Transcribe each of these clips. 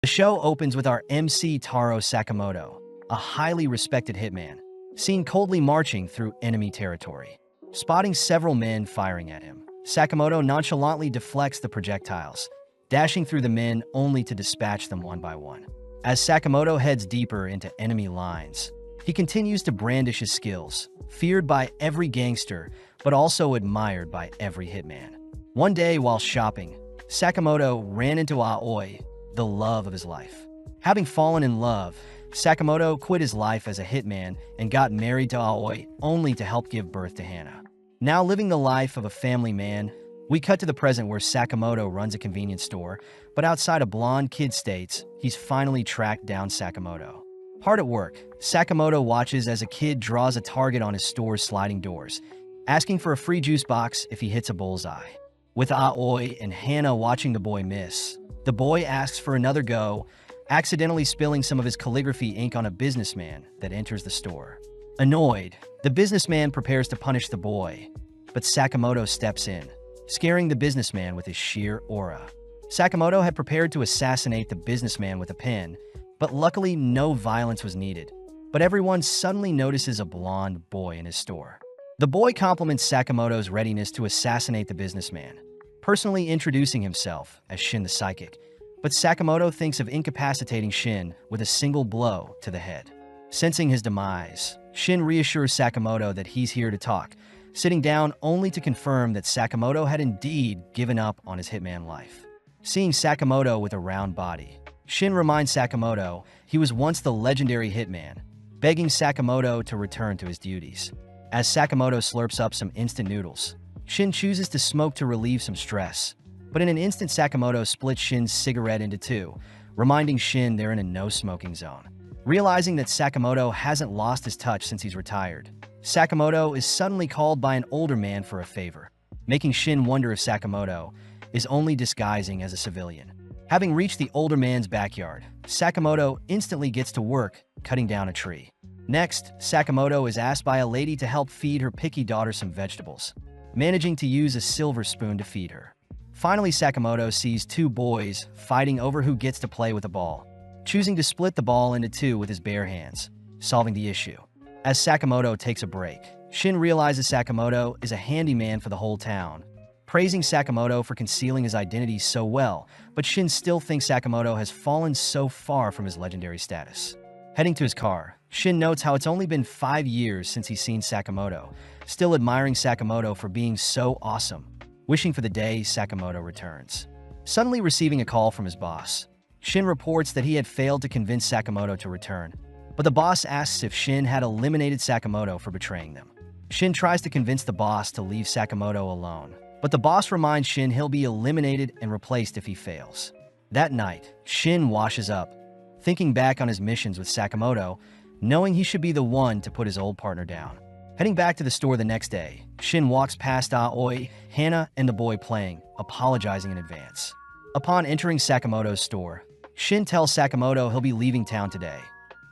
The show opens with our MC Taro Sakamoto, a highly respected hitman, seen coldly marching through enemy territory. Spotting several men firing at him, Sakamoto nonchalantly deflects the projectiles, dashing through the men only to dispatch them one by one. As Sakamoto heads deeper into enemy lines, he continues to brandish his skills, feared by every gangster, but also admired by every hitman. One day while shopping, Sakamoto ran into Aoi, the love of his life. Having fallen in love, Sakamoto quit his life as a hitman and got married to Aoi only to help give birth to Hana. Now living the life of a family man, we cut to the present where Sakamoto runs a convenience store, but outside a blonde kid states he's finally tracked down Sakamoto. Hard at work, Sakamoto watches as a kid draws a target on his store's sliding doors, asking for a free juice box if he hits a bullseye. With Aoi and Hana watching the boy miss, the boy asks for another go, accidentally spilling some of his calligraphy ink on a businessman that enters the store. Annoyed, the businessman prepares to punish the boy, but Sakamoto steps in, scaring the businessman with his sheer aura. Sakamoto had prepared to assassinate the businessman with a pen, but luckily no violence was needed. But everyone suddenly notices a blonde boy in his store. The boy compliments Sakamoto's readiness to assassinate the businessman, personally introducing himself as Shin the Psychic, but Sakamoto thinks of incapacitating Shin with a single blow to the head. Sensing his demise, Shin reassures Sakamoto that he's here to talk, sitting down only to confirm that Sakamoto had indeed given up on his hitman life. Seeing Sakamoto with a round body, Shin reminds Sakamoto he was once the legendary hitman, begging Sakamoto to return to his duties. As Sakamoto slurps up some instant noodles, Shin chooses to smoke to relieve some stress, but in an instant Sakamoto splits Shin's cigarette into two, reminding Shin they're in a no-smoking zone. Realizing that Sakamoto hasn't lost his touch since he's retired, Sakamoto is suddenly called by an older man for a favor, making Shin wonder if Sakamoto is only disguising as a civilian. Having reached the older man's backyard, Sakamoto instantly gets to work cutting down a tree. Next, Sakamoto is asked by a lady to help feed her picky daughter some vegetables, managing to use a silver spoon to feed her. Finally, Sakamoto sees two boys fighting over who gets to play with a ball, choosing to split the ball into two with his bare hands, solving the issue. As Sakamoto takes a break, Shin realizes Sakamoto is a handyman for the whole town, praising Sakamoto for concealing his identity so well, but Shin still thinks Sakamoto has fallen so far from his legendary status. Heading to his car, Shin notes how it's only been 5 years since he's seen Sakamoto, still admiring Sakamoto for being so awesome, wishing for the day Sakamoto returns. Suddenly receiving a call from his boss, Shin reports that he had failed to convince Sakamoto to return, but the boss asks if Shin had eliminated Sakamoto for betraying them. Shin tries to convince the boss to leave Sakamoto alone, but the boss reminds Shin he'll be eliminated and replaced if he fails. That night, Shin washes up, thinking back on his missions with Sakamoto, knowing he should be the one to put his old partner down. Heading back to the store the next day, Shin walks past Aoi, Hana, and the boy playing, apologizing in advance. Upon entering Sakamoto's store, Shin tells Sakamoto he'll be leaving town today,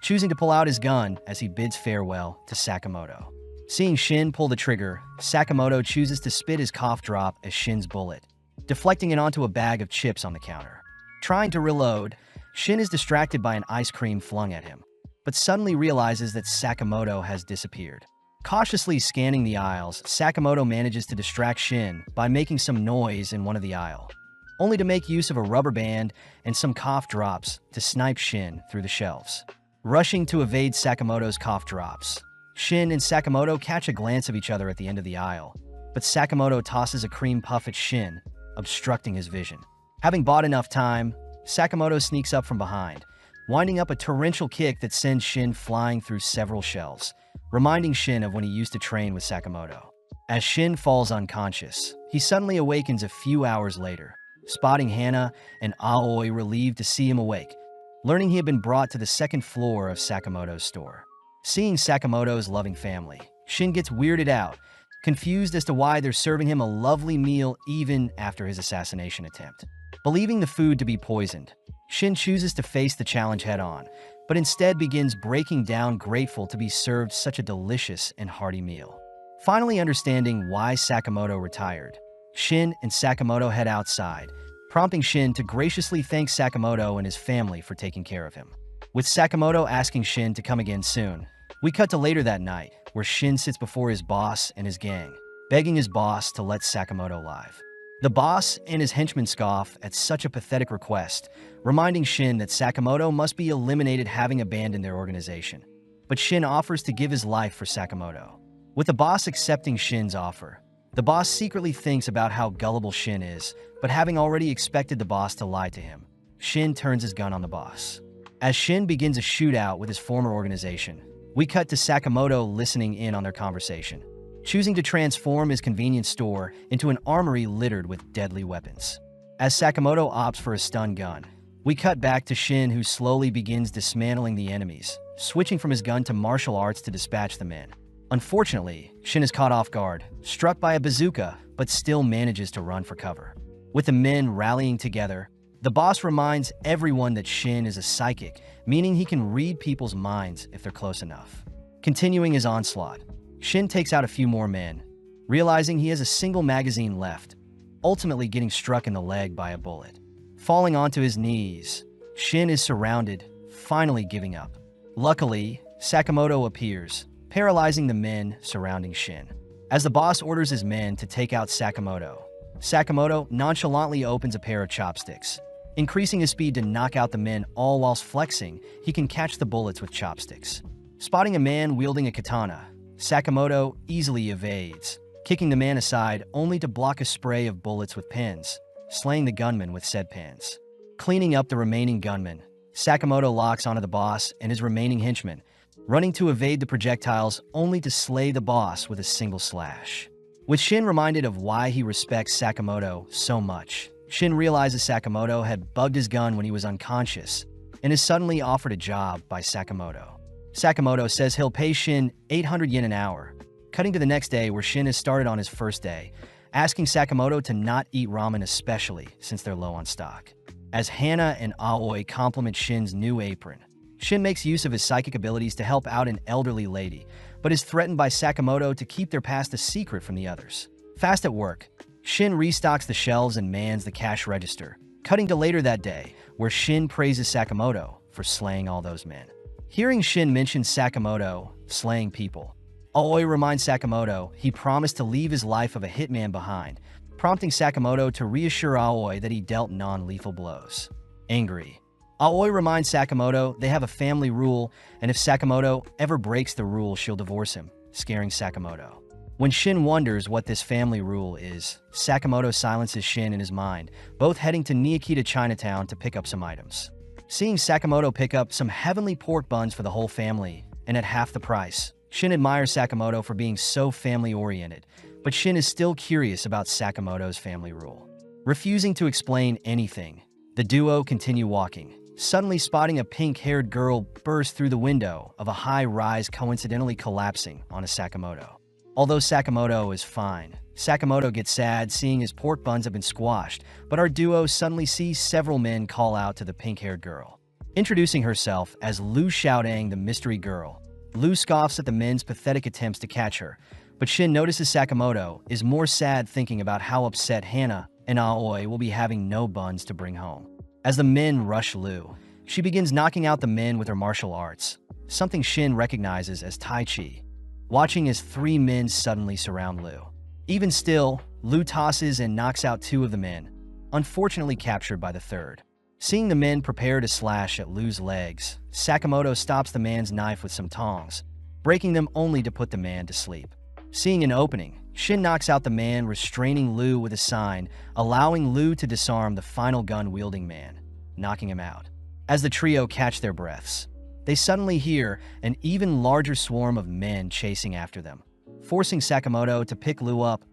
choosing to pull out his gun as he bids farewell to Sakamoto. Seeing Shin pull the trigger, Sakamoto chooses to spit his cough drop as Shin's bullet, deflecting it onto a bag of chips on the counter. Trying to reload, Shin is distracted by an ice cream flung at him, but suddenly realizes that Sakamoto has disappeared. Cautiously scanning the aisles, Sakamoto manages to distract Shin by making some noise in one of the aisles, only to make use of a rubber band and some cough drops to snipe Shin through the shelves. Rushing to evade Sakamoto's cough drops, Shin and Sakamoto catch a glance of each other at the end of the aisle, but Sakamoto tosses a cream puff at Shin, obstructing his vision. Having bought enough time, Sakamoto sneaks up from behind, winding up a torrential kick that sends Shin flying through several shelves, reminding Shin of when he used to train with Sakamoto. As Shin falls unconscious, he suddenly awakens a few hours later, spotting Hana and Aoi relieved to see him awake, learning he had been brought to the second floor of Sakamoto's store. Seeing Sakamoto's loving family, Shin gets weirded out, confused as to why they're serving him a lovely meal even after his assassination attempt. Believing the food to be poisoned, Shin chooses to face the challenge head-on, but instead begins breaking down grateful to be served such a delicious and hearty meal. Finally understanding why Sakamoto retired, Shin and Sakamoto head outside, prompting Shin to graciously thank Sakamoto and his family for taking care of him. With Sakamoto asking Shin to come again soon, we cut to later that night, where Shin sits before his boss and his gang, begging his boss to let Sakamoto live. The boss and his henchmen scoff at such a pathetic request, reminding Shin that Sakamoto must be eliminated having abandoned their organization. But Shin offers to give his life for Sakamoto. With the boss accepting Shin's offer, the boss secretly thinks about how gullible Shin is, but having already expected the boss to lie to him, Shin turns his gun on the boss. As Shin begins a shootout with his former organization, we cut to Sakamoto listening in on their conversation, choosing to transform his convenience store into an armory littered with deadly weapons. As Sakamoto opts for a stun gun, we cut back to Shin, who slowly begins dismantling the enemies, switching from his gun to martial arts to dispatch the men. Unfortunately, Shin is caught off guard, struck by a bazooka, but still manages to run for cover. With the men rallying together, the boss reminds everyone that Shin is a psychic, meaning he can read people's minds if they're close enough. Continuing his onslaught, Shin takes out a few more men, realizing he has a single magazine left, ultimately getting struck in the leg by a bullet. Falling onto his knees, Shin is surrounded, finally giving up. Luckily, Sakamoto appears, paralyzing the men surrounding Shin. As the boss orders his men to take out Sakamoto, Sakamoto nonchalantly opens a pair of chopsticks. Increasing his speed to knock out the men all whilst flexing, he can catch the bullets with chopsticks. Spotting a man wielding a katana, Sakamoto easily evades, kicking the man aside only to block a spray of bullets with pins, slaying the gunman with said pins. Cleaning up the remaining gunmen, Sakamoto locks onto the boss and his remaining henchmen, running to evade the projectiles only to slay the boss with a single slash. With Shin reminded of why he respects Sakamoto so much, Shin realizes Sakamoto had bugged his gun when he was unconscious and is suddenly offered a job by Sakamoto. Sakamoto says he'll pay Shin 800 yen an hour, cutting to the next day where Shin has started on his first day, asking Sakamoto to not eat ramen, especially since they're low on stock. As Hana and Aoi compliment Shin's new apron, Shin makes use of his psychic abilities to help out an elderly lady, but is threatened by Sakamoto to keep their past a secret from the others. Fast at work, Shin restocks the shelves and mans the cash register, cutting to later that day, where Shin praises Sakamoto for slaying all those men. Hearing Shin mention Sakamoto slaying people, Aoi reminds Sakamoto he promised to leave his life of a hitman behind, prompting Sakamoto to reassure Aoi that he dealt non-lethal blows. Angry, Aoi reminds Sakamoto they have a family rule, and if Sakamoto ever breaks the rule, she'll divorce him, scaring Sakamoto. When Shin wonders what this family rule is, Sakamoto silences Shin in his mind, both heading to Niokita Chinatown to pick up some items. Seeing Sakamoto pick up some heavenly pork buns for the whole family, and at half the price, Shin admires Sakamoto for being so family-oriented, but Shin is still curious about Sakamoto's family rule. Refusing to explain anything, the duo continue walking, suddenly spotting a pink-haired girl burst through the window of a high-rise, coincidentally collapsing onto Sakamoto. Although Sakamoto is fine, Sakamoto gets sad seeing his pork buns have been squashed, but our duo suddenly sees several men call out to the pink-haired girl. Introducing herself as Lu Xiaodang, the mystery girl, Lu scoffs at the men's pathetic attempts to catch her, but Shin notices Sakamoto is more sad thinking about how upset Hana and Aoi will be having no buns to bring home. As the men rush Lu, she begins knocking out the men with her martial arts, something Shin recognizes as Tai Chi. Watching as 3 men suddenly surround Lu. Even still, Lu tosses and knocks out 2 of the men, unfortunately captured by the third. Seeing the men prepare to slash at Lu's legs, Sakamoto stops the man's knife with some tongs, breaking them only to put the man to sleep. Seeing an opening, Shin knocks out the man, restraining Lu with a sign, allowing Lu to disarm the final gun-wielding man, knocking him out. As the trio catch their breaths, they suddenly hear an even larger swarm of men chasing after them, forcing Sakamoto to pick Lu up,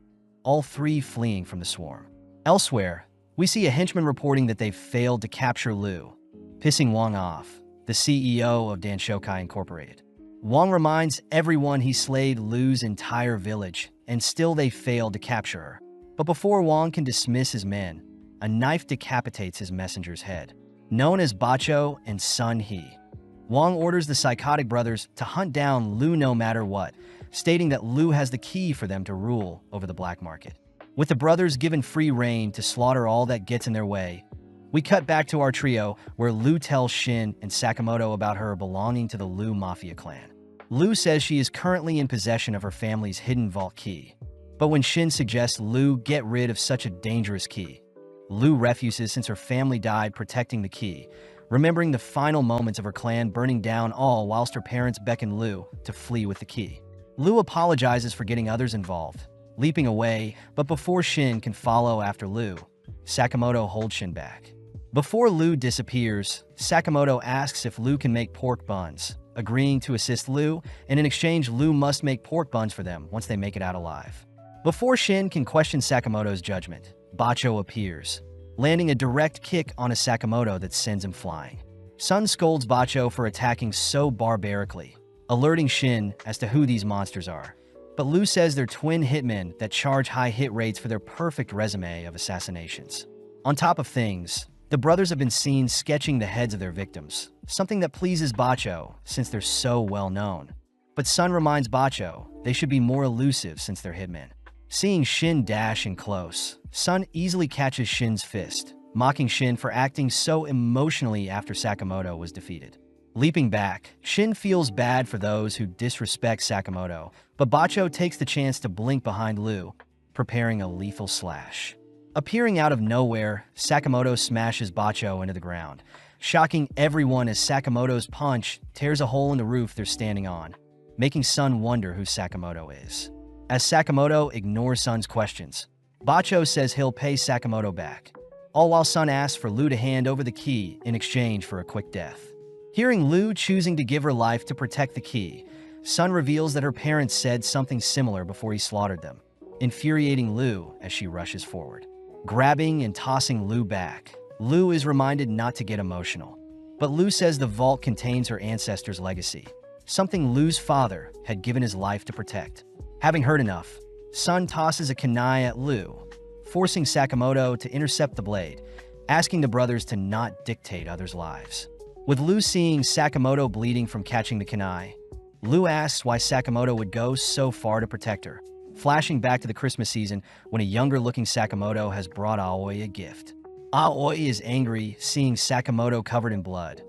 all 3 fleeing from the swarm. Elsewhere, we see a henchman reporting that they've failed to capture Lu, pissing Wang off, the CEO of Danshokai Incorporated. Wang reminds everyone he slayed Lu's entire village, and still they failed to capture her. But before Wang can dismiss his men, a knife decapitates his messenger's head. Known as Bacho and Sun He, Wang orders the psychotic brothers to hunt down Lu no matter what, stating that Lu has the key for them to rule over the black market. With the brothers given free rein to slaughter all that gets in their way, we cut back to our trio where Lu tells Shin and Sakamoto about her belonging to the Lu Mafia clan. Lu says she is currently in possession of her family's hidden vault key. But when Shin suggests Lu get rid of such a dangerous key, Lu refuses since her family died protecting the key, remembering the final moments of her clan burning down all whilst her parents beckon Lu to flee with the key. Lu apologizes for getting others involved, leaping away, but before Shin can follow after Lu, Sakamoto holds Shin back. Before Lu disappears, Sakamoto asks if Lu can make pork buns, agreeing to assist Lu, and in exchange Lu must make pork buns for them once they make it out alive. Before Shin can question Sakamoto's judgment, Bacho appears, landing a direct kick on a Sakamoto that sends him flying. Sun scolds Bacho for attacking so barbarically, alerting Shin as to who these monsters are. But Lu says they're twin hitmen that charge high hit rates for their perfect resume of assassinations. On top of things, the brothers have been seen sketching the heads of their victims, something that pleases Bacho since they're so well known. But Sun reminds Bacho they should be more elusive since they're hitmen. Seeing Shin dash in close, Sun easily catches Shin's fist, mocking Shin for acting so emotionally after Sakamoto was defeated. Leaping back, Shin feels bad for those who disrespect Sakamoto, but Bacho takes the chance to blink behind Lu, preparing a lethal slash. Appearing out of nowhere, Sakamoto smashes Bacho into the ground, shocking everyone as Sakamoto's punch tears a hole in the roof they're standing on, making Sun wonder who Sakamoto is. As Sakamoto ignores Sun's questions, Bacho says he'll pay Sakamoto back, all while Sun asks for Lu to hand over the key in exchange for a quick death. Hearing Lu choosing to give her life to protect the key, Sun reveals that her parents said something similar before he slaughtered them, infuriating Lu as she rushes forward. Grabbing and tossing Lu back, Lu is reminded not to get emotional. But Lu says the vault contains her ancestors' legacy, something Lu's father had given his life to protect. Having heard enough, Sun tosses a kunai at Lu, forcing Sakamoto to intercept the blade, asking the brothers to not dictate others' lives. With Lu seeing Sakamoto bleeding from catching the kunai, Lu asks why Sakamoto would go so far to protect her, flashing back to the Christmas season when a younger-looking Sakamoto has brought Aoi a gift. Aoi is angry seeing Sakamoto covered in blood,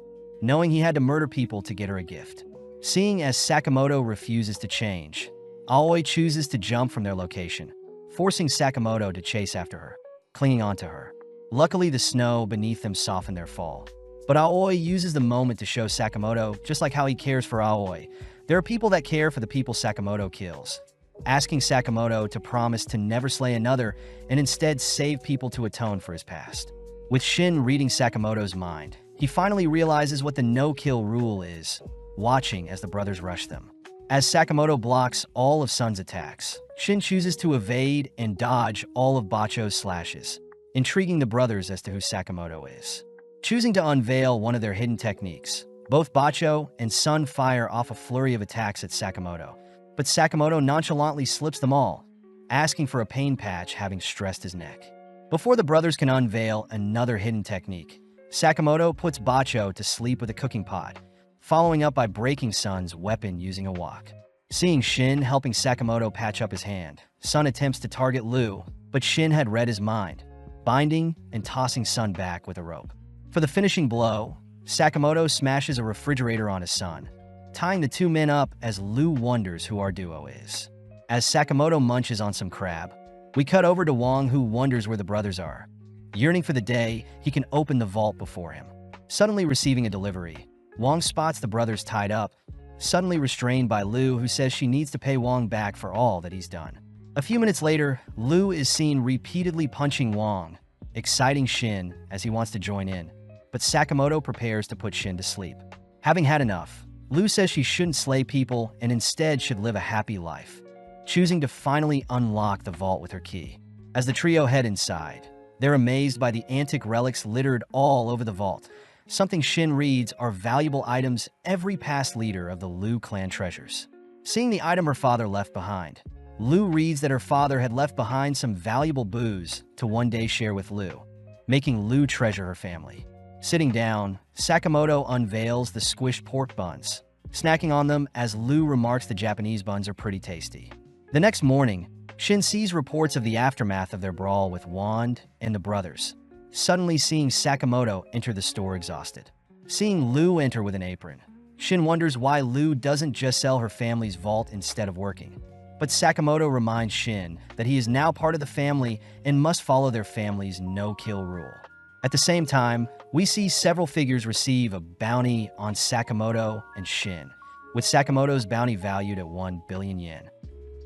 knowing he had to murder people to get her a gift. Seeing as Sakamoto refuses to change, Aoi chooses to jump from their location, forcing Sakamoto to chase after her, clinging onto her. Luckily, the snow beneath them softened their fall. But Aoi uses the moment to show Sakamoto just like how he cares for Aoi. There are people that care for the people Sakamoto kills, asking Sakamoto to promise to never slay another and instead save people to atone for his past. With Shin reading Sakamoto's mind, he finally realizes what the no-kill rule is, watching as the brothers rush them. As Sakamoto blocks all of Sun's attacks, Shin chooses to evade and dodge all of Bacho's slashes, intriguing the brothers as to who Sakamoto is. Choosing to unveil one of their hidden techniques, both Bacho and Sun fire off a flurry of attacks at Sakamoto, but Sakamoto nonchalantly slips them all, asking for a pain patch having stressed his neck. Before the brothers can unveil another hidden technique, Sakamoto puts Bacho to sleep with a cooking pot, following up by breaking Sun's weapon using a wok. Seeing Shin helping Sakamoto patch up his hand, Sun attempts to target Lu, but Shin had read his mind, binding and tossing Sun back with a rope. For the finishing blow, Sakamoto smashes a refrigerator on his son, tying the two men up as Lu wonders who our duo is. As Sakamoto munches on some crab, we cut over to Wong, who wonders where the brothers are. Yearning for the day he can open the vault before him. Suddenly receiving a delivery, Wong spots the brothers tied up, suddenly restrained by Lu, who says she needs to pay Wong back for all that he's done. A few minutes later, Lu is seen repeatedly punching Wong, exciting Shin as he wants to join in, but Sakamoto prepares to put Shin to sleep. Having had enough, Lu says she shouldn't slay people and instead should live a happy life, choosing to finally unlock the vault with her key. As the trio head inside, they're amazed by the antique relics littered all over the vault. Something Shin reads are valuable items every past leader of the Lu clan treasures. Seeing the item her father left behind, Lu reads that her father had left behind some valuable booze to one day share with Lu, making Lu treasure her family. Sitting down, Sakamoto unveils the squished pork buns, snacking on them as Lu remarks the Japanese buns are pretty tasty. The next morning, Shin sees reports of the aftermath of their brawl with Wand and the brothers, suddenly seeing Sakamoto enter the store exhausted. Seeing Lu enter with an apron, Shin wonders why Lu doesn't just sell her family's vault instead of working. But Sakamoto reminds Shin that he is now part of the family and must follow their family's no-kill rule. At the same time, we see several figures receive a bounty on Sakamoto and Shin, with Sakamoto's bounty valued at 1 billion yen.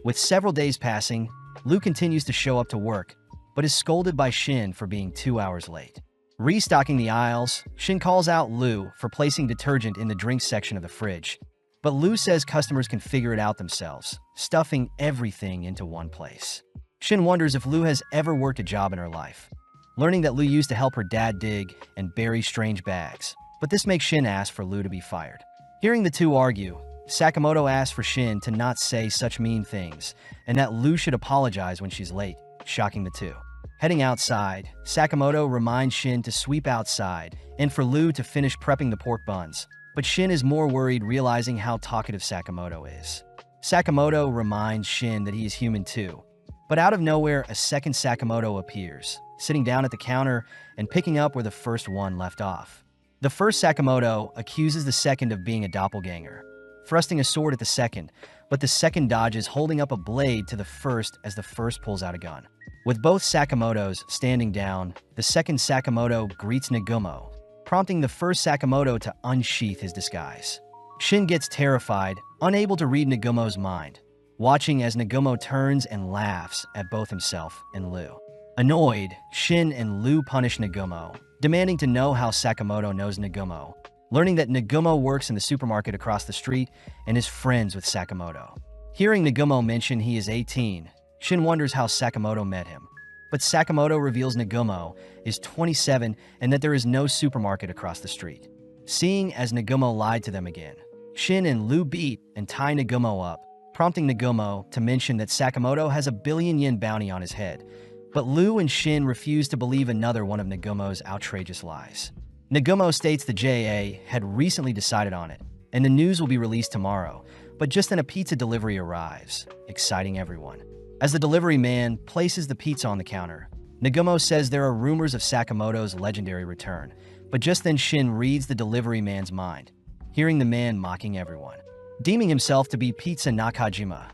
With several days passing, Lu continues to show up to work, but is scolded by Shin for being 2 hours late. Restocking the aisles, Shin calls out Lu for placing detergent in the drinks section of the fridge, but Lu says customers can figure it out themselves, stuffing everything into one place. Shin wonders if Lu has ever worked a job in her life, learning that Lu used to help her dad dig and bury strange bags, but this makes Shin ask for Lu to be fired. Hearing the two argue, Sakamoto asks for Shin to not say such mean things, and that Lu should apologize when she's late, shocking the two. Heading outside, Sakamoto reminds Shin to sweep outside and for Lu to finish prepping the pork buns, but Shin is more worried realizing how talkative Sakamoto is. Sakamoto reminds Shin that he is human too, but out of nowhere a second Sakamoto appears, sitting down at the counter and picking up where the first one left off. The first Sakamoto accuses the second of being a doppelganger, thrusting a sword at the second, but the second dodges, holding up a blade to the first as the first pulls out a gun. With both Sakamotos standing down, the second Sakamoto greets Nagumo, prompting the first Sakamoto to unsheath his disguise. Shin gets terrified, unable to read Nagumo's mind, watching as Nagumo turns and laughs at both himself and Lu. Annoyed, Shin and Lu punish Nagumo, demanding to know how Sakamoto knows Nagumo, learning that Nagumo works in the supermarket across the street and is friends with Sakamoto. Hearing Nagumo mention he is 18, Shin wonders how Sakamoto met him, but Sakamoto reveals Nagumo is 27 and that there is no supermarket across the street. Seeing as Nagumo lied to them again, Shin and Lu beat and tie Nagumo up, prompting Nagumo to mention that Sakamoto has a 1 billion yen bounty on his head, but Lu and Shin refuse to believe another one of Nagumo's outrageous lies. Nagumo states the JA had recently decided on it, and the news will be released tomorrow, but just then a pizza delivery arrives, exciting everyone. As the delivery man places the pizza on the counter, Nagumo says there are rumors of Sakamoto's legendary return, but just then Shin reads the delivery man's mind, hearing the man mocking everyone. Deeming himself to be Pizza Nakajima,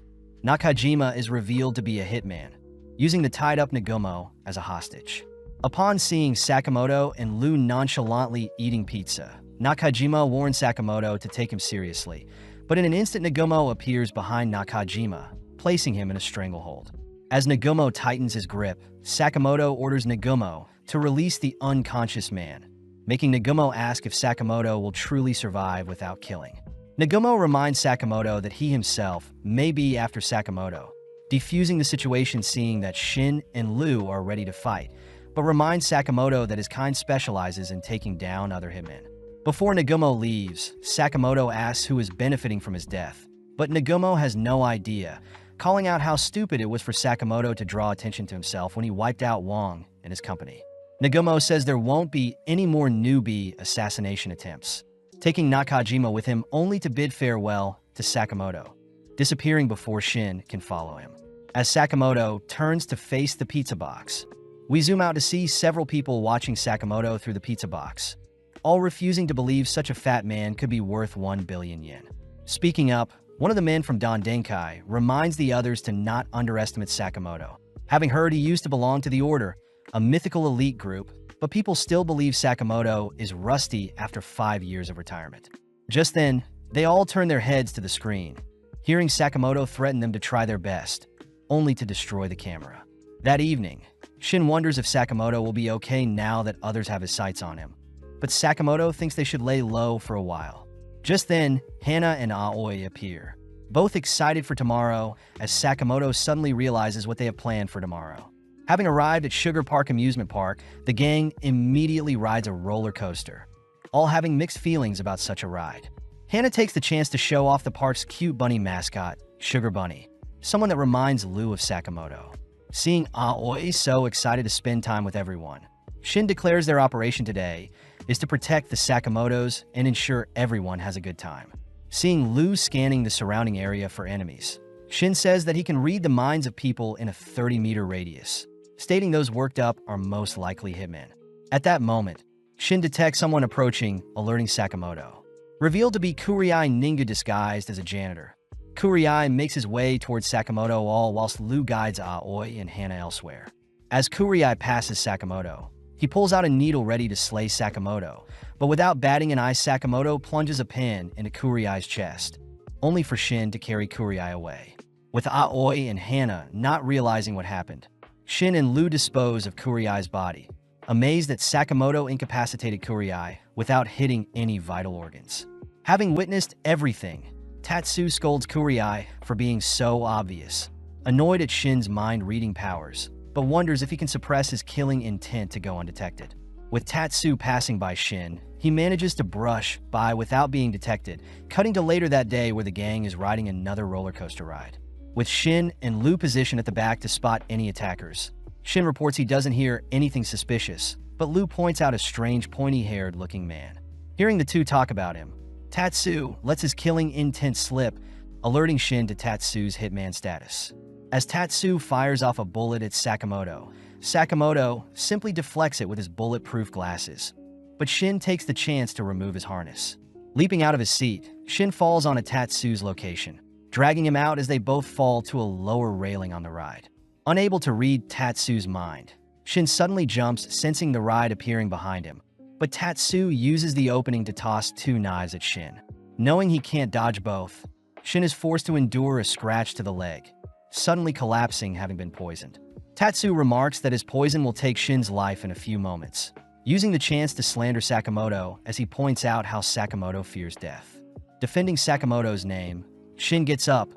Nakajima is revealed to be a hitman, using the tied-up Nagumo as a hostage. Upon seeing Sakamoto and Lu nonchalantly eating pizza, Nakajima warns Sakamoto to take him seriously, but in an instant Nagumo appears behind Nakajima, placing him in a stranglehold. As Nagumo tightens his grip, Sakamoto orders Nagumo to release the unconscious man, making Nagumo ask if Sakamoto will truly survive without killing. Nagumo reminds Sakamoto that he himself may be after Sakamoto, defusing the situation seeing that Shin and Lu are ready to fight, but reminds Sakamoto that his kind specializes in taking down other hitmen. Before Nagumo leaves, Sakamoto asks who is benefiting from his death, but Nagumo has no idea, calling out how stupid it was for Sakamoto to draw attention to himself when he wiped out Wong and his company. Nagumo says there won't be any more newbie assassination attempts, taking Nakajima with him only to bid farewell to Sakamoto, disappearing before Shin can follow him. As Sakamoto turns to face the pizza box, we zoom out to see several people watching Sakamoto through the pizza box, all refusing to believe such a fat man could be worth 1 billion yen. Speaking up, one of the men from Don Denkai reminds the others to not underestimate Sakamoto, having heard he used to belong to the Order, a mythical elite group, but people still believe Sakamoto is rusty after 5 years of retirement. Just then, they all turn their heads to the screen, hearing Sakamoto threaten them to try their best, only to destroy the camera. That evening, Shin wonders if Sakamoto will be okay now that others have his sights on him, but Sakamoto thinks they should lay low for a while. Just then, Hana and Aoi appear, both excited for tomorrow as Sakamoto suddenly realizes what they have planned for tomorrow. Having arrived at Sugar Park Amusement Park, the gang immediately rides a roller coaster, all having mixed feelings about such a ride. Hana takes the chance to show off the park's cute bunny mascot, Sugar Bunny, someone that reminds Lu of Sakamoto. Seeing Aoi so excited to spend time with everyone, Shin declares their operation today is to protect the Sakamotos and ensure everyone has a good time. Seeing Lu scanning the surrounding area for enemies, Shin says that he can read the minds of people in a 30-meter radius, stating those worked up are most likely hitmen. At that moment, Shin detects someone approaching, alerting Sakamoto. Revealed to be Kuriai Ninga disguised as a janitor, Kuriai makes his way towards Sakamoto all whilst Lu guides Aoi and Hana elsewhere. As Kuriai passes Sakamoto, he pulls out a needle ready to slay Sakamoto, but without batting an eye, Sakamoto plunges a pin into Kuriai's chest, only for Shin to carry Kuriai away. With Aoi and Hana not realizing what happened, Shin and Lu dispose of Kuriai's body, amazed that Sakamoto incapacitated Kuriai without hitting any vital organs. Having witnessed everything, Tatsu scolds Kuriai for being so obvious, annoyed at Shin's mind-reading powers, but wonders if he can suppress his killing intent to go undetected. With Tatsu passing by Shin, he manages to brush by without being detected, cutting to later that day where the gang is riding another roller coaster ride. With Shin and Lu positioned at the back to spot any attackers, Shin reports he doesn't hear anything suspicious, but Lu points out a strange pointy-haired looking man. Hearing the two talk about him, Tatsu lets his killing intent slip, alerting Shin to Tatsu's hitman status. As Tatsu fires off a bullet at Sakamoto, Sakamoto simply deflects it with his bulletproof glasses, but Shin takes the chance to remove his harness. Leaping out of his seat, Shin falls onto Tatsu's location, dragging him out as they both fall to a lower railing on the ride. Unable to read Tatsu's mind, Shin suddenly jumps, sensing the ride appearing behind him, but Tatsu uses the opening to toss two knives at Shin. Knowing he can't dodge both, Shin is forced to endure a scratch to the leg, suddenly collapsing having been poisoned. Tatsu remarks that his poison will take Shin's life in a few moments, using the chance to slander Sakamoto as he points out how Sakamoto fears death. Defending Sakamoto's name, Shin gets up,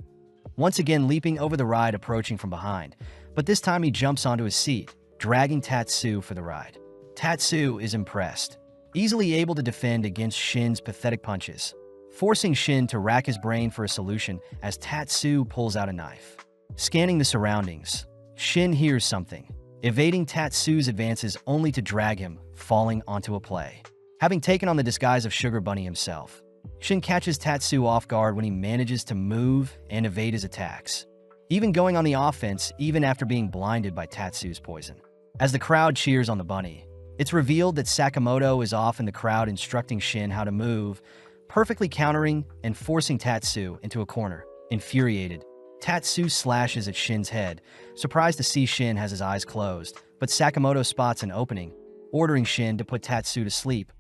once again leaping over the ride approaching from behind, but this time he jumps onto his seat, dragging Tatsu for the ride. Tatsu is impressed, easily able to defend against Shin's pathetic punches, forcing Shin to rack his brain for a solution as Tatsu pulls out a knife. Scanning the surroundings, Shin hears something, evading Tatsu's advances only to drag him, falling onto a play. Having taken on the disguise of Sugar Bunny himself, Shin catches Tatsu off guard when he manages to move and evade his attacks, even going on the offense even after being blinded by Tatsu's poison. As the crowd cheers on the bunny, it's revealed that Sakamoto is off in the crowd instructing Shin how to move, perfectly countering and forcing Tatsu into a corner. Infuriated, Tatsu slashes at Shin's head, surprised to see Shin has his eyes closed, but Sakamoto spots an opening, ordering Shin to put Tatsu to sleep,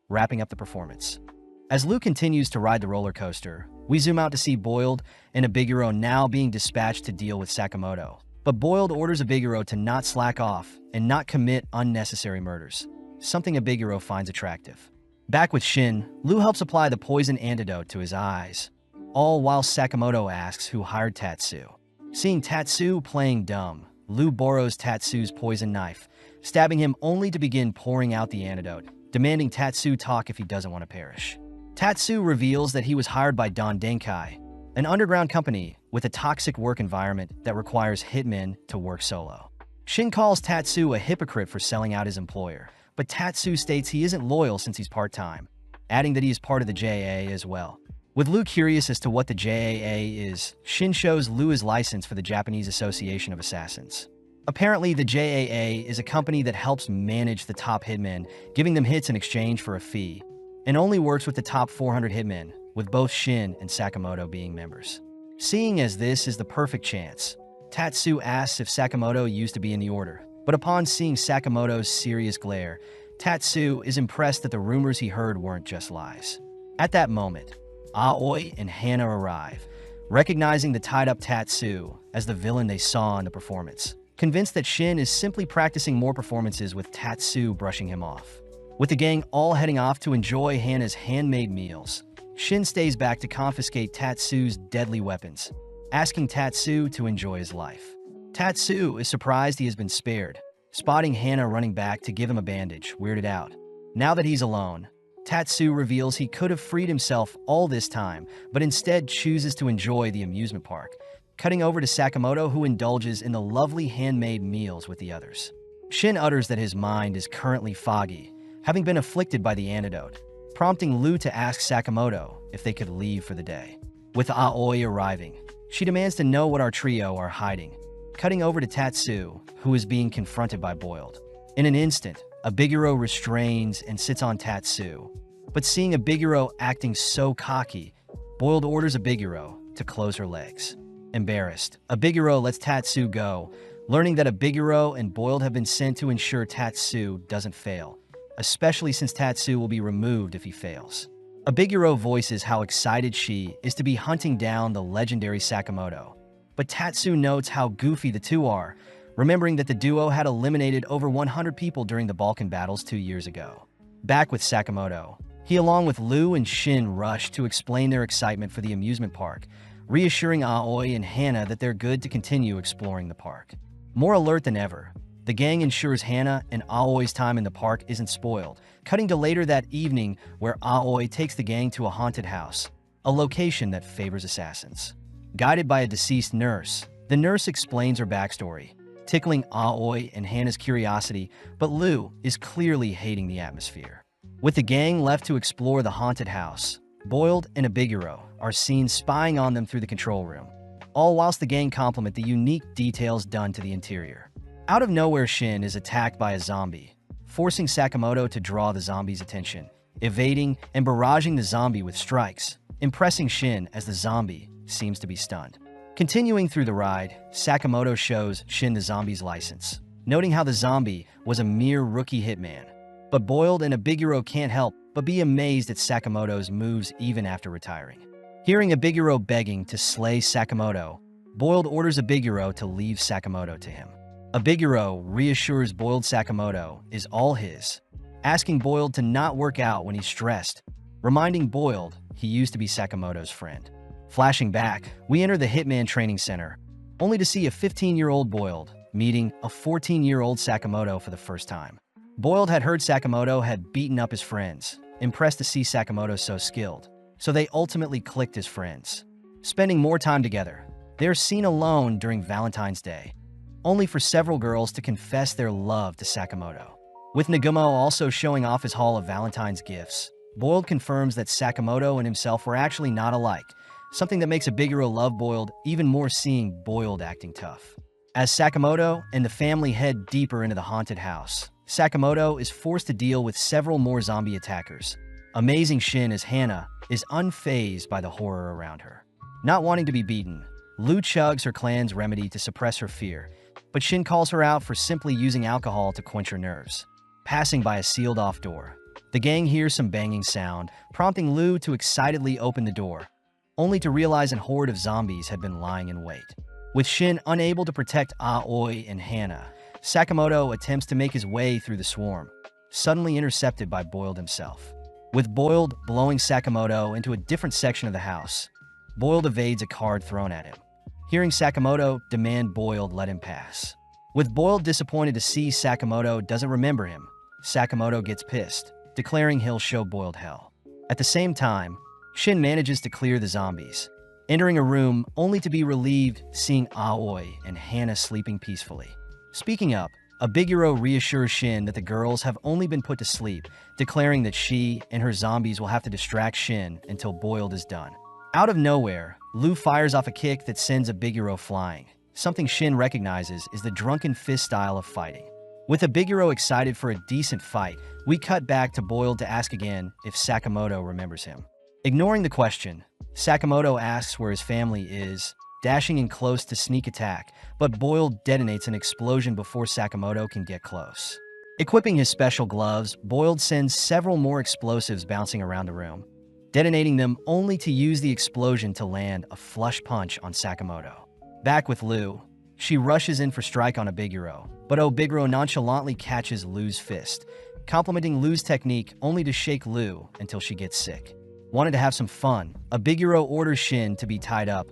wrapping up the performance. As Lu continues to ride the roller coaster, we zoom out to see Boiled and Abiguro now being dispatched to deal with Sakamoto. But Boiled orders Abiguro to not slack off and not commit unnecessary murders, something Abiguro finds attractive. Back with Shin, Lu helps apply the poison antidote to his eyes, all while Sakamoto asks who hired Tatsu. Seeing Tatsu playing dumb, Lu borrows Tatsu's poison knife, stabbing him only to begin pouring out the antidote, demanding Tatsu talk if he doesn't want to perish. Tatsu reveals that he was hired by Don Denkai, an underground company with a toxic work environment that requires hitmen to work solo. Shin calls Tatsu a hypocrite for selling out his employer, but Tatsu states he isn't loyal since he's part-time, adding that he is part of the JAA as well. With Lu curious as to what the JAA is, Shin shows Lu his license for the Japanese Association of Assassins. Apparently, the JAA is a company that helps manage the top hitmen, giving them hits in exchange for a fee, and only works with the top 400 hitmen, with both Shin and Sakamoto being members. Seeing as this is the perfect chance, Tatsu asks if Sakamoto used to be in the order, but upon seeing Sakamoto's serious glare, Tatsu is impressed that the rumors he heard weren't just lies. At that moment, Aoi and Hana arrive, recognizing the tied-up Tatsu as the villain they saw in the performance, convinced that Shin is simply practicing more performances with Tatsu brushing him off. With the gang all heading off to enjoy Hana's handmade meals, Shin stays back to confiscate Tatsu's deadly weapons, asking Tatsu to enjoy his life. Tatsu is surprised he has been spared, spotting Hana running back to give him a bandage, weirded out. Now that he's alone, Tatsu reveals he could have freed himself all this time, but instead chooses to enjoy the amusement park, cutting over to Sakamoto, who indulges in the lovely handmade meals with the others. Shin utters that his mind is currently foggy, having been afflicted by the antidote, prompting Lu to ask Sakamoto if they could leave for the day. With Aoi arriving, She demands to know what our trio are hiding, cutting over to Tatsu, who is being confronted by Boiled. In an instant, Abiguro restrains and sits on Tatsu. But seeing Abiguro acting so cocky, Boiled orders Abiguro to close her legs. Embarrassed, Abiguro lets Tatsu go, learning that Abiguro and Boiled have been sent to ensure Tatsu doesn't fail, especially since Tatsu will be removed if he fails. Abiguro voices how excited she is to be hunting down the legendary Sakamoto. But Tatsu notes how goofy the two are, remembering that the duo had eliminated over 100 people during the Balkan battles 2 years ago. Back with Sakamoto, he along with Lu and Shin rush to explain their excitement for the amusement park, reassuring Aoi and Hana that they're good to continue exploring the park. More alert than ever, the gang ensures Hana and Aoi's time in the park isn't spoiled, cutting to later that evening where Aoi takes the gang to a haunted house, a location that favors assassins. Guided by a deceased nurse, the nurse explains her backstory, tickling Aoi and Hana's curiosity, but Lu is clearly hating the atmosphere. With the gang left to explore the haunted house, Boiled and Abiguro are seen spying on them through the control room, all whilst the gang compliment the unique details done to the interior. Out of nowhere, Shin is attacked by a zombie, forcing Sakamoto to draw the zombie's attention, evading and barraging the zombie with strikes, impressing Shin as the zombie seems to be stunned. Continuing through the ride, Sakamoto shows Shin the zombie's license, noting how the zombie was a mere rookie hitman. But Boiled and Abiguro can't help but be amazed at Sakamoto's moves even after retiring. Hearing Abiguro begging to slay Sakamoto, Boiled orders Abiguro to leave Sakamoto to him. Abiguro reassures Boiled Sakamoto is all his, asking Boiled to not work out when he's stressed, reminding Boiled he used to be Sakamoto's friend. Flashing back, we enter the Hitman training center, only to see a 15-year-old Boiled meeting a 14-year-old Sakamoto for the first time. Boiled had heard Sakamoto had beaten up his friends, impressed to see Sakamoto so skilled, so they ultimately clicked as friends. Spending more time together, they're seen alone during Valentine's Day, only for several girls to confess their love to Sakamoto. With Nagumo also showing off his haul of Valentine's gifts, Boiled confirms that Sakamoto and himself were actually not alike, something that makes Abiguro love Boiled even more, seeing Boiled acting tough. As Sakamoto and the family head deeper into the haunted house, Sakamoto is forced to deal with several more zombie attackers. Amazing Shin as Hana is unfazed by the horror around her. Not wanting to be beaten, Lu chugs her clan's remedy to suppress her fear, but Shin calls her out for simply using alcohol to quench her nerves. Passing by a sealed-off door, the gang hears some banging sound, prompting Lu to excitedly open the door, only to realize a horde of zombies had been lying in wait. With Shin unable to protect Aoi and Hana, Sakamoto attempts to make his way through the swarm, suddenly intercepted by Boiled himself. With Boiled blowing Sakamoto into a different section of the house, Boiled evades a card thrown at him. Hearing Sakamoto demand Boiled let him pass. With Boiled disappointed to see Sakamoto doesn't remember him, Sakamoto gets pissed, declaring he'll show Boiled hell. At the same time, Shin manages to clear the zombies, entering a room only to be relieved seeing Aoi and Hana sleeping peacefully. Speaking up, Abiguro reassures Shin that the girls have only been put to sleep, declaring that she and her zombies will have to distract Shin until Boiled is done. Out of nowhere, Lu fires off a kick that sends Abiguro flying, something Shin recognizes is the drunken fist style of fighting. With Abiguro excited for a decent fight, we cut back to Boiled to ask again if Sakamoto remembers him. Ignoring the question, Sakamoto asks where his family is, dashing in close to sneak attack, but Boiled detonates an explosion before Sakamoto can get close. Equipping his special gloves, Boiled sends several more explosives bouncing around the room, detonating them only to use the explosion to land a flush punch on Sakamoto. Back with Lu, she rushes in for strike on Abiguro, but Abiguro nonchalantly catches Lu's fist, complimenting Lu's technique only to shake Lu until she gets sick. Wanted to have some fun, Abiguro orders Shin to be tied up,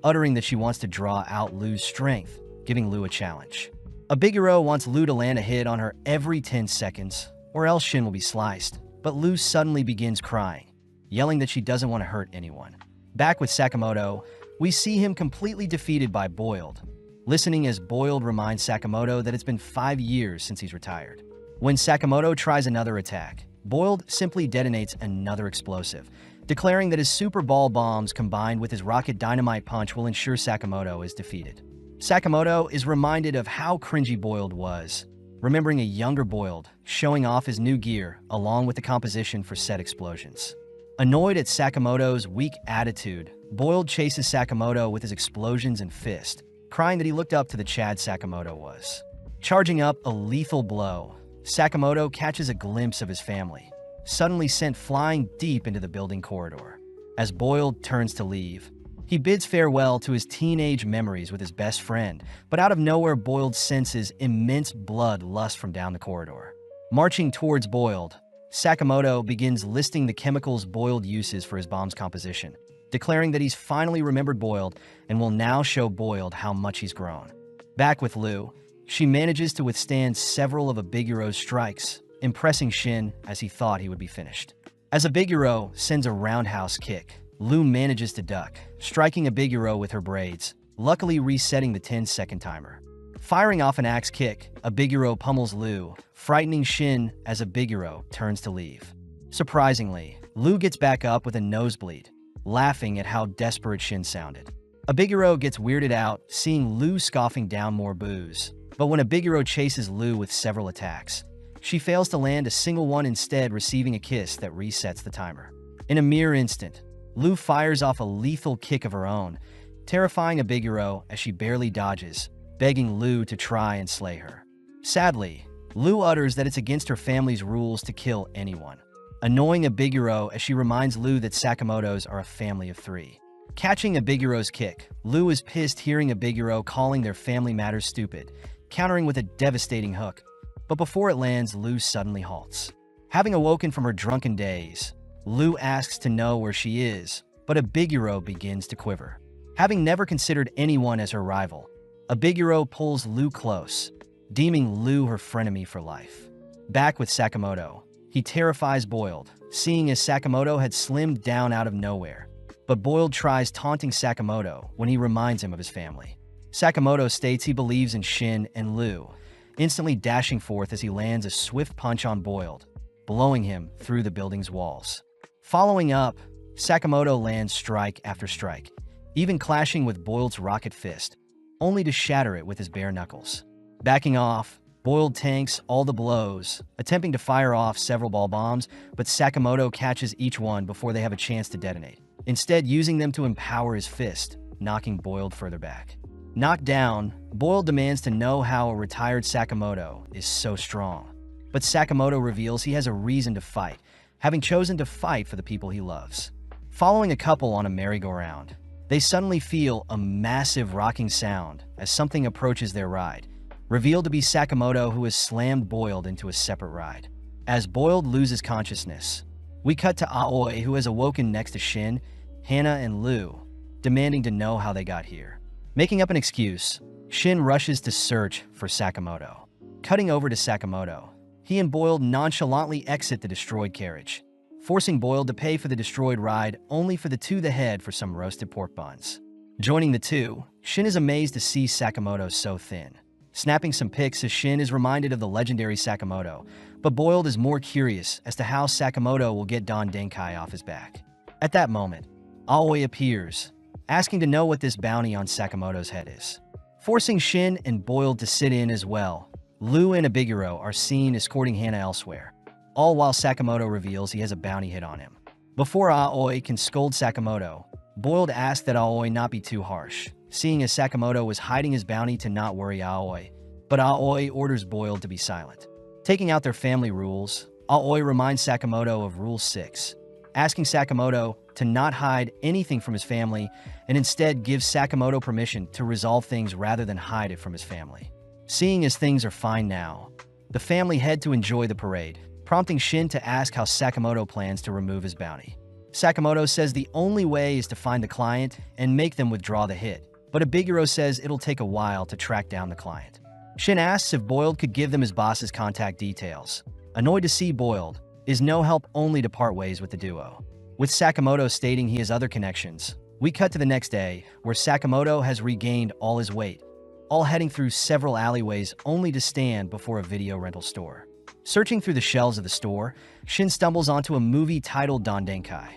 uttering that she wants to draw out Lu's strength, giving Lu a challenge. Abiguro wants Lu to land a hit on her every 10 seconds, or else Shin will be sliced, but Lu suddenly begins crying, yelling that she doesn't want to hurt anyone. Back with Sakamoto, we see him completely defeated by Boiled, listening as Boiled reminds Sakamoto that it's been 5 years since he's retired. When Sakamoto tries another attack, Boiled simply detonates another explosive, declaring that his super ball bombs combined with his rocket dynamite punch will ensure Sakamoto is defeated. Sakamoto is reminded of how cringy Boiled was, remembering a younger Boiled showing off his new gear along with the composition for said explosions. Annoyed at Sakamoto's weak attitude, Boiled chases Sakamoto with his explosions and fist, crying that he looked up to the Chad Sakamoto was. Charging up a lethal blow, Sakamoto catches a glimpse of his family, suddenly sent flying deep into the building corridor. As Boiled turns to leave, he bids farewell to his teenage memories with his best friend, but out of nowhere Boiled senses immense blood lust from down the corridor. Marching towards Boiled, Sakamoto begins listing the chemicals Boiled uses for his bomb's composition, declaring that he's finally remembered Boiled and will now show Boiled how much he's grown. Back with Lou, she manages to withstand several of Abiguro's strikes, impressing Shin as he thought he would be finished. As Abiguro sends a roundhouse kick, Lou manages to duck, striking Abiguro with her braids, luckily resetting the 10-second timer. Firing off an axe kick, Abiguro pummels Lou, frightening Shin as Abiguro turns to leave. Surprisingly, Lou gets back up with a nosebleed, laughing at how desperate Shin sounded. Abiguro gets weirded out, seeing Lou scoffing down more booze. But when Abiguro chases Lou with several attacks, she fails to land a single one, instead receiving a kiss that resets the timer. In a mere instant, Lou fires off a lethal kick of her own, terrifying Abiguro as she barely dodges, begging Lou to try and slay her. Sadly, Lou utters that it's against her family's rules to kill anyone, annoying Abiguro as she reminds Lou that Sakamotos are a family of 3. Catching Abiguro's kick, Lou is pissed hearing Abiguro calling their family matters stupid, countering with a devastating hook. But before it lands, Lou suddenly halts. Having awoken from her drunken daze, Lou asks to know where she is, but Abiguro begins to quiver. Having never considered anyone as her rival, Abiguro pulls Lou close, deeming Lou her frenemy for life. Back with Sakamoto, he terrifies Boiled, seeing as Sakamoto had slimmed down out of nowhere. But Boiled tries taunting Sakamoto when he reminds him of his family. Sakamoto states he believes in Shin and Lou, instantly dashing forth as he lands a swift punch on Boiled, blowing him through the building's walls. Following up, Sakamoto lands strike after strike, even clashing with Boiled's rocket fist, only to shatter it with his bare knuckles. Backing off, Boiled tanks all the blows, attempting to fire off several ball bombs, but Sakamoto catches each one before they have a chance to detonate, instead using them to empower his fist, knocking Boiled further back. Knocked down, Boiled demands to know how a retired Sakamoto is so strong. But Sakamoto reveals he has a reason to fight, having chosen to fight for the people he loves. Following a couple on a merry-go-round, they suddenly feel a massive rocking sound as something approaches their ride, revealed to be Sakamoto, who has slammed Boiled into a separate ride. As Boiled loses consciousness, we cut to Aoi, who has awoken next to Shin, Hana, and Lou, demanding to know how they got here. Making up an excuse, Shin rushes to search for Sakamoto. Cutting over to Sakamoto, he and Boiled nonchalantly exit the destroyed carriage, forcing Boiled to pay for the destroyed ride only for the two to head for some roasted pork buns. Joining the two, Shin is amazed to see Sakamoto so thin. Snapping some pics as Shin is reminded of the legendary Sakamoto, but Boiled is more curious as to how Sakamoto will get Don Denkai off his back. At that moment, Aoi appears, asking to know what this bounty on Sakamoto's head is. Forcing Shin and Boiled to sit in as well, Lou and Abiguro are seen escorting Hana elsewhere, all while Sakamoto reveals he has a bounty hit on him. Before Aoi can scold Sakamoto, Boiled asks that Aoi not be too harsh, seeing as Sakamoto was hiding his bounty to not worry Aoi, but Aoi orders Boiled to be silent. Taking out their family rules, Aoi reminds Sakamoto of Rule 6, asking Sakamoto to not hide anything from his family and instead gives Sakamoto permission to resolve things rather than hide it from his family. Seeing as things are fine now, the family head to enjoy the parade, prompting Shin to ask how Sakamoto plans to remove his bounty. Sakamoto says the only way is to find the client and make them withdraw the hit, but Abiguro says it'll take a while to track down the client. Shin asks if Boiled could give them his boss's contact details. Annoyed to see Boiled, is no help, only to part ways with the duo. With Sakamoto stating he has other connections, we cut to the next day, where Sakamoto has regained all his weight, all heading through several alleyways only to stand before a video rental store. Searching through the shelves of the store, Shin stumbles onto a movie titled Don Denkai.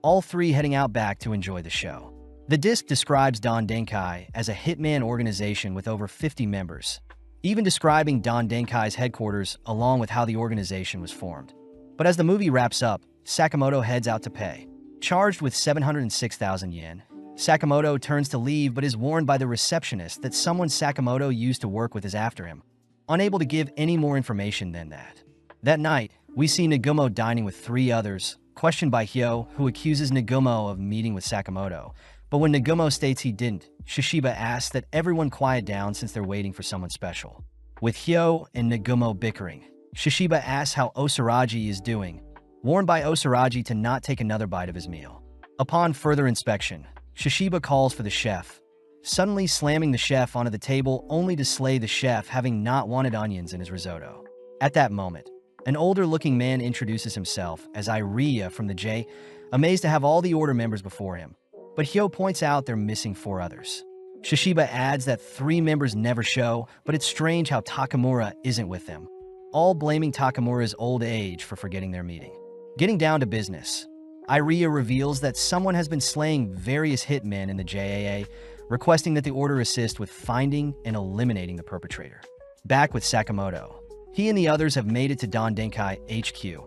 all three heading out back to enjoy the show. The disc describes Don Denkai as a hitman organization with over 50 members, even describing Don Denkai's headquarters along with how the organization was formed. But as the movie wraps up, Sakamoto heads out to pay. Charged with 706,000 yen, Sakamoto turns to leave but is warned by the receptionist that someone Sakamoto used to work with is after him, unable to give any more information than that. That night, we see Nagumo dining with three others, questioned by Hyo, who accuses Nagumo of meeting with Sakamoto. But when Nagumo states he didn't, Shishiba asks that everyone quiet down since they're waiting for someone special. With Hyo and Nagumo bickering, Shishiba asks how Osaraji is doing, warned by Osaraji to not take another bite of his meal. Upon further inspection, Shishiba calls for the chef, suddenly slamming the chef onto the table only to slay the chef having not wanted onions in his risotto. At that moment, an older-looking man introduces himself as Iria from the J, amazed to have all the order members before him. But Hyo points out they're missing 4 others. Shishiba adds that 3 members never show, but it's strange how Takamura isn't with them, all blaming Takamura's old age for forgetting their meeting. Getting down to business, Iria reveals that someone has been slaying various hitmen in the JAA, requesting that the order assist with finding and eliminating the perpetrator. Back with Sakamoto, he and the others have made it to Don Denkai HQ,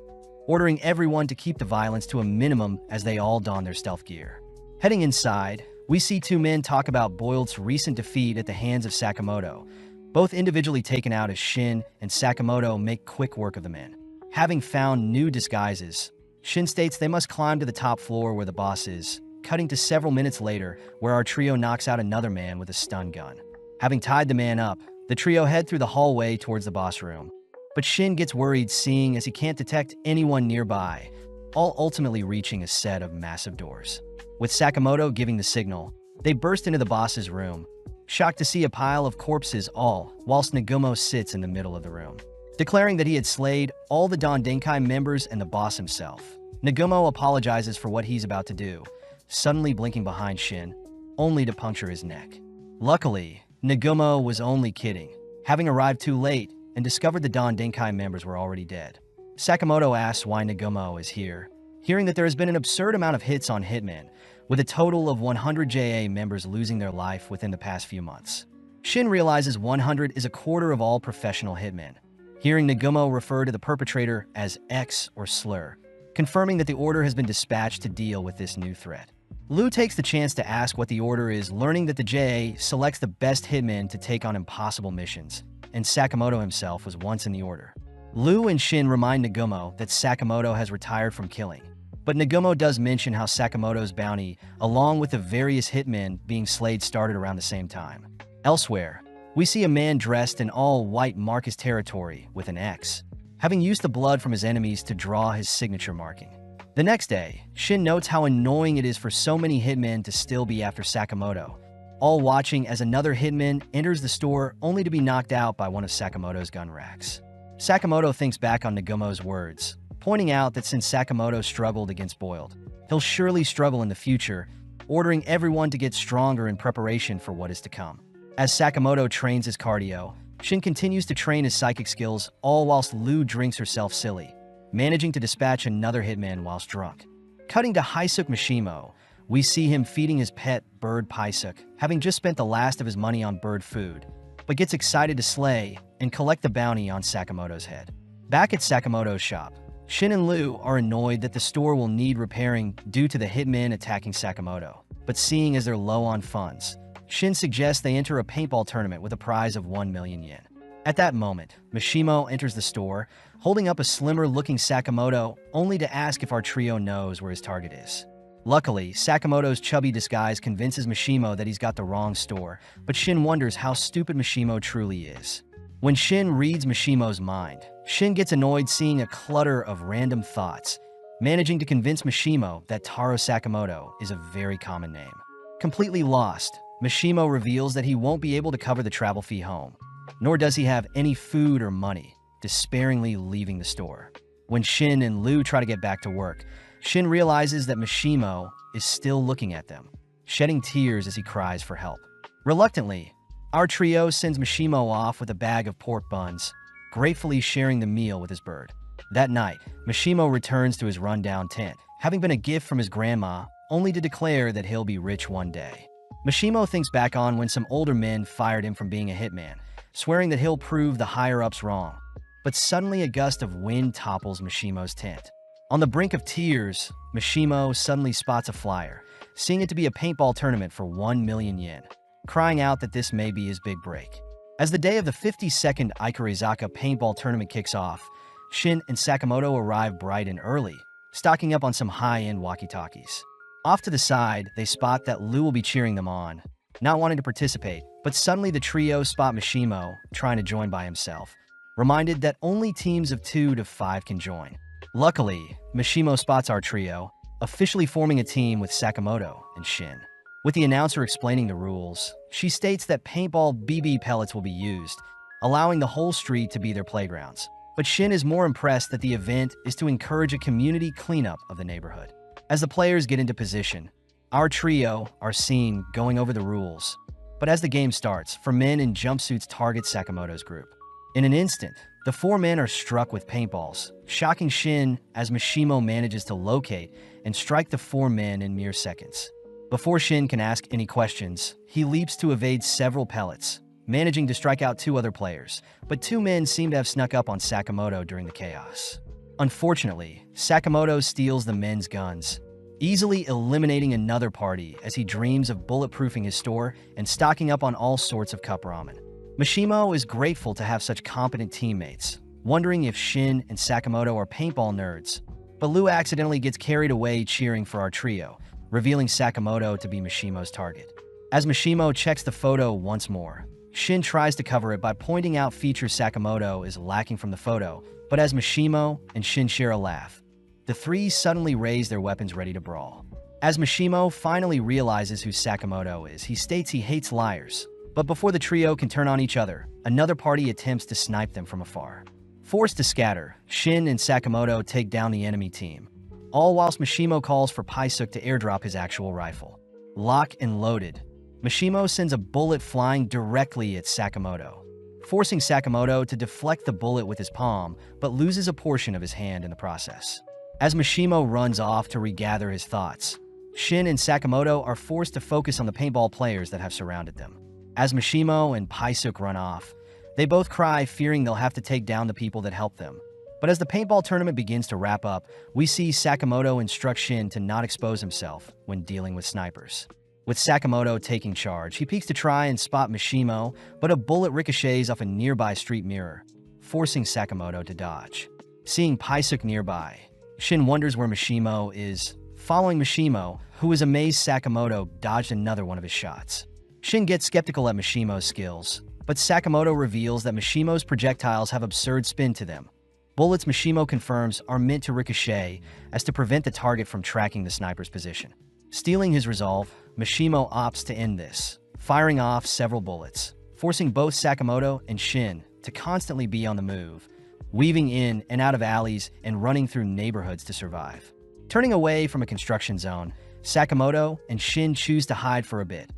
ordering everyone to keep the violence to a minimum as they all don their stealth gear. Heading inside, we see 2 men talk about Boyle's recent defeat at the hands of Sakamoto, both individually taken out as Shin and Sakamoto make quick work of the men. Having found new disguises, Shin states they must climb to the top floor where the boss is, cutting to several minutes later where our trio knocks out another man with a stun gun. Having tied the man up, the trio head through the hallway towards the boss room. But Shin gets worried seeing as he can't detect anyone nearby, all ultimately reaching a set of massive doors. With Sakamoto giving the signal, they burst into the boss's room, shocked to see a pile of corpses all, whilst Nagumo sits in the middle of the room. Declaring that he had slayed all the Don Denkai members and the boss himself, Nagumo apologizes for what he's about to do, suddenly blinking behind Shin, only to puncture his neck. Luckily, Nagumo was only kidding, having arrived too late and discovered the Don Denkai members were already dead. Sakamoto asks why Nagumo is here, hearing that there has been an absurd amount of hits on Hitman, with a total of 100 JA members losing their life within the past few months. Shin realizes 100 is a quarter of all professional hitmen, hearing Nagumo refer to the perpetrator as X or Slur, confirming that the order has been dispatched to deal with this new threat. Lu takes the chance to ask what the order is, learning that the JA selects the best hitmen to take on impossible missions, and Sakamoto himself was once in the order. Lu and Shin remind Nagumo that Sakamoto has retired from killing, but Nagumo does mention how Sakamoto's bounty, along with the various hitmen being slayed, started around the same time. Elsewhere, we see a man dressed in all white mark his territory with an X, having used the blood from his enemies to draw his signature marking. The next day, Shin notes how annoying it is for so many hitmen to still be after Sakamoto, all watching as another hitman enters the store only to be knocked out by one of Sakamoto's gun racks. Sakamoto thinks back on Nagumo's words, pointing out that since Sakamoto struggled against Boiled, he'll surely struggle in the future, ordering everyone to get stronger in preparation for what is to come. As Sakamoto trains his cardio, Shin continues to train his psychic skills, all whilst Lu drinks herself silly, managing to dispatch another hitman whilst drunk. Cutting to Haisuk Mishimo, we see him feeding his pet bird Paisuk, having just spent the last of his money on bird food, but gets excited to slay and collect the bounty on Sakamoto's head. Back at Sakamoto's shop, Shin and Lu are annoyed that the store will need repairing due to the hitmen attacking Sakamoto, but seeing as they're low on funds, Shin suggests they enter a paintball tournament with a prize of 1 million yen. At that moment, Mishimo enters the store, holding up a slimmer-looking Sakamoto, only to ask if our trio knows where his target is. Luckily, Sakamoto's chubby disguise convinces Mishimo that he's got the wrong store, but Shin wonders how stupid Mishimo truly is. When Shin reads Mishimo's mind, Shin gets annoyed seeing a clutter of random thoughts, managing to convince Mishimo that Taro Sakamoto is a very common name. Completely lost, Mishimo reveals that he won't be able to cover the travel fee home, nor does he have any food or money, despairingly leaving the store. When Shin and Lu try to get back to work, Shin realizes that Mishimo is still looking at them, shedding tears as he cries for help. Reluctantly, our trio sends Mishimo off with a bag of pork buns, gratefully sharing the meal with his bird. That night, Mishimo returns to his rundown tent, having been a gift from his grandma, only to declare that he'll be rich one day. Mishimo thinks back on when some older men fired him from being a hitman, swearing that he'll prove the higher-ups wrong. But suddenly a gust of wind topples Mishimo's tent. On the brink of tears, Mishimo suddenly spots a flyer, seeing it to be a paintball tournament for 1 million yen, crying out that this may be his big break. As the day of the 52nd Ikurizaka paintball tournament kicks off, Shin and Sakamoto arrive bright and early, stocking up on some high-end walkie-talkies. Off to the side, they spot that Lou will be cheering them on, not wanting to participate, but suddenly the trio spot Mishimo, trying to join by himself, reminded that only teams of 2 to 5 can join. Luckily, Mishimo spots our trio, officially forming a team with Sakamoto and Shin. With the announcer explaining the rules, she states that paintball BB pellets will be used, allowing the whole street to be their playgrounds. But Shin is more impressed that the event is to encourage a community cleanup of the neighborhood. As the players get into position, our trio are seen going over the rules. But as the game starts, 4 men in jumpsuits target Sakamoto's group. In an instant, the 4 men are struck with paintballs, shocking Shin as Mishimo manages to locate and strike the 4 men in mere seconds. Before Shin can ask any questions, he leaps to evade several pellets, managing to strike out 2 other players, but 2 men seem to have snuck up on Sakamoto during the chaos. Unfortunately, Sakamoto steals the men's guns, easily eliminating another party as he dreams of bulletproofing his store and stocking up on all sorts of cup ramen. Mishimo is grateful to have such competent teammates, wondering if Shin and Sakamoto are paintball nerds. But Lou accidentally gets carried away cheering for our trio, revealing Sakamoto to be Mishimo's target. As Mishimo checks the photo once more, Shin tries to cover it by pointing out features Sakamoto is lacking from the photo, but as Mishimo and Shin share a laugh, the 3 suddenly raise their weapons ready to brawl. As Mishimo finally realizes who Sakamoto is, he states he hates liars. But before the trio can turn on each other, another party attempts to snipe them from afar. Forced to scatter, Shin and Sakamoto take down the enemy team, all whilst Mishimo calls for Paisuk to airdrop his actual rifle. Lock and loaded, Mishimo sends a bullet flying directly at Sakamoto, forcing Sakamoto to deflect the bullet with his palm, but loses a portion of his hand in the process. As Mishimo runs off to regather his thoughts, Shin and Sakamoto are forced to focus on the paintball players that have surrounded them. As Mishimo and Paisuk run off, they both cry, fearing they'll have to take down the people that helped them. But as the paintball tournament begins to wrap up, we see Sakamoto instruct Shin to not expose himself when dealing with snipers. With Sakamoto taking charge, he peeks to try and spot Mishimo, but a bullet ricochets off a nearby street mirror, forcing Sakamoto to dodge. Seeing Paisuk nearby, Shin wonders where Mishimo is. Following Mishimo, who is amazed Sakamoto dodged another one of his shots. Shin gets skeptical at Mishimo's skills, but Sakamoto reveals that Mishimo's projectiles have absurd spin to them. Bullets, Mishimo confirms, are meant to ricochet as to prevent the target from tracking the sniper's position. Stealing his resolve, Mishimo opts to end this, firing off several bullets, forcing both Sakamoto and Shin to constantly be on the move, weaving in and out of alleys and running through neighborhoods to survive. Turning away from a construction zone, Sakamoto and Shin choose to hide for a bit,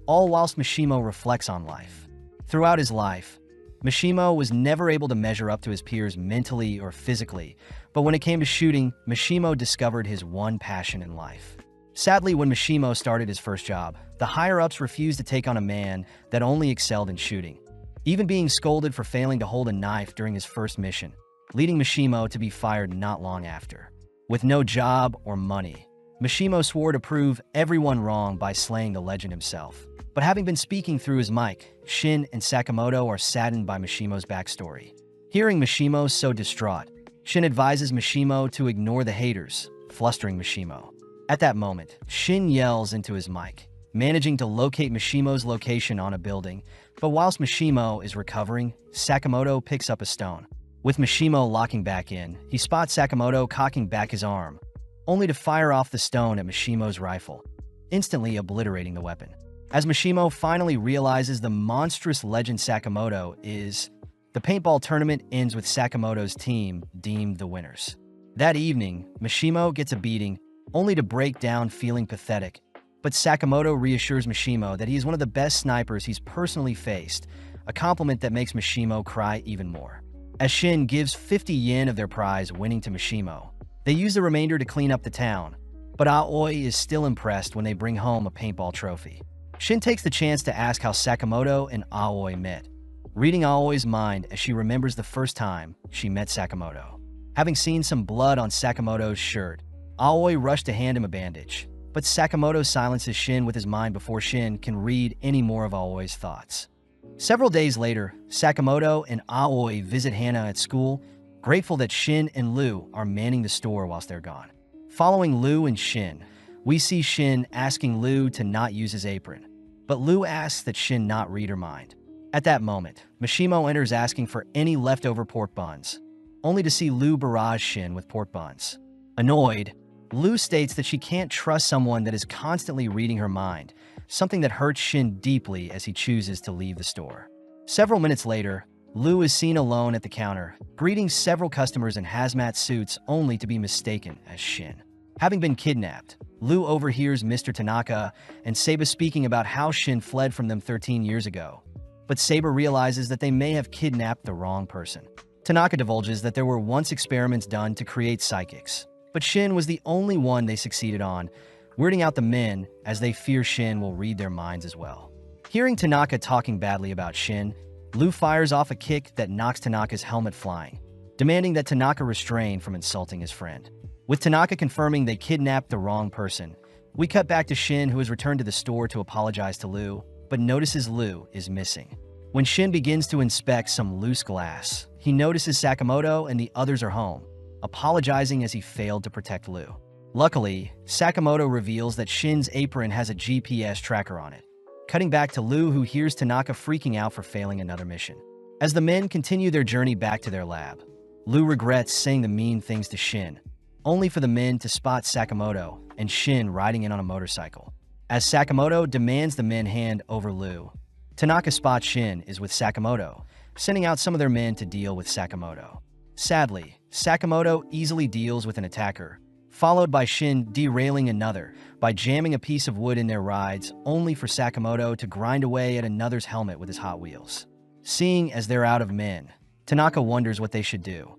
all whilst Mishimo reflects on life. Throughout his life, Mishimo was never able to measure up to his peers mentally or physically, but when it came to shooting, Mishimo discovered his one passion in life. Sadly, when Mishimo started his first job, the higher-ups refused to take on a man that only excelled in shooting, even being scolded for failing to hold a knife during his first mission, leading Mishimo to be fired not long after. With no job or money, Mishimo swore to prove everyone wrong by slaying the legend himself. But having been speaking through his mic, Shin and Sakamoto are saddened by Mishimo's backstory. Hearing Mishimo so distraught, Shin advises Mishimo to ignore the haters, flustering Mishimo. At that moment, Shin yells into his mic, managing to locate Mishimo's location on a building, but whilst Mishimo is recovering, Sakamoto picks up a stone. With Mishimo locking back in, he spots Sakamoto cocking back his arm, only to fire off the stone at Mishimo's rifle, instantly obliterating the weapon. As Mishimo finally realizes the monstrous legend Sakamoto is, the paintball tournament ends with Sakamoto's team deemed the winners. That evening, Mishimo gets a beating, only to break down feeling pathetic, but Sakamoto reassures Mishimo that he is one of the best snipers he's personally faced, a compliment that makes Mishimo cry even more. As Shin gives 50 yen of their prize winning to Mishimo, They use the remainder to clean up the town, but Aoi is still impressed when they bring home a paintball trophy. Shin takes the chance to ask how Sakamoto and Aoi met, reading Aoi's mind as she remembers the first time she met Sakamoto. Having seen some blood on Sakamoto's shirt, Aoi rushed to hand him a bandage, but Sakamoto silences Shin with his mind before Shin can read any more of Aoi's thoughts. Several days later, Sakamoto and Aoi visit Hana at school, grateful that Shin and Lu are manning the store whilst they're gone. Following Lu and Shin, we see Shin asking Lu to not use his apron, but Lu asks that Shin not read her mind. At that moment, Mishimo enters asking for any leftover pork buns, only to see Lu barrage Shin with pork buns. Annoyed, Lu states that she can't trust someone that is constantly reading her mind, something that hurts Shin deeply as he chooses to leave the store. Several minutes later, Lu is seen alone at the counter, greeting several customers in hazmat suits only to be mistaken as Shin. Having been kidnapped, Lu overhears Mr. Tanaka and Seiba speaking about how Shin fled from them 13 years ago. But Seiba realizes that they may have kidnapped the wrong person. Tanaka divulges that there were once experiments done to create psychics, but Shin was the only one they succeeded on, weirding out the men as they fear Shin will read their minds as well. Hearing Tanaka talking badly about Shin, Lu fires off a kick that knocks Tanaka's helmet flying, demanding that Tanaka restrain from insulting his friend. With Tanaka confirming they kidnapped the wrong person, we cut back to Shin, who has returned to the store to apologize to Lu, but notices Lu is missing. When Shin begins to inspect some loose glass, he notices Sakamoto and the others are home, apologizing as he failed to protect Lu. Luckily, Sakamoto reveals that Shin's apron has a GPS tracker on it, cutting back to Lu, who hears Tanaka freaking out for failing another mission. As the men continue their journey back to their lab, Lu regrets saying the mean things to Shin, only for the men to spot Sakamoto and Shin riding in on a motorcycle. As Sakamoto demands the men hand over Lu, Tanaka spots Shin is with Sakamoto, sending out some of their men to deal with Sakamoto. Sadly, Sakamoto easily deals with an attacker, followed by Shin derailing another by jamming a piece of wood in their rides, only for Sakamoto to grind away at another's helmet with his Hot Wheels. Seeing as they're out of men, Tanaka wonders what they should do,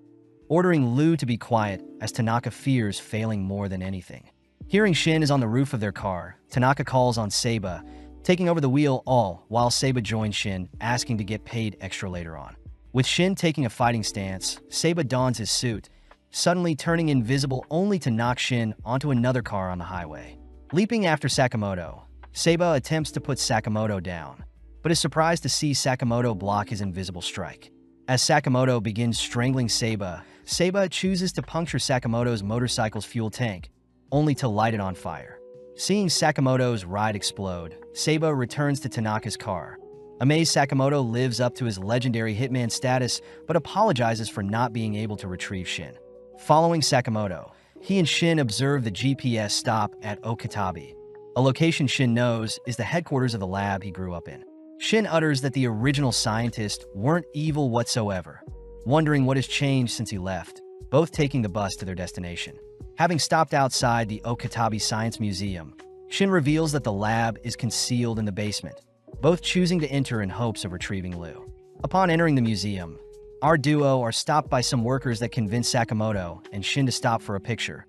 ordering Lu to be quiet as Tanaka fears failing more than anything. Hearing Shin is on the roof of their car, Tanaka calls on Seiba, taking over the wheel all while Seiba joins Shin, asking to get paid extra later on. With Shin taking a fighting stance, Seiba dons his suit, suddenly turning invisible only to knock Shin onto another car on the highway. Leaping after Sakamoto, Seiba attempts to put Sakamoto down, but is surprised to see Sakamoto block his invisible strike. As Sakamoto begins strangling Seiba, Seiba chooses to puncture Sakamoto's motorcycle's fuel tank, only to light it on fire. Seeing Sakamoto's ride explode, Seiba returns to Tanaka's car. Amazed, Sakamoto lives up to his legendary Hitman status, but apologizes for not being able to retrieve Shin. Following Sakamoto, he and Shin observe the GPS stop at Okatabe, a location Shin knows is the headquarters of the lab he grew up in. Shin utters that the original scientists weren't evil whatsoever, wondering what has changed since he left, both taking the bus to their destination. Having stopped outside the Okatabe Science Museum, Shin reveals that the lab is concealed in the basement, both choosing to enter in hopes of retrieving Lu. Upon entering the museum, our duo are stopped by some workers that convince Sakamoto and Shin to stop for a picture,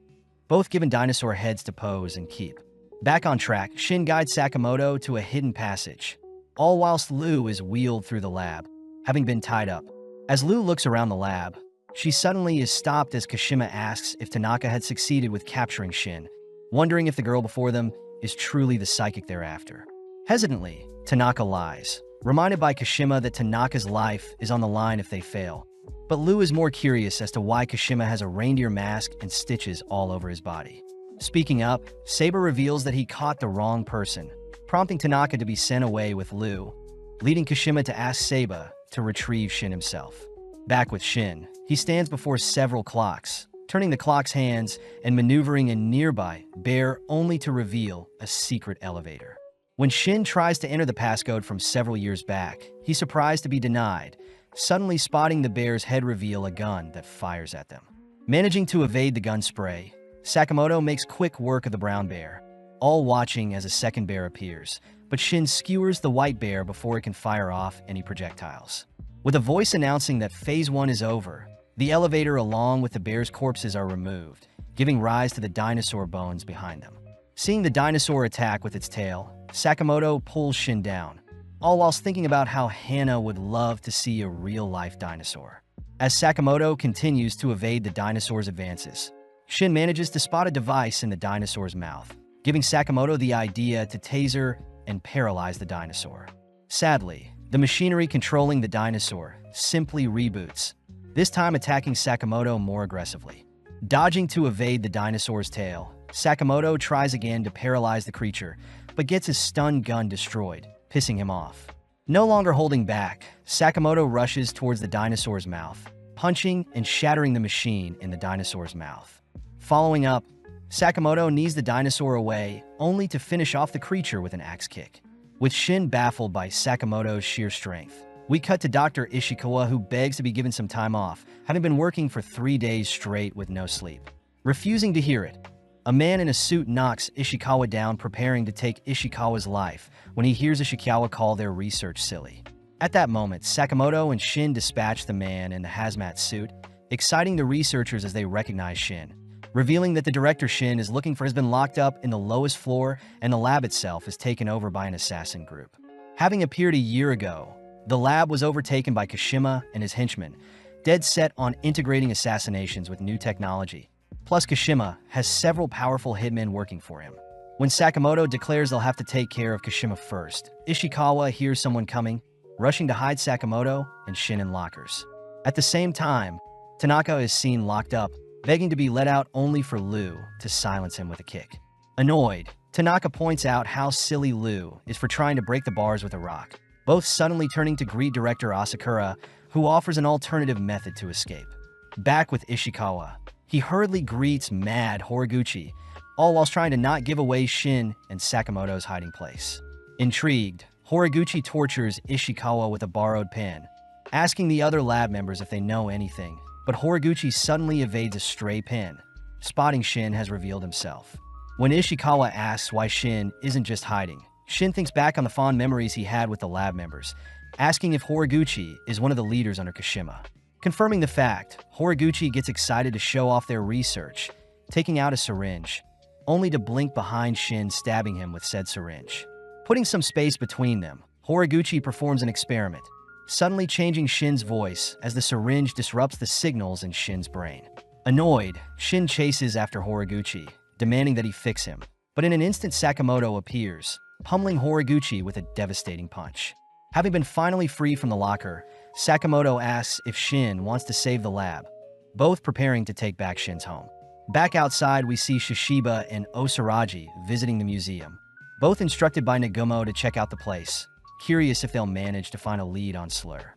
both given dinosaur heads to pose and keep. Back on track, Shin guides Sakamoto to a hidden passage, all whilst Lu is wheeled through the lab, having been tied up. As Lu looks around the lab, she suddenly is stopped as Kashima asks if Tanaka had succeeded with capturing Shin, wondering if the girl before them is truly the psychic they're after. Hesitantly, Tanaka lies, reminded by Kashima that Tanaka's life is on the line if they fail. But Lu is more curious as to why Kashima has a reindeer mask and stitches all over his body. Speaking up, Saber reveals that he caught the wrong person, prompting Tanaka to be sent away with Lu, leading Kashima to ask Seiba to retrieve Shin himself. Back with Shin, he stands before several clocks, turning the clock's hands and maneuvering a nearby bear only to reveal a secret elevator. When Shin tries to enter the passcode from several years back, he's surprised to be denied, suddenly spotting the bear's head reveal a gun that fires at them. Managing to evade the gun spray, Sakamoto makes quick work of the brown bear, all watching as a second bear appears, but Shin skewers the white bear before it can fire off any projectiles. With a voice announcing that Phase 1 is over, the elevator along with the bear's corpses are removed, giving rise to the dinosaur bones behind them. Seeing the dinosaur attack with its tail, Sakamoto pulls Shin down, all whilst thinking about how Hana would love to see a real-life dinosaur. As Sakamoto continues to evade the dinosaur's advances, Shin manages to spot a device in the dinosaur's mouth, giving Sakamoto the idea to taser and paralyze the dinosaur. Sadly, the machinery controlling the dinosaur simply reboots, this time attacking Sakamoto more aggressively. Dodging to evade the dinosaur's tail, Sakamoto tries again to paralyze the creature, but gets his stun gun destroyed, pissing him off. No longer holding back, Sakamoto rushes towards the dinosaur's mouth, punching and shattering the machine in the dinosaur's mouth. Following up, Sakamoto knees the dinosaur away, only to finish off the creature with an axe kick. With Shin baffled by Sakamoto's sheer strength, we cut to Dr. Ishikawa, who begs to be given some time off, having been working for 3 days straight with no sleep. Refusing to hear it, a man in a suit knocks Ishikawa down, preparing to take Ishikawa's life when he hears Ishikawa call their research silly. At that moment, Sakamoto and Shin dispatch the man in the hazmat suit, exciting the researchers as they recognize Shin, revealing that the director Shin is looking for has been locked up in the lowest floor and the lab itself is taken over by an assassin group. Having appeared a year ago, the lab was overtaken by Kashima and his henchmen, dead set on integrating assassinations with new technology. Plus, Kashima has several powerful hitmen working for him. When Sakamoto declares they'll have to take care of Kashima first, Ishikawa hears someone coming, rushing to hide Sakamoto and Shin in lockers. At the same time, Tanaka is seen locked up, begging to be let out only for Liu to silence him with a kick. Annoyed, Tanaka points out how silly Liu is for trying to break the bars with a rock, both suddenly turning to greet director Asakura, who offers an alternative method to escape. Back with Ishikawa, he hurriedly greets mad Horiguchi, all whilst trying to not give away Shin and Sakamoto's hiding place. Intrigued, Horiguchi tortures Ishikawa with a borrowed pen, asking the other lab members if they know anything, but Horiguchi suddenly evades a stray pen. Spotting Shin has revealed himself. When Ishikawa asks why Shin isn't just hiding, Shin thinks back on the fond memories he had with the lab members, asking if Horiguchi is one of the leaders under Kashima. Confirming the fact, Horiguchi gets excited to show off their research, taking out a syringe, only to blink behind Shin, stabbing him with said syringe. Putting some space between them, Horiguchi performs an experiment, suddenly changing Shin's voice as the syringe disrupts the signals in Shin's brain. Annoyed, Shin chases after Horiguchi, demanding that he fix him. But in an instant, Sakamoto appears, pummeling Horiguchi with a devastating punch. Having been finally free from the locker, Sakamoto asks if Shin wants to save the lab, both preparing to take back Shin's home. Back outside, we see Shishiba and Osaraji visiting the museum, both instructed by Nagumo to check out the place, curious if they'll manage to find a lead on Slur.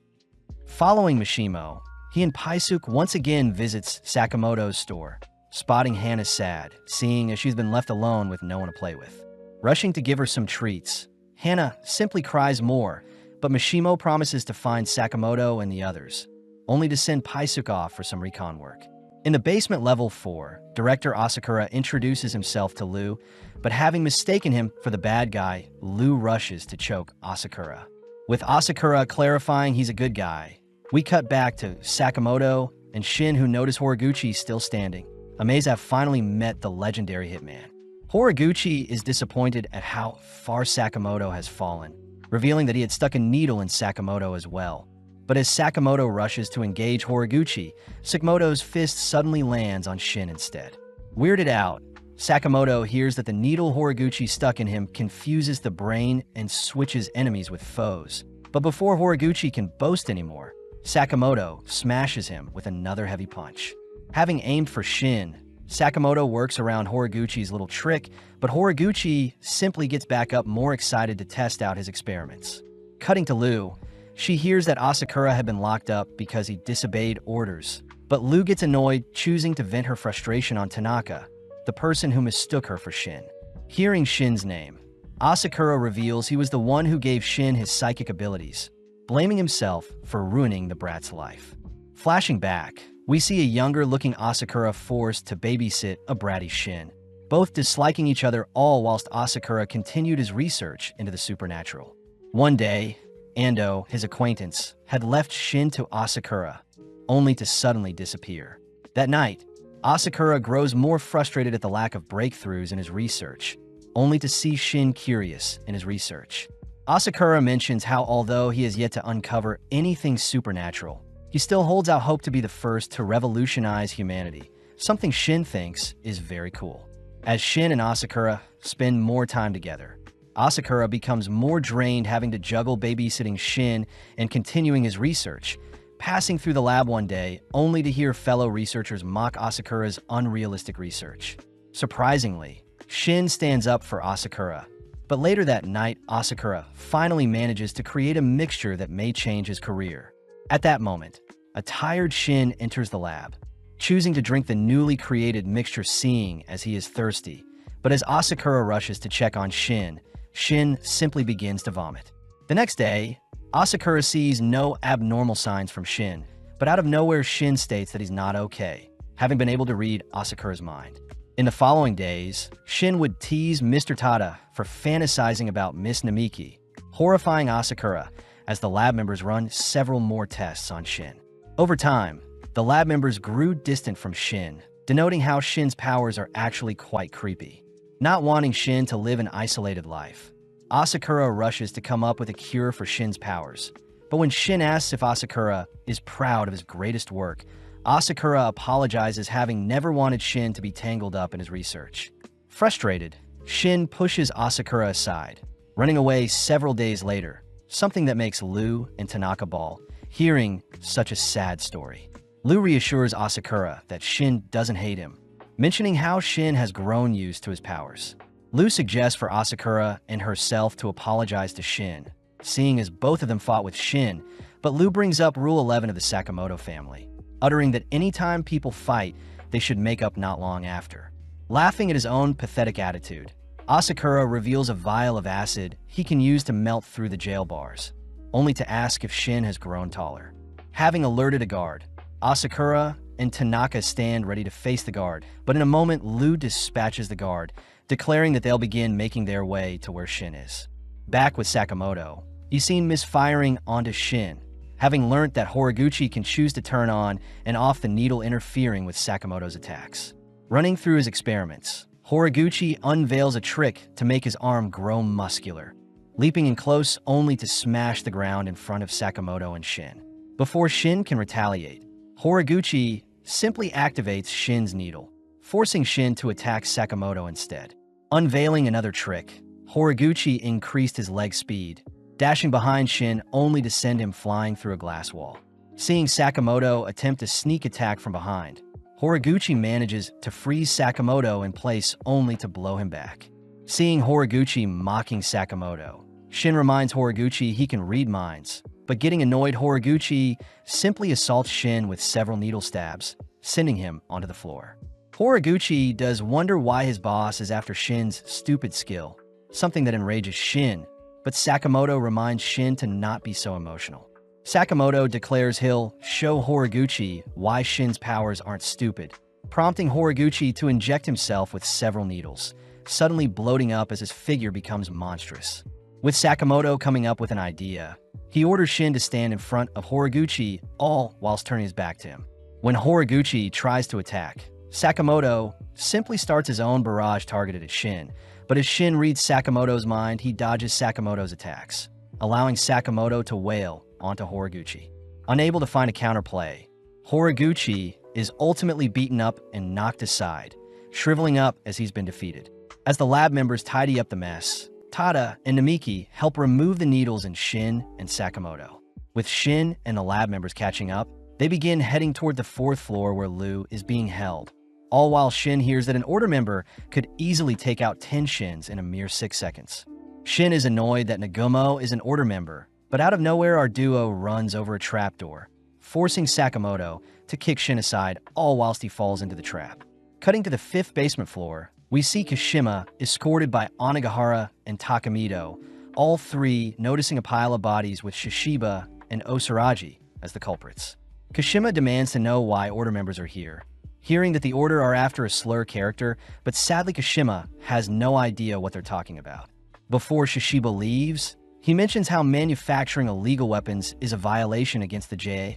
Following Mishimo, he and Paisuke once again visits Sakamoto's store, spotting Hana sad, seeing as she's been left alone with no one to play with. Rushing to give her some treats, Hana simply cries more, but Mishimo promises to find Sakamoto and the others, only to send Paisuke off for some recon work. In the basement level 4, director Asakura introduces himself to Liu, but having mistaken him for the bad guy, Liu rushes to choke Asakura. With Asakura clarifying he's a good guy, we cut back to Sakamoto and Shin, who notice Horiguchi still standing, amazed to have finally met the legendary Hitman. Horiguchi is disappointed at how far Sakamoto has fallen, revealing that he had stuck a needle in Sakamoto as well. But as Sakamoto rushes to engage Horiguchi, Sakamoto's fist suddenly lands on Shin instead. Weirded out, Sakamoto hears that the needle Horiguchi stuck in him confuses the brain and switches enemies with foes. But before Horiguchi can boast anymore, Sakamoto smashes him with another heavy punch. Having aimed for Shin, Sakamoto works around Horiguchi's little trick, but Horiguchi simply gets back up, more excited to test out his experiments. Cutting to Liu, she hears that Asakura had been locked up because he disobeyed orders, but Liu gets annoyed, choosing to vent her frustration on Tanaka, the person who mistook her for Shin. Hearing Shin's name, Asakura reveals he was the one who gave Shin his psychic abilities, blaming himself for ruining the brat's life. Flashing back, we see a younger-looking Asakura forced to babysit a bratty Shin, both disliking each other, all whilst Asakura continued his research into the supernatural. One day, Ando, his acquaintance, had left Shin to Asakura, only to suddenly disappear. That night, Asakura grows more frustrated at the lack of breakthroughs in his research, only to see Shin curious in his research. Asakura mentions how although he has yet to uncover anything supernatural, he still holds out hope to be the first to revolutionize humanity, something Shin thinks is very cool. As Shin and Asakura spend more time together, Asakura becomes more drained having to juggle babysitting Shin and continuing his research, passing through the lab one day only to hear fellow researchers mock Asakura's unrealistic research. Surprisingly, Shin stands up for Asakura, but later that night, Asakura finally manages to create a mixture that may change his career. At that moment, a tired Shin enters the lab, choosing to drink the newly created mixture seeing as he is thirsty. But as Asakura rushes to check on Shin, Shin simply begins to vomit. The next day, Asakura sees no abnormal signs from Shin, but out of nowhere Shin states that he's not okay, having been able to read Asakura's mind. In the following days, Shin would tease Mr. Tada for fantasizing about Miss Namiki, horrifying Asakura as the lab members run several more tests on Shin. Over time, the lab members grew distant from Shin, denoting how Shin's powers are actually quite creepy. Not wanting Shin to live an isolated life, Asakura rushes to come up with a cure for Shin's powers. But when Shin asks if Asakura is proud of his greatest work, Asakura apologizes, having never wanted Shin to be tangled up in his research. Frustrated, Shin pushes Asakura aside, running away several days later, something that makes Lu and Tanaka bawl, hearing such a sad story. Lu reassures Asakura that Shin doesn't hate him, mentioning how Shin has grown used to his powers. Lu suggests for Asakura and herself to apologize to Shin, seeing as both of them fought with Shin, but Lu brings up Rule 11 of the Sakamoto family, uttering that anytime people fight, they should make up not long after. Laughing at his own pathetic attitude, Asakura reveals a vial of acid he can use to melt through the jail bars, only to ask if Shin has grown taller. Having alerted a guard, Asakura and Tanaka stand ready to face the guard, but in a moment Lu dispatches the guard, declaring that they'll begin making their way to where Shin is. Back with Sakamoto, he's seen misfiring onto Shin, having learnt that Horiguchi can choose to turn on and off the needle, interfering with Sakamoto's attacks. Running through his experiments, Horiguchi unveils a trick to make his arm grow muscular, leaping in close only to smash the ground in front of Sakamoto and Shin. Before Shin can retaliate, Horiguchi simply activates Shin's needle, forcing Shin to attack Sakamoto instead. Unveiling another trick, Horiguchi increased his leg speed, dashing behind Shin only to send him flying through a glass wall. Seeing Sakamoto attempt a sneak attack from behind, Horiguchi manages to freeze Sakamoto in place only to blow him back. Seeing Horiguchi mocking Sakamoto, Shin reminds Horiguchi he can read minds, but getting annoyed, Horiguchi simply assaults Shin with several needle stabs, sending him onto the floor. Horiguchi does wonder why his boss is after Shin's stupid skill, something that enrages Shin, but Sakamoto reminds Shin to not be so emotional. Sakamoto declares he'll show Horiguchi why Shin's powers aren't stupid, prompting Horiguchi to inject himself with several needles, suddenly bloating up as his figure becomes monstrous. With Sakamoto coming up with an idea, he orders Shin to stand in front of Horiguchi, all whilst turning his back to him. When Horiguchi tries to attack, Sakamoto simply starts his own barrage targeted at Shin, but as Shin reads Sakamoto's mind, he dodges Sakamoto's attacks, allowing Sakamoto to wail onto Horiguchi. Unable to find a counterplay, Horiguchi is ultimately beaten up and knocked aside, shriveling up as he's been defeated. As the lab members tidy up the mess, Tada and Namiki help remove the needles in Shin and Sakamoto. With Shin and the lab members catching up, they begin heading toward the 4th floor where Lu is being held, all while Shin hears that an order member could easily take out 10 Shins in a mere 6 seconds. Shin is annoyed that Nagumo is an order member, but out of nowhere our duo runs over a trapdoor, forcing Sakamoto to kick Shin aside, all whilst he falls into the trap. Cutting to the 5th basement floor, we see Kashima escorted by Onigahara and Takamito, all three noticing a pile of bodies with Shishiba and Osaraji as the culprits. Kashima demands to know why order members are here, hearing that the order are after a slur character, but sadly Kashima has no idea what they're talking about. Before Shishiba leaves, he mentions how manufacturing illegal weapons is a violation against the JA,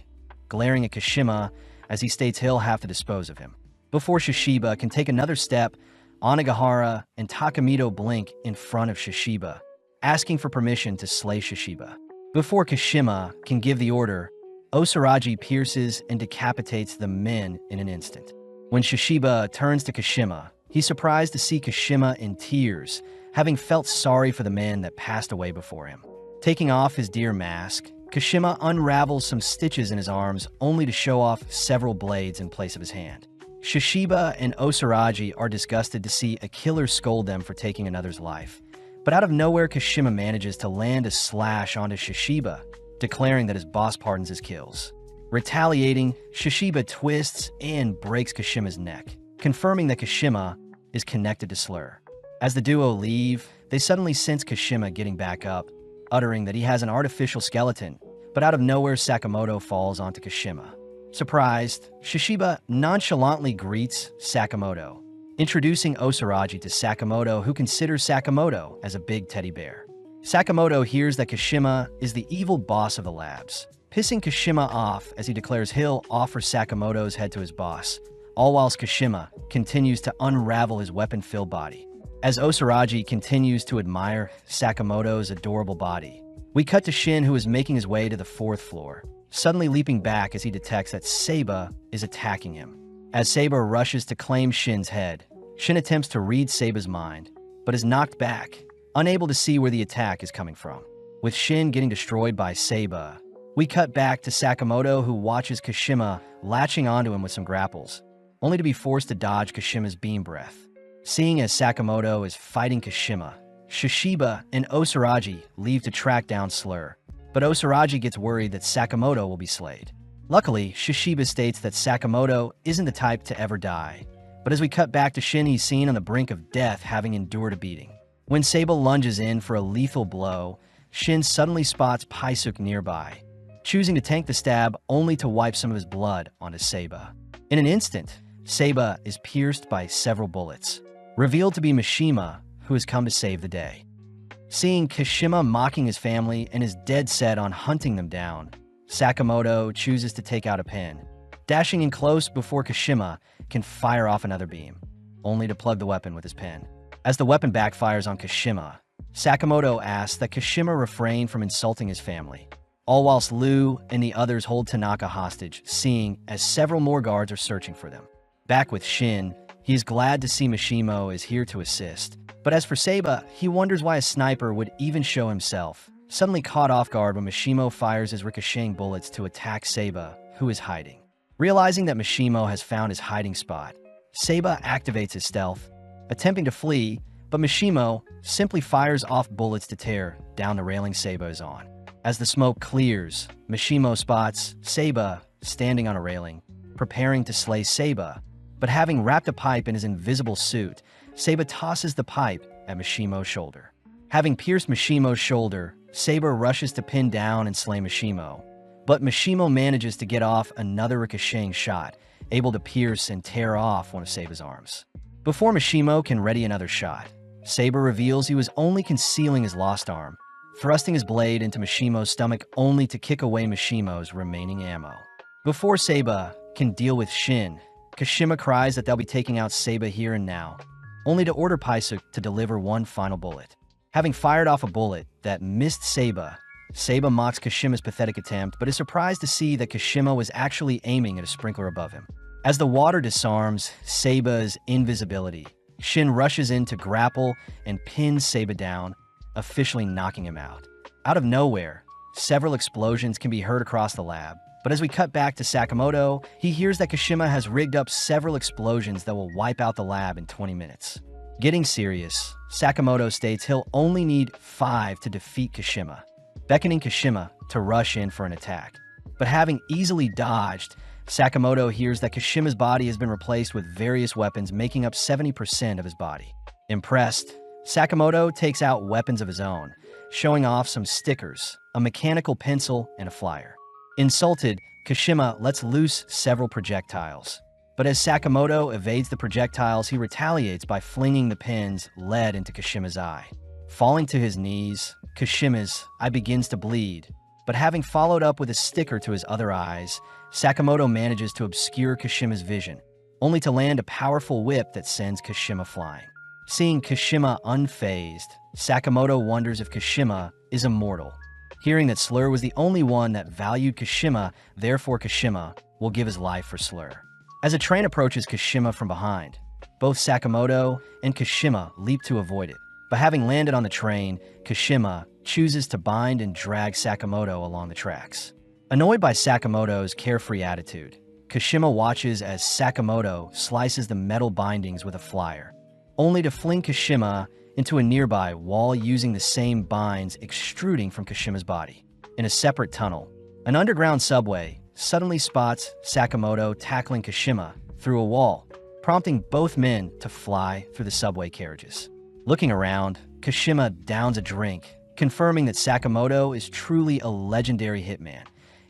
glaring at Kashima as he states he'll have to dispose of him. Before Shishiba can take another step, Onigahara and Takamito blink in front of Shishiba, asking for permission to slay Shishiba. Before Kashima can give the order, Osaragi pierces and decapitates the men in an instant. When Shishiba turns to Kashima, he's surprised to see Kashima in tears, having felt sorry for the man that passed away before him. Taking off his deer mask, Kashima unravels some stitches in his arms only to show off several blades in place of his hand. Shishiba and Osaragi are disgusted to see a killer scold them for taking another's life. But out of nowhere, Kashima manages to land a slash onto Shishiba, declaring that his boss pardons his kills. Retaliating, Shishiba twists and breaks Kashima's neck, confirming that Kashima is connected to Slur. As the duo leave, they suddenly sense Kashima getting back up, uttering that he has an artificial skeleton, but out of nowhere Sakamoto falls onto Kashima. Surprised, Shishiba nonchalantly greets Sakamoto, introducing Osaragi to Sakamoto, who considers Sakamoto as a big teddy bear. Sakamoto hears that Kashima is the evil boss of the labs, pissing Kashima off as he declares he'll offer Sakamoto's head to his boss, all whilst Kashima continues to unravel his weapon-filled body. As Osaragi continues to admire Sakamoto's adorable body, we cut to Shin, who is making his way to the 4th floor, suddenly leaping back as he detects that Seiba is attacking him. As Seiba rushes to claim Shin's head, Shin attempts to read Seiba's mind, but is knocked back, unable to see where the attack is coming from. With Shin getting destroyed by Seiba, we cut back to Sakamoto, who watches Kashima latching onto him with some grapples, only to be forced to dodge Kashima's beam breath. Seeing as Sakamoto is fighting Kashima, Shishiba and Osaragi leave to track down Slur, but Osaragi gets worried that Sakamoto will be slayed. Luckily, Shishiba states that Sakamoto isn't the type to ever die, but as we cut back to Shin, he's seen on the brink of death, having endured a beating. When Seiba lunges in for a lethal blow, Shin suddenly spots Paisuk nearby, choosing to tank the stab only to wipe some of his blood onto Seiba. In an instant, Seiba is pierced by several bullets, revealed to be Mishima, who has come to save the day. Seeing Kashima mocking his family and is dead set on hunting them down, Sakamoto chooses to take out a pen, dashing in close before Kashima can fire off another beam, only to plug the weapon with his pen. As the weapon backfires on Kashima, Sakamoto asks that Kashima refrain from insulting his family, all whilst Liu and the others hold Tanaka hostage, seeing as several more guards are searching for them. Back with Shin, he is glad to see Mishimo is here to assist, but as for Seiba, he wonders why a sniper would even show himself, suddenly caught off guard when Mishimo fires his ricocheting bullets to attack Seiba, who is hiding. Realizing that Mishimo has found his hiding spot, Seiba activates his stealth, attempting to flee, but Mishimo simply fires off bullets to tear down the railing Seiba is on. As the smoke clears, Mishimo spots Seiba standing on a railing, preparing to slay Seiba, but having wrapped a pipe in his invisible suit, Seiba tosses the pipe at Mishimo's shoulder. Having pierced Mishimo's shoulder, Seiba rushes to pin down and slay Mishimo, but Mishimo manages to get off another ricocheting shot, able to pierce and tear off one of Seiba's arms. Before Mishimo can ready another shot, Seiba reveals he was only concealing his lost arm, thrusting his blade into Mishimo's stomach only to kick away Mishimo's remaining ammo. Before Seiba can deal with Shin, Kashima cries that they'll be taking out Seiba here and now, only to order Paisuk to deliver one final bullet. Having fired off a bullet that missed Seiba, Seiba mocks Kashima's pathetic attempt, but is surprised to see that Kashima was actually aiming at a sprinkler above him. As the water disarms Seiba's invisibility, Shin rushes in to grapple and pins Seiba down, officially knocking him out. Out of nowhere, several explosions can be heard across the lab, but as we cut back to Sakamoto, he hears that Kashima has rigged up several explosions that will wipe out the lab in 20 minutes. Getting serious, Sakamoto states he'll only need 5 to defeat Kashima, beckoning Kashima to rush in for an attack. But having easily dodged, Sakamoto hears that Kashima's body has been replaced with various weapons making up 70% of his body. Impressed, Sakamoto takes out weapons of his own, showing off some stickers, a mechanical pencil, and a flyer. Insulted, Kashima lets loose several projectiles. But as Sakamoto evades the projectiles, he retaliates by flinging the pins lead into Kashima's eye. Falling to his knees, Kashima's eye begins to bleed, but having followed up with a sticker to his other eyes, Sakamoto manages to obscure Kashima's vision, only to land a powerful whip that sends Kashima flying. Seeing Kashima unfazed, Sakamoto wonders if Kashima is immortal. Hearing that Slur was the only one that valued Kashima, therefore Kashima will give his life for Slur. As a train approaches Kashima from behind, both Sakamoto and Kashima leap to avoid it. But having landed on the train, Kashima chooses to bind and drag Sakamoto along the tracks. Annoyed by Sakamoto's carefree attitude, Kashima watches as Sakamoto slices the metal bindings with a flyer, only to fling Kashima into a nearby wall using the same binds extruding from Kashima's body. In a separate tunnel, an underground subway suddenly spots Sakamoto tackling Kashima through a wall, prompting both men to fly through the subway carriages. Looking around, Kashima downs a drink, confirming that Sakamoto is truly a legendary hitman,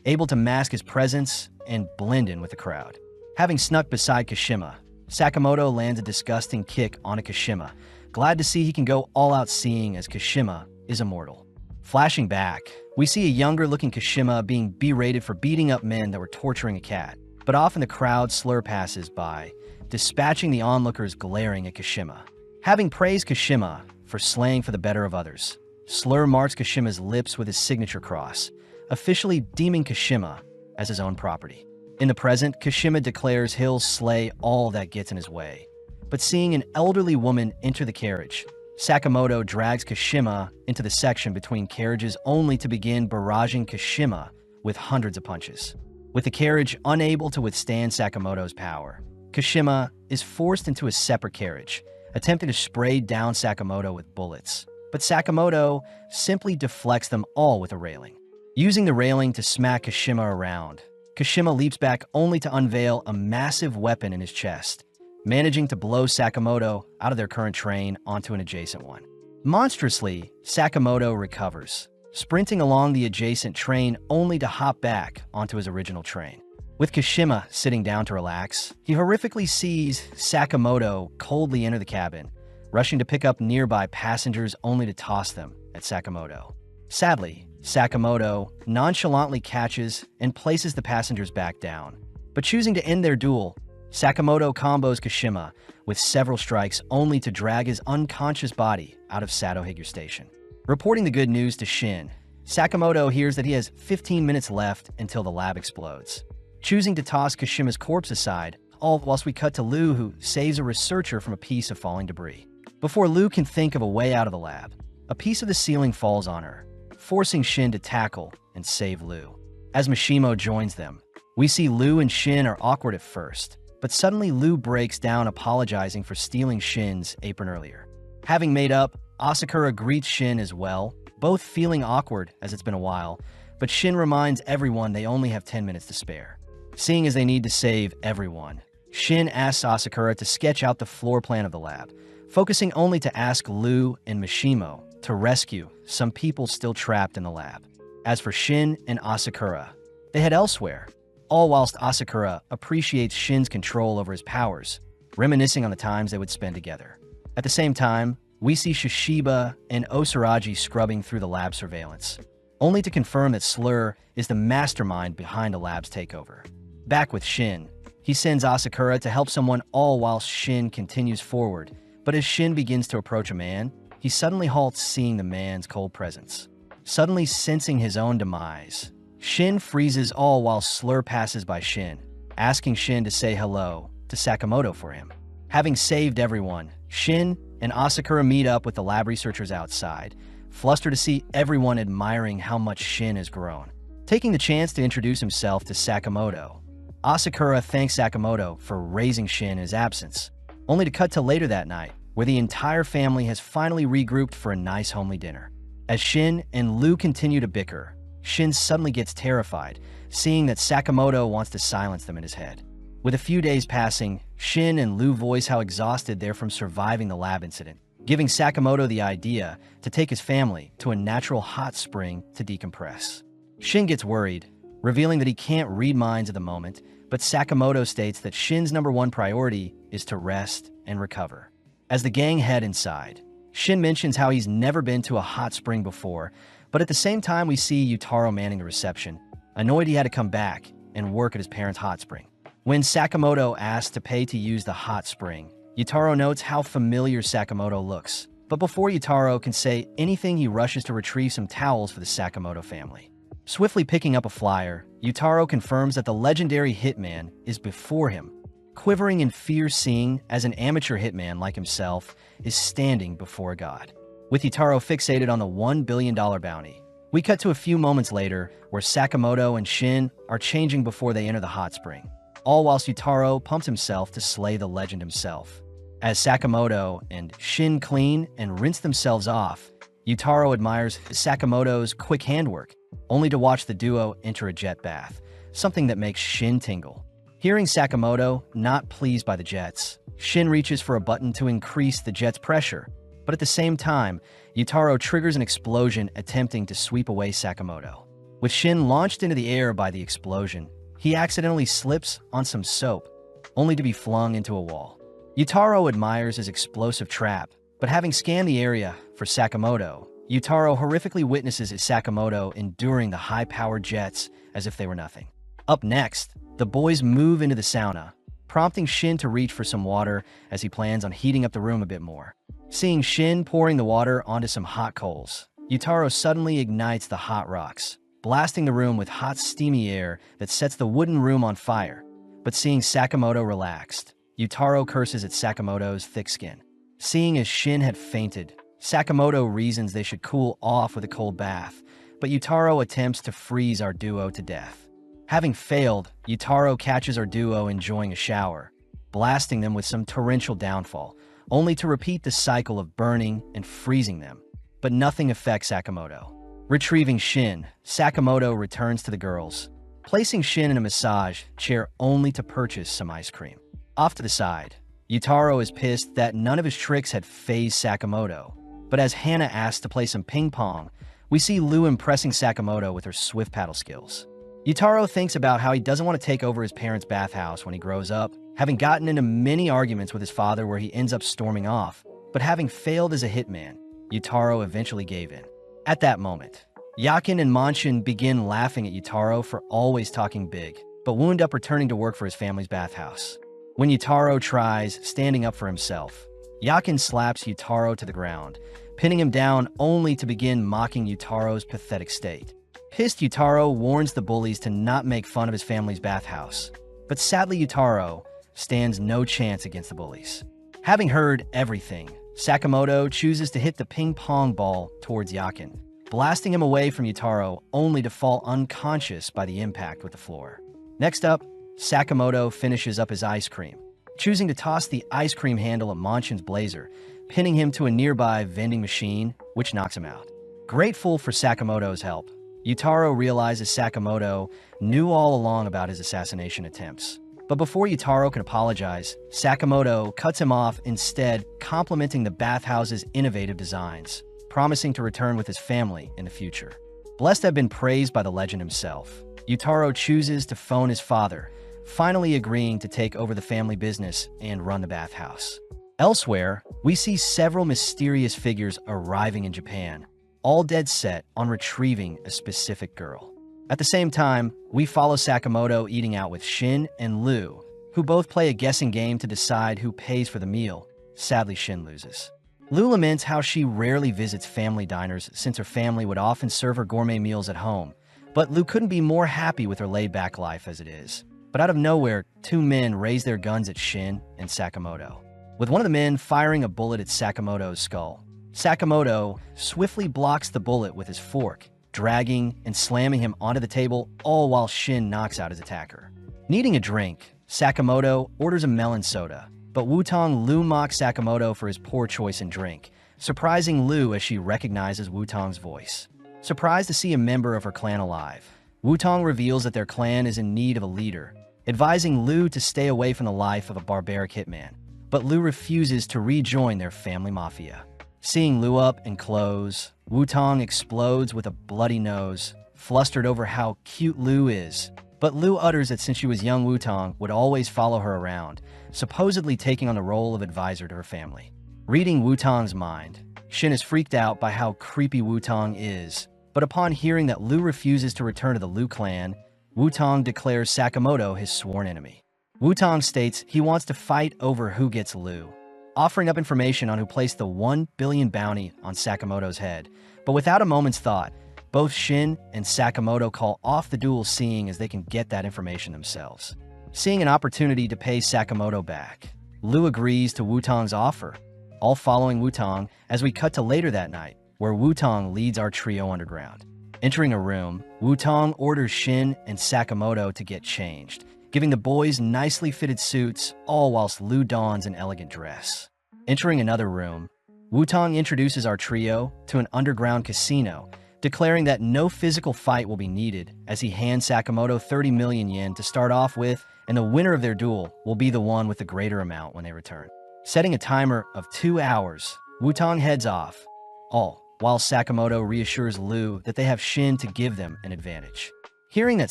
able to mask his presence and blend in with the crowd. Having snuck beside Kashima, Sakamoto lands a disgusting kick onto Kashima, glad to see he can go all out seeing as Kashima is immortal. Flashing back, we see a younger-looking Kashima being berated for beating up men that were torturing a cat, but off in the crowd Slur passes by, dispatching the onlookers glaring at Kashima. Having praised Kashima for slaying for the better of others, Slur marks Kashima's lips with his signature cross, officially deeming Kashima as his own property. In the present, Kashima declares he'll slay all that gets in his way. But seeing an elderly woman enter the carriage, Sakamoto drags Kashima into the section between carriages only to begin barraging Kashima with hundreds of punches. With the carriage unable to withstand Sakamoto's power, Kashima is forced into a separate carriage, attempting to spray down Sakamoto with bullets. But Sakamoto simply deflects them all with a railing. Using the railing to smack Kashima around, Kashima leaps back only to unveil a massive weapon in his chest, managing to blow Sakamoto out of their current train onto an adjacent one. Monstrously, Sakamoto recovers, sprinting along the adjacent train only to hop back onto his original train. With Kashima sitting down to relax, he horrifically sees Sakamoto coldly enter the cabin, rushing to pick up nearby passengers only to toss them at Sakamoto. Sadly, Sakamoto nonchalantly catches and places the passengers back down, but choosing to end their duel, Sakamoto combos Kashima with several strikes only to drag his unconscious body out of Sato-Higure Station. Reporting the good news to Shin, Sakamoto hears that he has 15 minutes left until the lab explodes. Choosing to toss Kashima's corpse aside, all whilst we cut to Lu, who saves a researcher from a piece of falling debris. Before Lu can think of a way out of the lab, a piece of the ceiling falls on her, forcing Shin to tackle and save Lu. As Mishimo joins them, we see Lu and Shin are awkward at first, but suddenly Lu breaks down apologizing for stealing Shin's apron earlier. Having made up, Asakura greets Shin as well, both feeling awkward as it's been a while, but Shin reminds everyone they only have 10 minutes to spare. Seeing as they need to save everyone, Shin asks Asakura to sketch out the floor plan of the lab, focusing only to ask Lu and Mishimo to rescue some people still trapped in the lab. As for Shin and Asakura, they head elsewhere, all whilst Asakura appreciates Shin's control over his powers, reminiscing on the times they would spend together. At the same time, we see Shishiba and Osaraji scrubbing through the lab surveillance, only to confirm that Slur is the mastermind behind the lab's takeover. Back with Shin, he sends Asakura to help someone all whilst Shin continues forward, but as Shin begins to approach a man, he suddenly halts seeing the man's cold presence. Suddenly sensing his own demise, Shin freezes all while Slur passes by Shin, asking Shin to say hello to Sakamoto for him. Having saved everyone, Shin and Asakura meet up with the lab researchers outside, flustered to see everyone admiring how much Shin has grown. Taking the chance to introduce himself to Sakamoto, Asakura thanks Sakamoto for raising Shin in his absence, only to cut to later that night, where the entire family has finally regrouped for a nice homely dinner. As Shin and Lu continue to bicker, Shin suddenly gets terrified, seeing that Sakamoto wants to silence them in his head. With a few days passing, Shin and Lu voice how exhausted they're from surviving the lab incident, giving Sakamoto the idea to take his family to a natural hot spring to decompress. Shin gets worried, revealing that he can't read minds at the moment, but Sakamoto states that Shin's #1 priority is to rest and recover. As the gang head inside, Shin mentions how he's never been to a hot spring before, but at the same time we see Yutaro manning the reception, annoyed he had to come back and work at his parents' hot spring. When Sakamoto asks to pay to use the hot spring, Yutaro notes how familiar Sakamoto looks. But before Yutaro can say anything, he rushes to retrieve some towels for the Sakamoto family. Swiftly picking up a flyer, Yutaro confirms that the legendary Hitman is before him, quivering in fear seeing as an amateur hitman like himself is standing before God. With Yutaro fixated on the $1 billion bounty, we cut to a few moments later where Sakamoto and Shin are changing before they enter the hot spring, all whilst Yutaro pumps himself to slay the legend himself. As Sakamoto and Shin clean and rinse themselves off, Yutaro admires Sakamoto's quick handwork, only to watch the duo enter a jet bath, something that makes Shin tingle. Hearing Sakamoto not pleased by the jets, Shin reaches for a button to increase the jet's pressure, but at the same time, Yutaro triggers an explosion attempting to sweep away Sakamoto. With Shin launched into the air by the explosion, he accidentally slips on some soap, only to be flung into a wall. Yutaro admires his explosive trap, but having scanned the area for Sakamoto, Yutaro horrifically witnesses Sakamoto enduring the high-powered jets as if they were nothing. Up next, the boys move into the sauna, prompting Shin to reach for some water as he plans on heating up the room a bit more. Seeing Shin pouring the water onto some hot coals, Yutaro suddenly ignites the hot rocks, blasting the room with hot steamy air that sets the wooden room on fire. But seeing Sakamoto relaxed, Yutaro curses at Sakamoto's thick skin. Seeing as Shin had fainted, Sakamoto reasons they should cool off with a cold bath, but Yutaro attempts to freeze our duo to death. Having failed, Yutaro catches our duo enjoying a shower, blasting them with some torrential downfall, only to repeat the cycle of burning and freezing them. But nothing affects Sakamoto. Retrieving Shin, Sakamoto returns to the girls, placing Shin in a massage chair only to purchase some ice cream. Off to the side, Yutaro is pissed that none of his tricks had fazed Sakamoto, but as Hana asks to play some ping pong, we see Lu impressing Sakamoto with her swift paddle skills. Yutaro thinks about how he doesn't want to take over his parents' bathhouse when he grows up, having gotten into many arguments with his father where he ends up storming off, but having failed as a hitman, Yutaro eventually gave in. At that moment, Yakin and Manshin begin laughing at Yutaro for always talking big, but wound up returning to work for his family's bathhouse. When Yutaro tries standing up for himself, Yakin slaps Yutaro to the ground, pinning him down only to begin mocking Yutaro's pathetic state. Pissed, Yutaro warns the bullies to not make fun of his family's bathhouse, but sadly Yutaro stands no chance against the bullies. Having heard everything, Sakamoto chooses to hit the ping pong ball towards Yakin, blasting him away from Yutaro only to fall unconscious by the impact with the floor. Next up, Sakamoto finishes up his ice cream, choosing to toss the ice cream handle at Manshin's blazer, pinning him to a nearby vending machine, which knocks him out. Grateful for Sakamoto's help, Yutaro realizes Sakamoto knew all along about his assassination attempts. But before Yutaro can apologize, Sakamoto cuts him off, instead complimenting the bathhouse's innovative designs, promising to return with his family in the future. Blessed to have been praised by the legend himself, Yutaro chooses to phone his father, finally agreeing to take over the family business and run the bathhouse. Elsewhere, we see several mysterious figures arriving in Japan, all dead set on retrieving a specific girl. At the same time, we follow Sakamoto eating out with Shin and Lu, who both play a guessing game to decide who pays for the meal. Sadly, Shin loses. Lu laments how she rarely visits family diners since her family would often serve her gourmet meals at home, but Lu couldn't be more happy with her laid-back life as it is. But out of nowhere, two men raise their guns at Shin and Sakamoto, with one of the men firing a bullet at Sakamoto's skull. Sakamoto swiftly blocks the bullet with his fork, dragging and slamming him onto the table, all while Shin knocks out his attacker. Needing a drink, Sakamoto orders a melon soda, but Wutong Lu mocks Sakamoto for his poor choice in drink, surprising Lu as she recognizes Wutong's voice. Surprised to see a member of her clan alive, Wutong reveals that their clan is in need of a leader, advising Lu to stay away from the life of a barbaric hitman, but Lu refuses to rejoin their family mafia. Seeing Lu up in clothes, Wutong explodes with a bloody nose, flustered over how cute Lu is. But Lu utters that since she was young, Wutong would always follow her around, supposedly taking on the role of advisor to her family. Reading Wutong's mind, Shin is freaked out by how creepy Wutong is, but upon hearing that Lu refuses to return to the Lu clan, Wutong declares Sakamoto his sworn enemy. Wu-Tang states he wants to fight over who gets Lu, offering up information on who placed the 1 billion bounty on Sakamoto's head. But without a moment's thought, both Shin and Sakamoto call off the duel, seeing as they can get that information themselves. Seeing an opportunity to pay Sakamoto back, Lu agrees to Wu-Tang's offer, all following Wu-Tang as we cut to later that night, where Wu-Tang leads our trio underground. Entering a room, Wu-Tang orders Shin and Sakamoto to get changed, giving the boys nicely fitted suits, all whilst Lu dons an elegant dress. Entering another room, Wu-Tang introduces our trio to an underground casino, declaring that no physical fight will be needed as he hands Sakamoto 30 million yen to start off with, and the winner of their duel will be the one with the greater amount when they return. Setting a timer of 2 hours, Wu-Tang heads off, all while Sakamoto reassures Lu that they have Shin to give them an advantage. Hearing that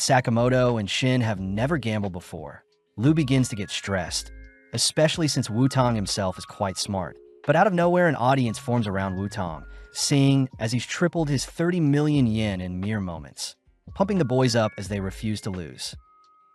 Sakamoto and Shin have never gambled before, Lu begins to get stressed, especially since Wu-Tang himself is quite smart. But out of nowhere, an audience forms around Wu-Tang, seeing as he's tripled his 30 million yen in mere moments, pumping the boys up as they refuse to lose.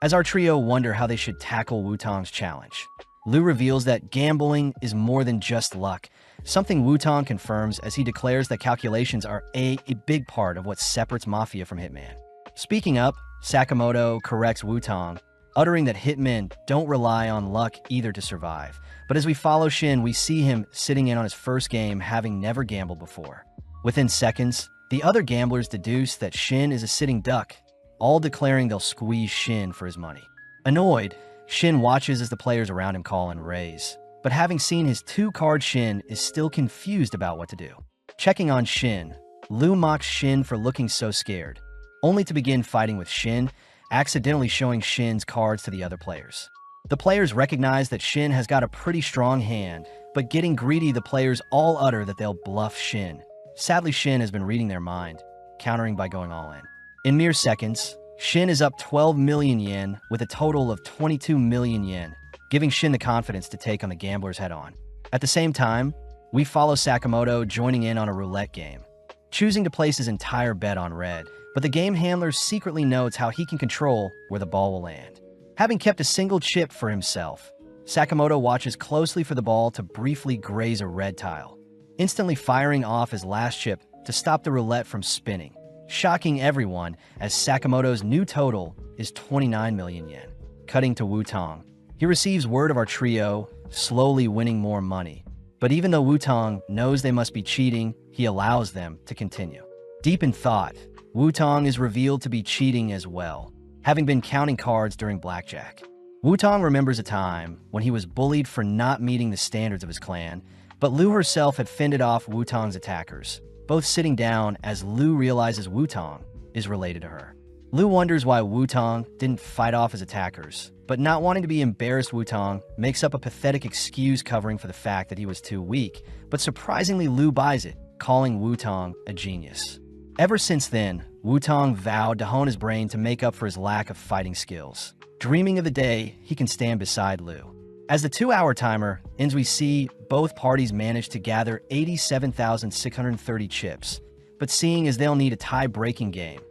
As our trio wonder how they should tackle Wu-Tang's challenge, Lu reveals that gambling is more than just luck, something Wu-Tang confirms as he declares that calculations are a big part of what separates Mafia from Hitman. Speaking up, Sakamoto corrects Wu-Tang, uttering that hitmen don't rely on luck either to survive. But as we follow Shin, we see him sitting in on his first game, having never gambled before. Within seconds, the other gamblers deduce that Shin is a sitting duck, all declaring they'll squeeze Shin for his money. Annoyed, Shin watches as the players around him call and raise, but having seen his 2-card, Shin is still confused about what to do. Checking on Shin, Lu mocks Shin for looking so scared, only to begin fighting with Shin, accidentally showing Shin's cards to the other players. The players recognize that Shin has got a pretty strong hand, but getting greedy, the players all utter that they'll bluff Shin. Sadly, Shin has been reading their mind, countering by going all in. In mere seconds, Shin is up 12 million yen with a total of 22 million yen, giving Shin the confidence to take on the gamblers head-on. At the same time, we follow Sakamoto joining in on a roulette game, choosing to place his entire bet on red, but the game handler secretly notes how he can control where the ball will land. Having kept a single chip for himself, Sakamoto watches closely for the ball to briefly graze a red tile, instantly firing off his last chip to stop the roulette from spinning, shocking everyone as Sakamoto's new total is 29 million yen. Cutting to Wu-Tang, he receives word of our trio slowly winning more money, but even though Wu-Tang knows they must be cheating, he allows them to continue. Deep in thought, Wu-Tang is revealed to be cheating as well, having been counting cards during blackjack. Wu-Tang remembers a time when he was bullied for not meeting the standards of his clan, but Lu herself had fended off Wu-Tang's attackers, both sitting down as Lu realizes Wu-Tang is related to her. Lu wonders why Wu-Tang didn't fight off his attackers, but not wanting to be embarrassed, Wu-Tang makes up a pathetic excuse covering for the fact that he was too weak, but surprisingly Lu buys it, calling Wu-Tang a genius. Ever since then, Wu-Tang vowed to hone his brain to make up for his lack of fighting skills, dreaming of the day he can stand beside Lu. As the 2-hour timer ends, we see both parties manage to gather 87,630 chips, but seeing as they'll need a tie-breaking game,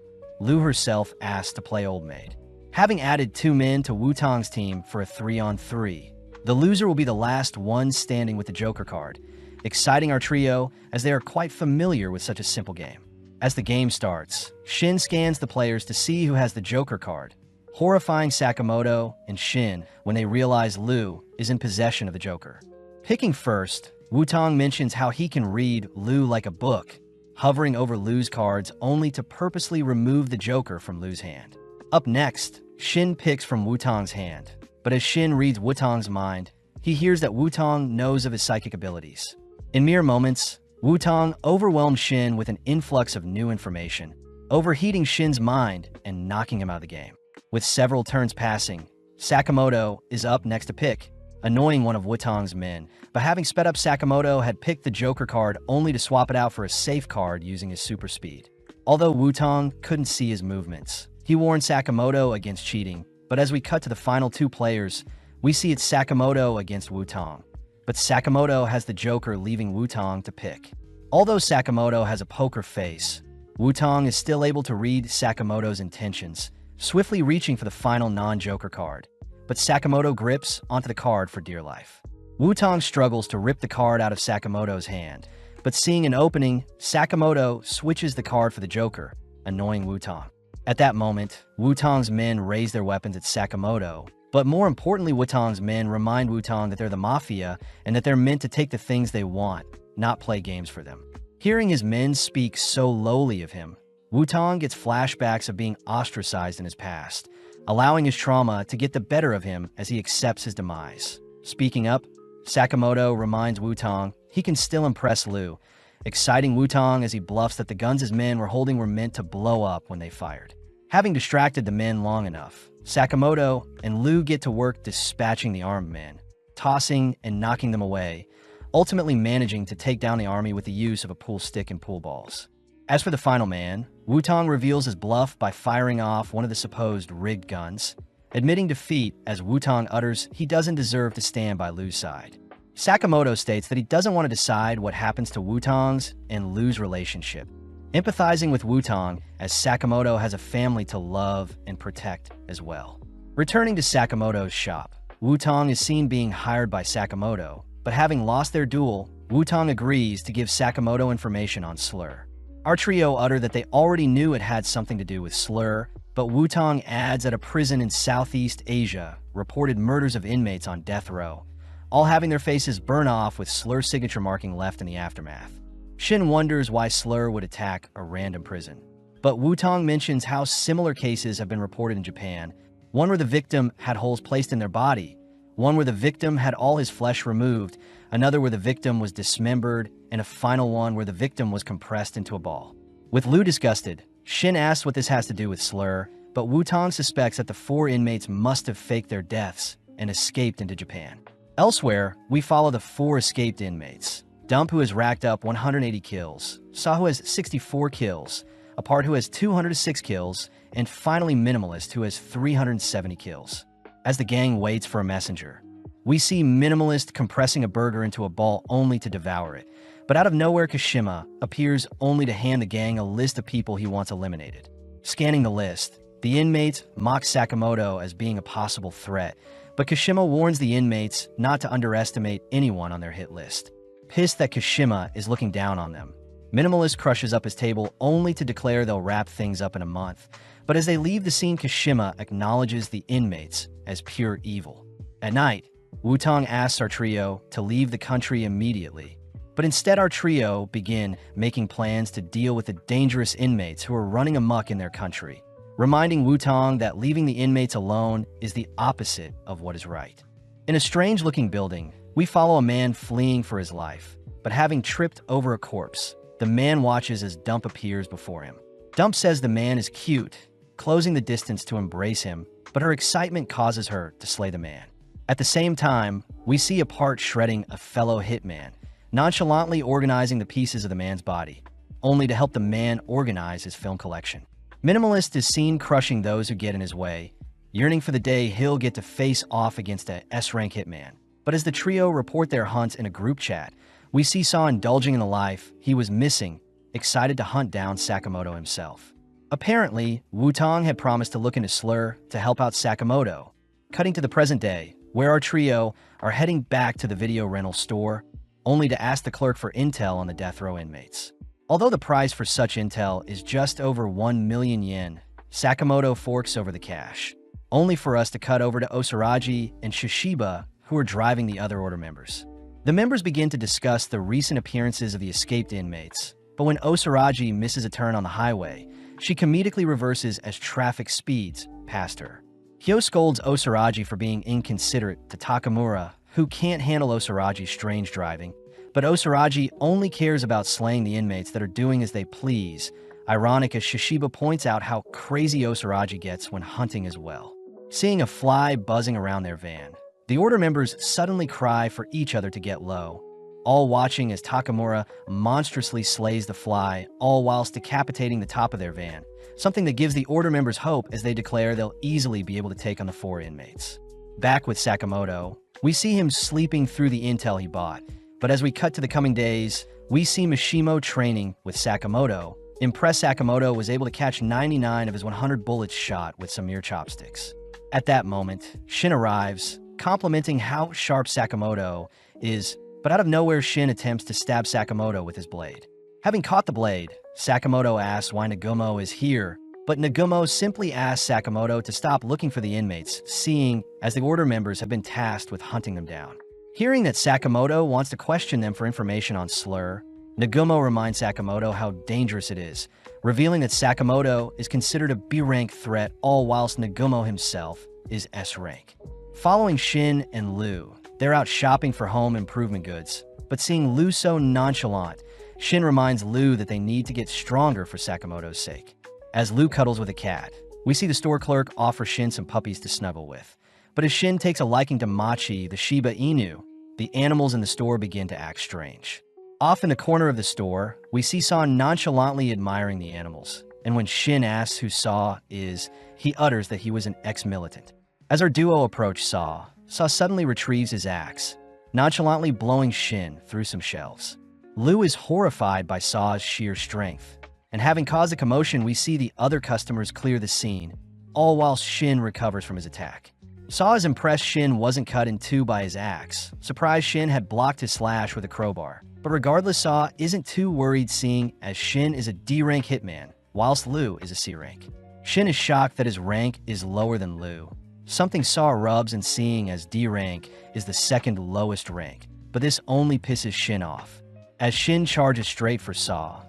Lu herself asks to play Old Maid. Having added 2 men to Wu-Tang's team for a 3-on-3, the loser will be the last one standing with the Joker card, exciting our trio as they are quite familiar with such a simple game. As the game starts, Shin scans the players to see who has the Joker card, horrifying Sakamoto and Shin when they realize Lu is in possession of the Joker. Picking first, Wu-Tang mentions how he can read Lu like a book, hovering over Lu's cards only to purposely remove the Joker from Lu's hand. Up next, Shin picks from Wu-Tang's hand, but as Shin reads Wu-Tang's mind, he hears that Wu-Tang knows of his psychic abilities. In mere moments, Wu-Tang overwhelms Shin with an influx of new information, overheating Shin's mind and knocking him out of the game. With several turns passing, Sakamoto is up next to pick, annoying one of Wu-Tang's men, but having sped up, Sakamoto had picked the Joker card only to swap it out for a safe card using his super speed. Although Wu-Tang couldn't see his movements, he warned Sakamoto against cheating, but as we cut to the final 2 players, we see it's Sakamoto against Wu-Tang. But Sakamoto has the Joker, leaving Wu-Tang to pick. Although Sakamoto has a poker face, Wu-Tang is still able to read Sakamoto's intentions, swiftly reaching for the final non-Joker card. but Sakamoto grips onto the card for dear life. Wutong struggles to rip the card out of Sakamoto's hand, but seeing an opening, Sakamoto switches the card for the Joker, annoying Wutong. At that moment, Wutong's men raise their weapons at Sakamoto, but more importantly, Wutong's men remind Wutong that they're the mafia and that they're meant to take the things they want, not play games for them. Hearing his men speak so lowly of him, Wutong gets flashbacks of being ostracized in his past, allowing his trauma to get the better of him as he accepts his demise. Speaking up, Sakamoto reminds Wutong he can still impress Liu, exciting Wutong as he bluffs that the guns his men were holding were meant to blow up when they fired. Having distracted the men long enough, Sakamoto and Liu get to work dispatching the armed men, tossing and knocking them away, ultimately managing to take down the army with the use of a pool stick and pool balls. As for the final man, Wutong reveals his bluff by firing off one of the supposed rigged guns, admitting defeat as Wutong utters he doesn't deserve to stand by Liu's side. Sakamoto states that he doesn't want to decide what happens to Wutong's and Liu's relationship, empathizing with Wutong as Sakamoto has a family to love and protect as well. Returning to Sakamoto's shop, Wutong is seen being hired by Sakamoto, but having lost their duel, Wutong agrees to give Sakamoto information on Slur. Our trio utter that they already knew it had something to do with Slur, but Wutong adds that a prison in Southeast Asia reported murders of inmates on death row, all having their faces burn off with Slur's signature marking left in the aftermath. Shin wonders why Slur would attack a random prison, but Wutong mentions how similar cases have been reported in Japan, one where the victim had holes placed in their body, one where the victim had all his flesh removed, another where the victim was dismembered, and a final one where the victim was compressed into a ball. With Liu disgusted, Shin asks what this has to do with Slur, but Wutong suspects that the 4 inmates must have faked their deaths and escaped into Japan. Elsewhere, we follow the 4 escaped inmates. Dump, who has racked up 180 kills, Saw, who has 64 kills, Apart, who has 206 kills, and finally Minimalist, who has 370 kills. As the gang waits for a messenger, we see Minimalist compressing a burger into a ball only to devour it, but out of nowhere Kashima appears only to hand the gang a list of people he wants eliminated. Scanning the list, the inmates mock Sakamoto as being a possible threat, but Kashima warns the inmates not to underestimate anyone on their hit list. Pissed that Kashima is looking down on them, Minimalist crushes up his table only to declare they'll wrap things up in a month, but as they leave the scene, Kashima acknowledges the inmates as pure evil. At night, Wutong asks our trio to leave the country immediately, but instead our trio begin making plans to deal with the dangerous inmates who are running amok in their country, reminding Wutong that leaving the inmates alone is the opposite of what is right. In a strange-looking building, we follow a man fleeing for his life, but having tripped over a corpse, the man watches as Dump appears before him. Dump says the man is cute, closing the distance to embrace him, but her excitement causes her to slay the man. At the same time, we see Apart shredding a fellow hitman, nonchalantly organizing the pieces of the man's body, only to help the man organize his film collection. Minimalist is seen crushing those who get in his way, yearning for the day he'll get to face off against a S-rank hitman. But as the trio report their hunts in a group chat, we see Saw indulging in the life he was missing, excited to hunt down Sakamoto himself. Apparently, Wutong had promised to look into Slur to help out Sakamoto. Cutting to the present day, where our trio are heading back to the video rental store, only to ask the clerk for intel on the death row inmates. Although the price for such intel is just over 1 million yen, Sakamoto forks over the cash, only for us to cut over to Osaraji and Shishiba, who are driving the other order members. The members begin to discuss the recent appearances of the escaped inmates, but when Osaraji misses a turn on the highway, she comedically reverses as traffic speeds past her. Hyo scolds Osaraji for being inconsiderate to Takamura, who can't handle Osaraji's strange driving, but Osaraji only cares about slaying the inmates that are doing as they please, ironic as Shishiba points out how crazy Osaraji gets when hunting as well. Seeing a fly buzzing around their van, the order members suddenly cry for each other to get low, all watching as Takamura monstrously slays the fly, all whilst decapitating the top of their van, something that gives the order members hope as they declare they'll easily be able to take on the 4 inmates. Back with Sakamoto, we see him sleeping through the intel he bought, but as we cut to the coming days, we see Mishimo training with Sakamoto. Impressed Sakamoto was able to catch 99 of his 100 bullets shot with some mere chopsticks. At that moment, Shin arrives, complimenting how sharp Sakamoto is, but out of nowhere Shin attempts to stab Sakamoto with his blade. Having caught the blade, Sakamoto asks why Nagumo is here, but Nagumo simply asks Sakamoto to stop looking for the inmates, seeing as the Order members have been tasked with hunting them down. Hearing that Sakamoto wants to question them for information on Slur, Nagumo reminds Sakamoto how dangerous it is, revealing that Sakamoto is considered a B-rank threat, all whilst Nagumo himself is S-rank. Following Shin and Liu, they're out shopping for home improvement goods, but seeing Liu so nonchalant, Shin reminds Liu that they need to get stronger for Sakamoto's sake. As Liu cuddles with a cat, we see the store clerk offer Shin some puppies to snuggle with. But as Shin takes a liking to Machi, the Shiba Inu, the animals in the store begin to act strange. Off in the corner of the store, we see Saw nonchalantly admiring the animals, and when Shin asks who Saw is, he utters that he was an ex-militant. As our duo approach Saw suddenly retrieves his axe, nonchalantly blowing Shin through some shelves. Liu is horrified by Saw's sheer strength, and having caused a commotion, we see the other customers clear the scene, all whilst Shin recovers from his attack. Saw is impressed Shin wasn't cut in two by his axe, surprised Shin had blocked his slash with a crowbar. But regardless, Saw isn't too worried seeing as Shin is a D-rank hitman, whilst Liu is a C-rank. Shin is shocked that his rank is lower than Liu, something Saw rubs in seeing as D-rank is the second lowest rank, but this only pisses Shin off. As Shin charges straight for Saw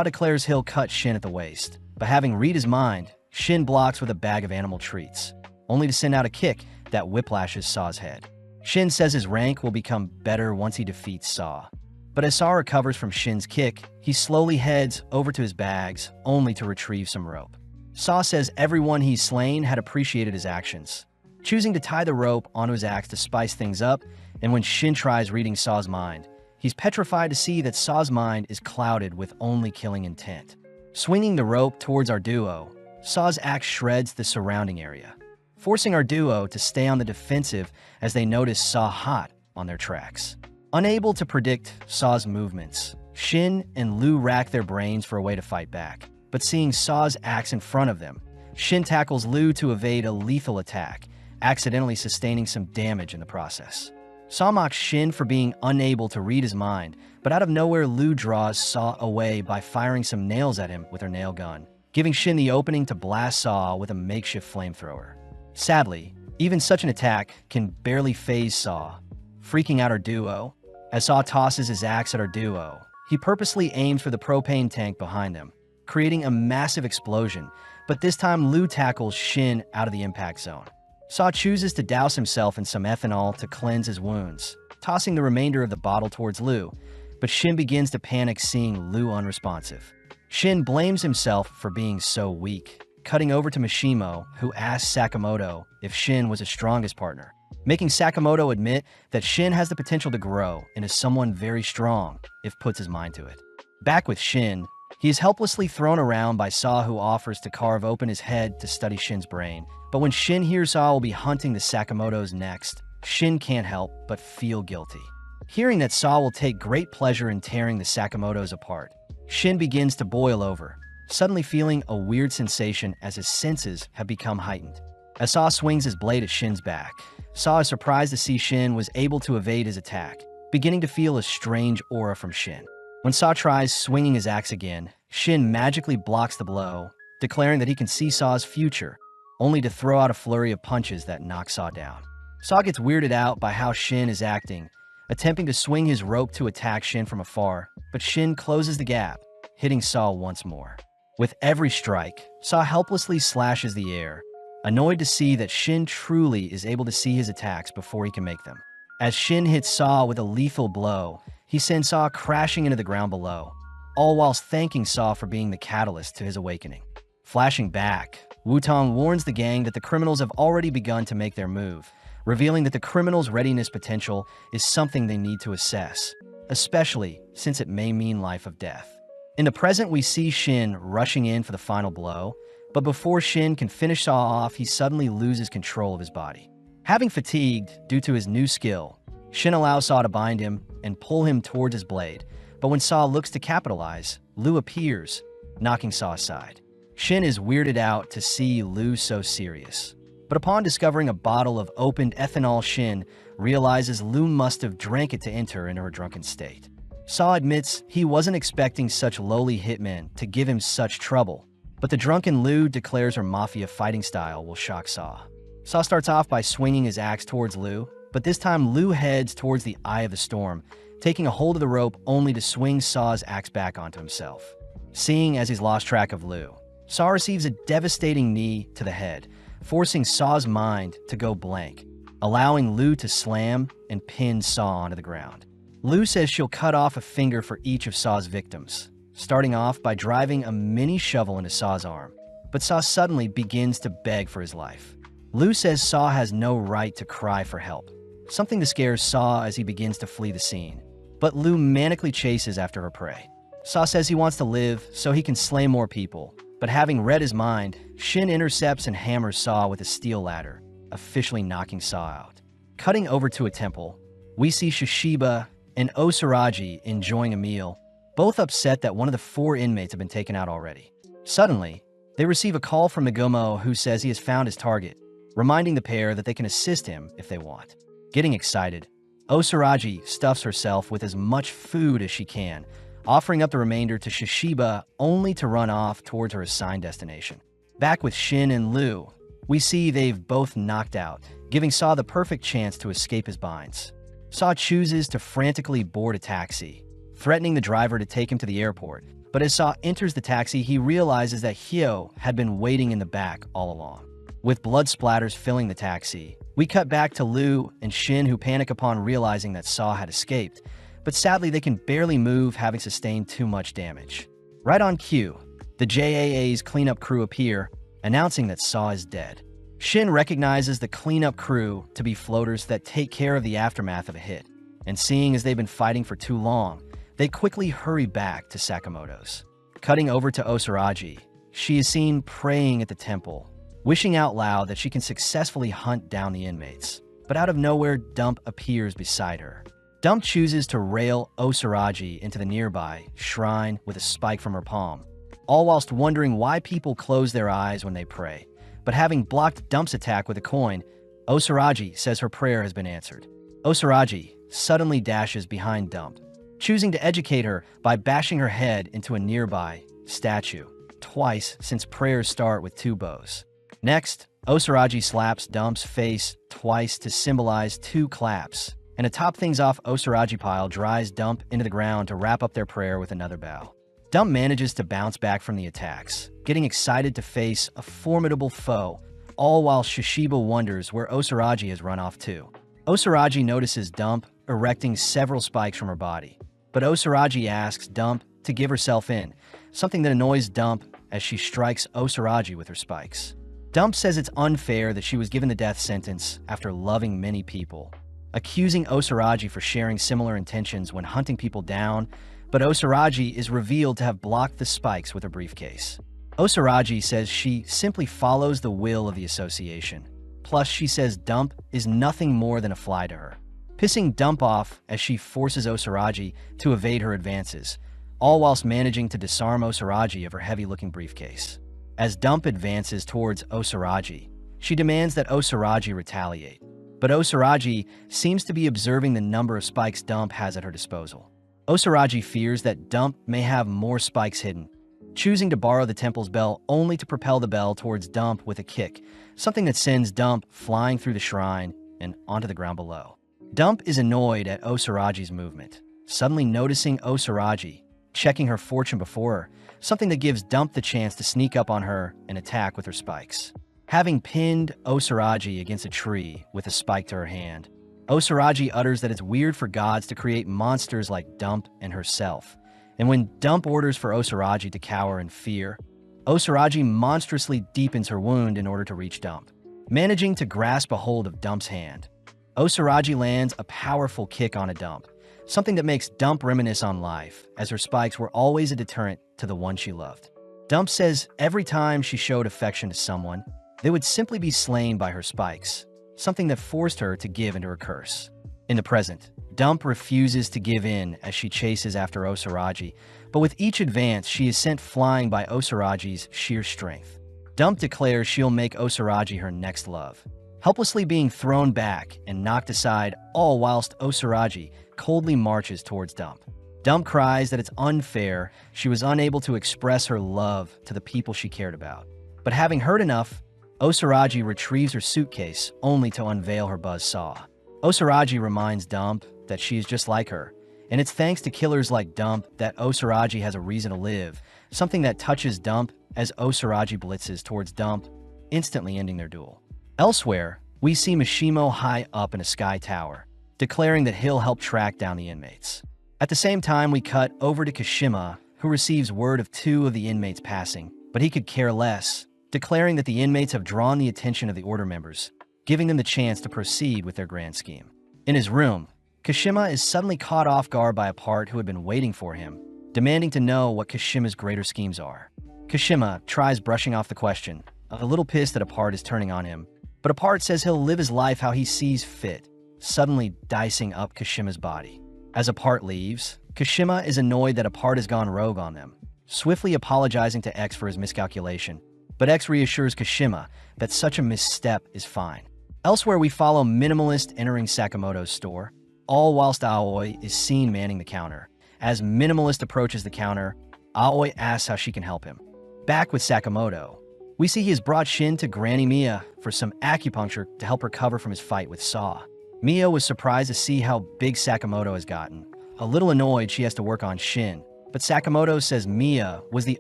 declares he'll cut Shin at the waist, but having read his mind, Shin blocks with a bag of animal treats, only to send out a kick that whiplashes Saw's head. Shin says his rank will become better once he defeats Saw. But as Saw recovers from Shin's kick, he slowly heads over to his bags, only to retrieve some rope. Saw says everyone he's slain had appreciated his actions, choosing to tie the rope onto his axe to spice things up, and when Shin tries reading Saw's mind, he's petrified to see that Saw's mind is clouded with only killing intent. Swinging the rope towards our duo, Saw's axe shreds the surrounding area, forcing our duo to stay on the defensive as they notice Saw hot on their tracks. Unable to predict Saw's movements, Shin and Liu rack their brains for a way to fight back, but seeing Saw's axe in front of them, Shin tackles Liu to evade a lethal attack, accidentally sustaining some damage in the process. Saw mocks Shin for being unable to read his mind, but out of nowhere Liu draws Saw away by firing some nails at him with her nail gun, giving Shin the opening to blast Saw with a makeshift flamethrower. Sadly, even such an attack can barely phase Saw, freaking out our duo. As Saw tosses his axe at our duo, he purposely aims for the propane tank behind them, creating a massive explosion, but this time Liu tackles Shin out of the impact zone. Saw chooses to douse himself in some ethanol to cleanse his wounds, tossing the remainder of the bottle towards Liu, but Shin begins to panic seeing Liu unresponsive. Shin blames himself for being so weak, cutting over to Mishimo, who asks Sakamoto if Shin was his strongest partner, making Sakamoto admit that Shin has the potential to grow and is someone very strong if puts his mind to it. Back with Shin, he is helplessly thrown around by Saw, who offers to carve open his head to study Shin's brain. But when Shin hears Saw will be hunting the Sakamotos next, Shin can't help but feel guilty. Hearing that Saw will take great pleasure in tearing the Sakamotos apart, Shin begins to boil over, suddenly feeling a weird sensation as his senses have become heightened. As Saw swings his blade at Shin's back, Saw is surprised to see Shin was able to evade his attack, beginning to feel a strange aura from Shin. When Saw tries swinging his axe again, Shin magically blocks the blow, declaring that he can see Saw's future, only to throw out a flurry of punches that knock Saw down. Saw gets weirded out by how Shin is acting, attempting to swing his rope to attack Shin from afar, but Shin closes the gap, hitting Saw once more. With every strike, Saw helplessly slashes the air, annoyed to see that Shin truly is able to see his attacks before he can make them. As Shin hits Saw with a lethal blow, he sends Saw crashing into the ground below, all whilst thanking Saw for being the catalyst to his awakening. Flashing back, Wutong warns the gang that the criminals have already begun to make their move, revealing that the criminals' readiness potential is something they need to assess, especially since it may mean life or death. In the present, we see Shin rushing in for the final blow, but before Shin can finish Saw off, he suddenly loses control of his body. Having fatigued due to his new skill, Shin allows Saw to bind him and pull him towards his blade, but when Saw looks to capitalize, Liu appears, knocking Saw aside. Shin is weirded out to see Liu so serious, but But upon discovering a bottle of opened ethanol, Shin realizes Lu must have drank it to enter into her drunken state. Saw admits he wasn't expecting such lowly hitmen to give him such trouble, but the drunken Lu declares her mafia fighting style will shock Saw. Saw starts off by swinging his axe towards Lu, but this time Lu heads towards the eye of the storm, taking a hold of the rope only to swing Saw's axe back onto himself. Seeing as he's lost track of Lu, Saw receives a devastating knee to the head, forcing Saw's mind to go blank, allowing Lu to slam and pin Saw onto the ground. Lu says she'll cut off a finger for each of Saw's victims, starting off by driving a mini shovel into Saw's arm, but Saw suddenly begins to beg for his life. Lu says Saw has no right to cry for help, something that scares Saw as he begins to flee the scene, but Lu manically chases after her prey. Saw says he wants to live so he can slay more people, but having read his mind, Shin intercepts and hammers Saw with a steel ladder, officially knocking Saw out. Cutting over to a temple, we see Shishiba and Osaraji enjoying a meal, both upset that one of the 4 inmates have been taken out already. Suddenly, they receive a call from Nagumo, who says he has found his target, reminding the pair that they can assist him if they want. Getting excited, Osaraji stuffs herself with as much food as she can, offering up the remainder to Shishiba only to run off towards her assigned destination. Back with Shin and Lu, we see they've both knocked out, giving Saw the perfect chance to escape his binds. Saw chooses to frantically board a taxi, threatening the driver to take him to the airport, but as Saw enters the taxi, he realizes that Hyo had been waiting in the back all along. With blood splatters filling the taxi, we cut back to Lu and Shin, who panic upon realizing that Saw had escaped, but sadly they can barely move, having sustained too much damage. Right on cue, the JAA's cleanup crew appear, announcing that Saw is dead. Shin recognizes the cleanup crew to be floaters that take care of the aftermath of a hit, and seeing as they've been fighting for too long, they quickly hurry back to Sakamoto's. Cutting over to Osaraji, she is seen praying at the temple, wishing out loud that she can successfully hunt down the inmates. But out of nowhere, Dump appears beside her. Dump chooses to rail Osaraji into the nearby shrine with a spike from her palm, all whilst wondering why people close their eyes when they pray. But having blocked Dump's attack with a coin, Osaraji says her prayer has been answered. Osaraji suddenly dashes behind Dump, choosing to educate her by bashing her head into a nearby statue, twice since prayers start with 2 bows. Next, Osaraji slaps Dump's face twice to symbolize 2 claps, and to top things off, Osaraji pile drives Dump into the ground to wrap up their prayer with another bow. Dump manages to bounce back from the attacks, getting excited to face a formidable foe, all while Shishiba wonders where Osaraji has run off to. Osaraji notices Dump erecting several spikes from her body, but Osaraji asks Dump to give herself in, something that annoys Dump as she strikes Osaraji with her spikes. Dump says it's unfair that she was given the death sentence after loving many people, accusing Osaraji for sharing similar intentions when hunting people down, but Osaraji is revealed to have blocked the spikes with her briefcase. Osaraji says she simply follows the will of the association. Plus, she says Dump is nothing more than a fly to her, pissing Dump off as she forces Osaraji to evade her advances, all whilst managing to disarm Osaraji of her heavy-looking briefcase. As Dump advances towards Osaraji, she demands that Osaraji retaliate, but Osaraji seems to be observing the number of spikes Dump has at her disposal. Osaraji fears that Dump may have more spikes hidden, choosing to borrow the temple's bell only to propel the bell towards Dump with a kick, something that sends Dump flying through the shrine and onto the ground below. Dump is annoyed at Osaraji's movement, suddenly noticing Osaraji checking her fortune before her, something that gives Dump the chance to sneak up on her and attack with her spikes. Having pinned Osaraji against a tree with a spike to her hand, Osaraji utters that it's weird for gods to create monsters like Dump and herself, and when Dump orders for Osaraji to cower in fear, Osaraji monstrously deepens her wound in order to reach Dump. Managing to grasp a hold of Dump's hand, Osaraji lands a powerful kick on a Dump, something that makes Dump reminisce on life, as her spikes were always a deterrent to the one she loved. Dump says every time she showed affection to someone, they would simply be slain by her spikes, something that forced her to give into her curse. In the present, Dump refuses to give in as she chases after Osaraji, but with each advance, she is sent flying by Osaraji's sheer strength. Dump declares she'll make Osaraji her next love, helplessly being thrown back and knocked aside, all whilst Osaraji coldly marches towards Dump. Dump cries that it's unfair she was unable to express her love to the people she cared about. But having heard enough, Osaraji retrieves her suitcase only to unveil her buzzsaw. Osaraji reminds Dump that she is just like her, and it's thanks to killers like Dump that Osaraji has a reason to live, something that touches Dump as Osaraji blitzes towards Dump, instantly ending their duel. Elsewhere, we see Mishimo high up in a sky tower, declaring that he'll help track down the inmates. At the same time, we cut over to Kashima, who receives word of 2 of the inmates passing, but he could care less, declaring that the inmates have drawn the attention of the Order members, giving them the chance to proceed with their grand scheme. In his room, Kashima is suddenly caught off guard by Apart who had been waiting for him, demanding to know what Kashima's greater schemes are. Kashima tries brushing off the question, a little pissed that Apart is turning on him, but Apart says he'll live his life how he sees fit, suddenly dicing up Kashima's body. As Apart leaves, Kashima is annoyed that Apart has gone rogue on them, swiftly apologizing to X for his miscalculation, but X reassures Kashima that such a misstep is fine. Elsewhere, we follow Minimalist entering Sakamoto's store, all whilst Aoi is seen manning the counter. As Minimalist approaches the counter, Aoi asks how she can help him. Back with Sakamoto, we see he has brought Shin to Granny Mia for some acupuncture to help recover from his fight with Saw. Mia was surprised to see how big Sakamoto has gotten. A little annoyed she has to work on Shin, but Sakamoto says Mia was the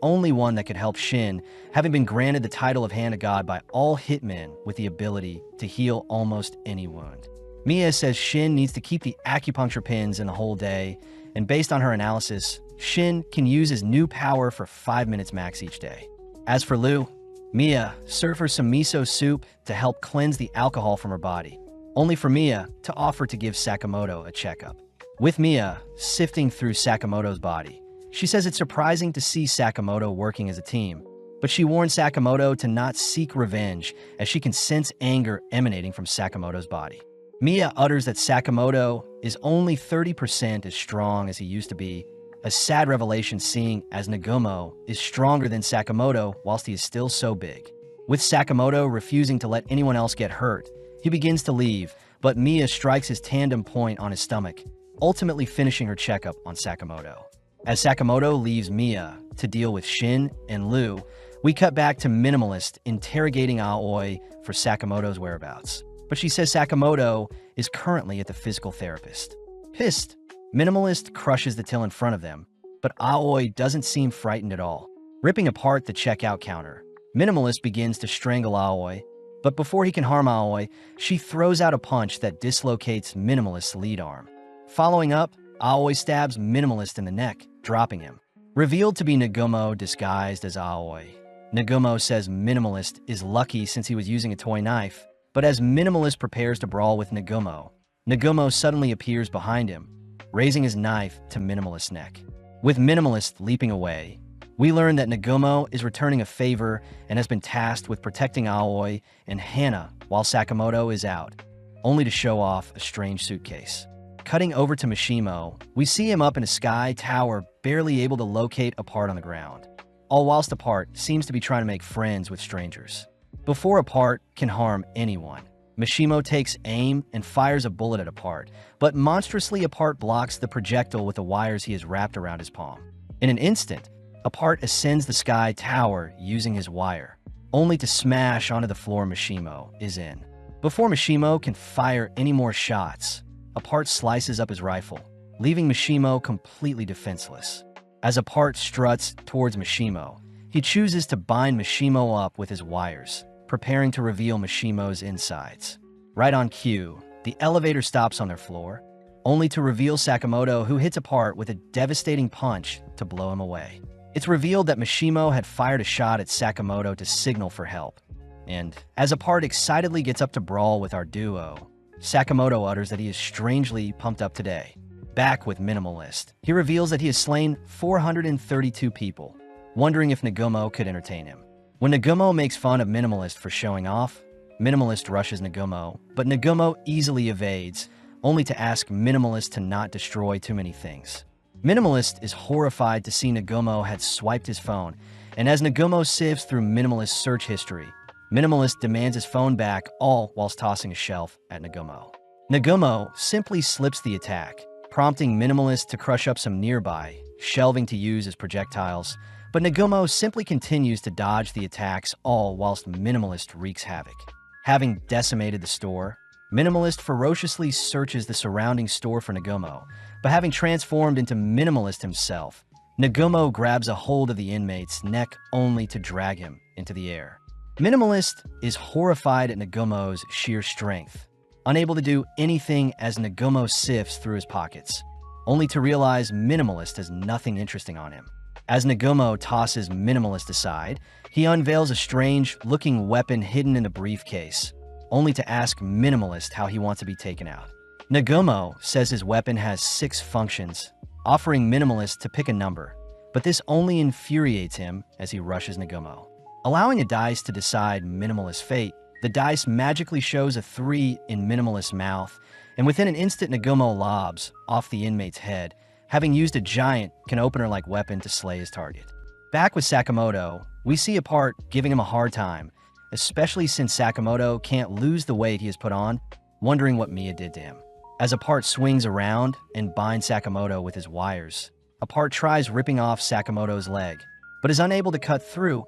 only one that could help Shin, having been granted the title of Hand of God by all hitmen with the ability to heal almost any wound. Mia says Shin needs to keep the acupuncture pins in the whole day, and based on her analysis, Shin can use his new power for 5 minutes max each day. As for Lu, Mia serves her some miso soup to help cleanse the alcohol from her body, only for Mia to offer to give Sakamoto a checkup. With Mia sifting through Sakamoto's body, she says it's surprising to see Sakamoto working as a team, but she warns Sakamoto to not seek revenge as she can sense anger emanating from Sakamoto's body. Mia utters that Sakamoto is only 30% as strong as he used to be, a sad revelation seeing as Nagumo is stronger than Sakamoto whilst he is still so big. With Sakamoto refusing to let anyone else get hurt, he begins to leave, but Mia strikes his tandem point on his stomach, ultimately finishing her checkup on Sakamoto. As Sakamoto leaves Mia to deal with Shin and Lu, we cut back to Minimalist interrogating Aoi for Sakamoto's whereabouts, but she says Sakamoto is currently at the physical therapist. Pissed, Minimalist crushes the till in front of them, but Aoi doesn't seem frightened at all. Ripping apart the checkout counter, Minimalist begins to strangle Aoi, but before he can harm Aoi, she throws out a punch that dislocates Minimalist's lead arm. Following up, Aoi stabs Minimalist in the neck, dropping him. Revealed to be Nagumo disguised as Aoi, Nagumo says Minimalist is lucky since he was using a toy knife, but as Minimalist prepares to brawl with Nagumo, Nagumo suddenly appears behind him, raising his knife to Minimalist's neck. With Minimalist leaping away, we learn that Nagumo is returning a favor and has been tasked with protecting Aoi and Hana while Sakamoto is out, only to show off a strange suitcase. Cutting over to Mishimo, we see him up in a sky tower, barely able to locate Apart on the ground, all whilst Apart seems to be trying to make friends with strangers. Before Apart can harm anyone, Mishimo takes aim and fires a bullet at Apart, but monstrously Apart blocks the projectile with the wires he has wrapped around his palm. In an instant, Apart ascends the sky tower using his wire, only to smash onto the floor Mishimo is in. Before Mishimo can fire any more shots, Apart slices up his rifle, leaving Mishimo completely defenseless. As Apart struts towards Mishimo, he chooses to bind Mishimo up with his wires, preparing to reveal Mishimo's insides. Right on cue, the elevator stops on their floor, only to reveal Sakamoto, who hits Apart with a devastating punch to blow him away. It's revealed that Mishimo had fired a shot at Sakamoto to signal for help. And as Apart excitedly gets up to brawl with our duo, Sakamoto utters that he is strangely pumped up today. Back with Minimalist, he reveals that he has slain 432 people, wondering if Nagumo could entertain him. When Nagumo makes fun of Minimalist for showing off, Minimalist rushes Nagumo, but Nagumo easily evades, only to ask Minimalist to not destroy too many things. Minimalist is horrified to see Nagumo had swiped his phone, And as Nagumo sifts through Minimalist's search history, Minimalist demands his phone back, all whilst tossing a shelf at Nagumo. Nagumo simply slips the attack, prompting Minimalist to crush up some nearby, shelving to use as projectiles, but Nagumo simply continues to dodge the attacks, all whilst Minimalist wreaks havoc. Having decimated the store, Minimalist ferociously searches the surrounding store for Nagumo, but having transformed into Minimalist himself, Nagumo grabs a hold of the inmate's neck only to drag him into the air. Minimalist is horrified at Nagumo's sheer strength, unable to do anything as Nagumo sifts through his pockets, only to realize Minimalist has nothing interesting on him. As Nagumo tosses Minimalist aside, he unveils a strange-looking weapon hidden in a briefcase, only to ask Minimalist how he wants to be taken out. Nagumo says his weapon has 6 functions, offering Minimalist to pick a number, but this only infuriates him as he rushes Nagumo. Allowing a dice to decide Minimalist's fate, the dice magically shows a 3 in Minimalist's mouth, and within an instant Nagumo lobs off the inmate's head, having used a giant can-opener-like weapon to slay his target. Back with Sakamoto, we see Apart giving him a hard time, especially since Sakamoto can't lose the weight he has put on, wondering what Mia did to him. As Apart swings around and binds Sakamoto with his wires, Apart tries ripping off Sakamoto's leg, but is unable to cut through,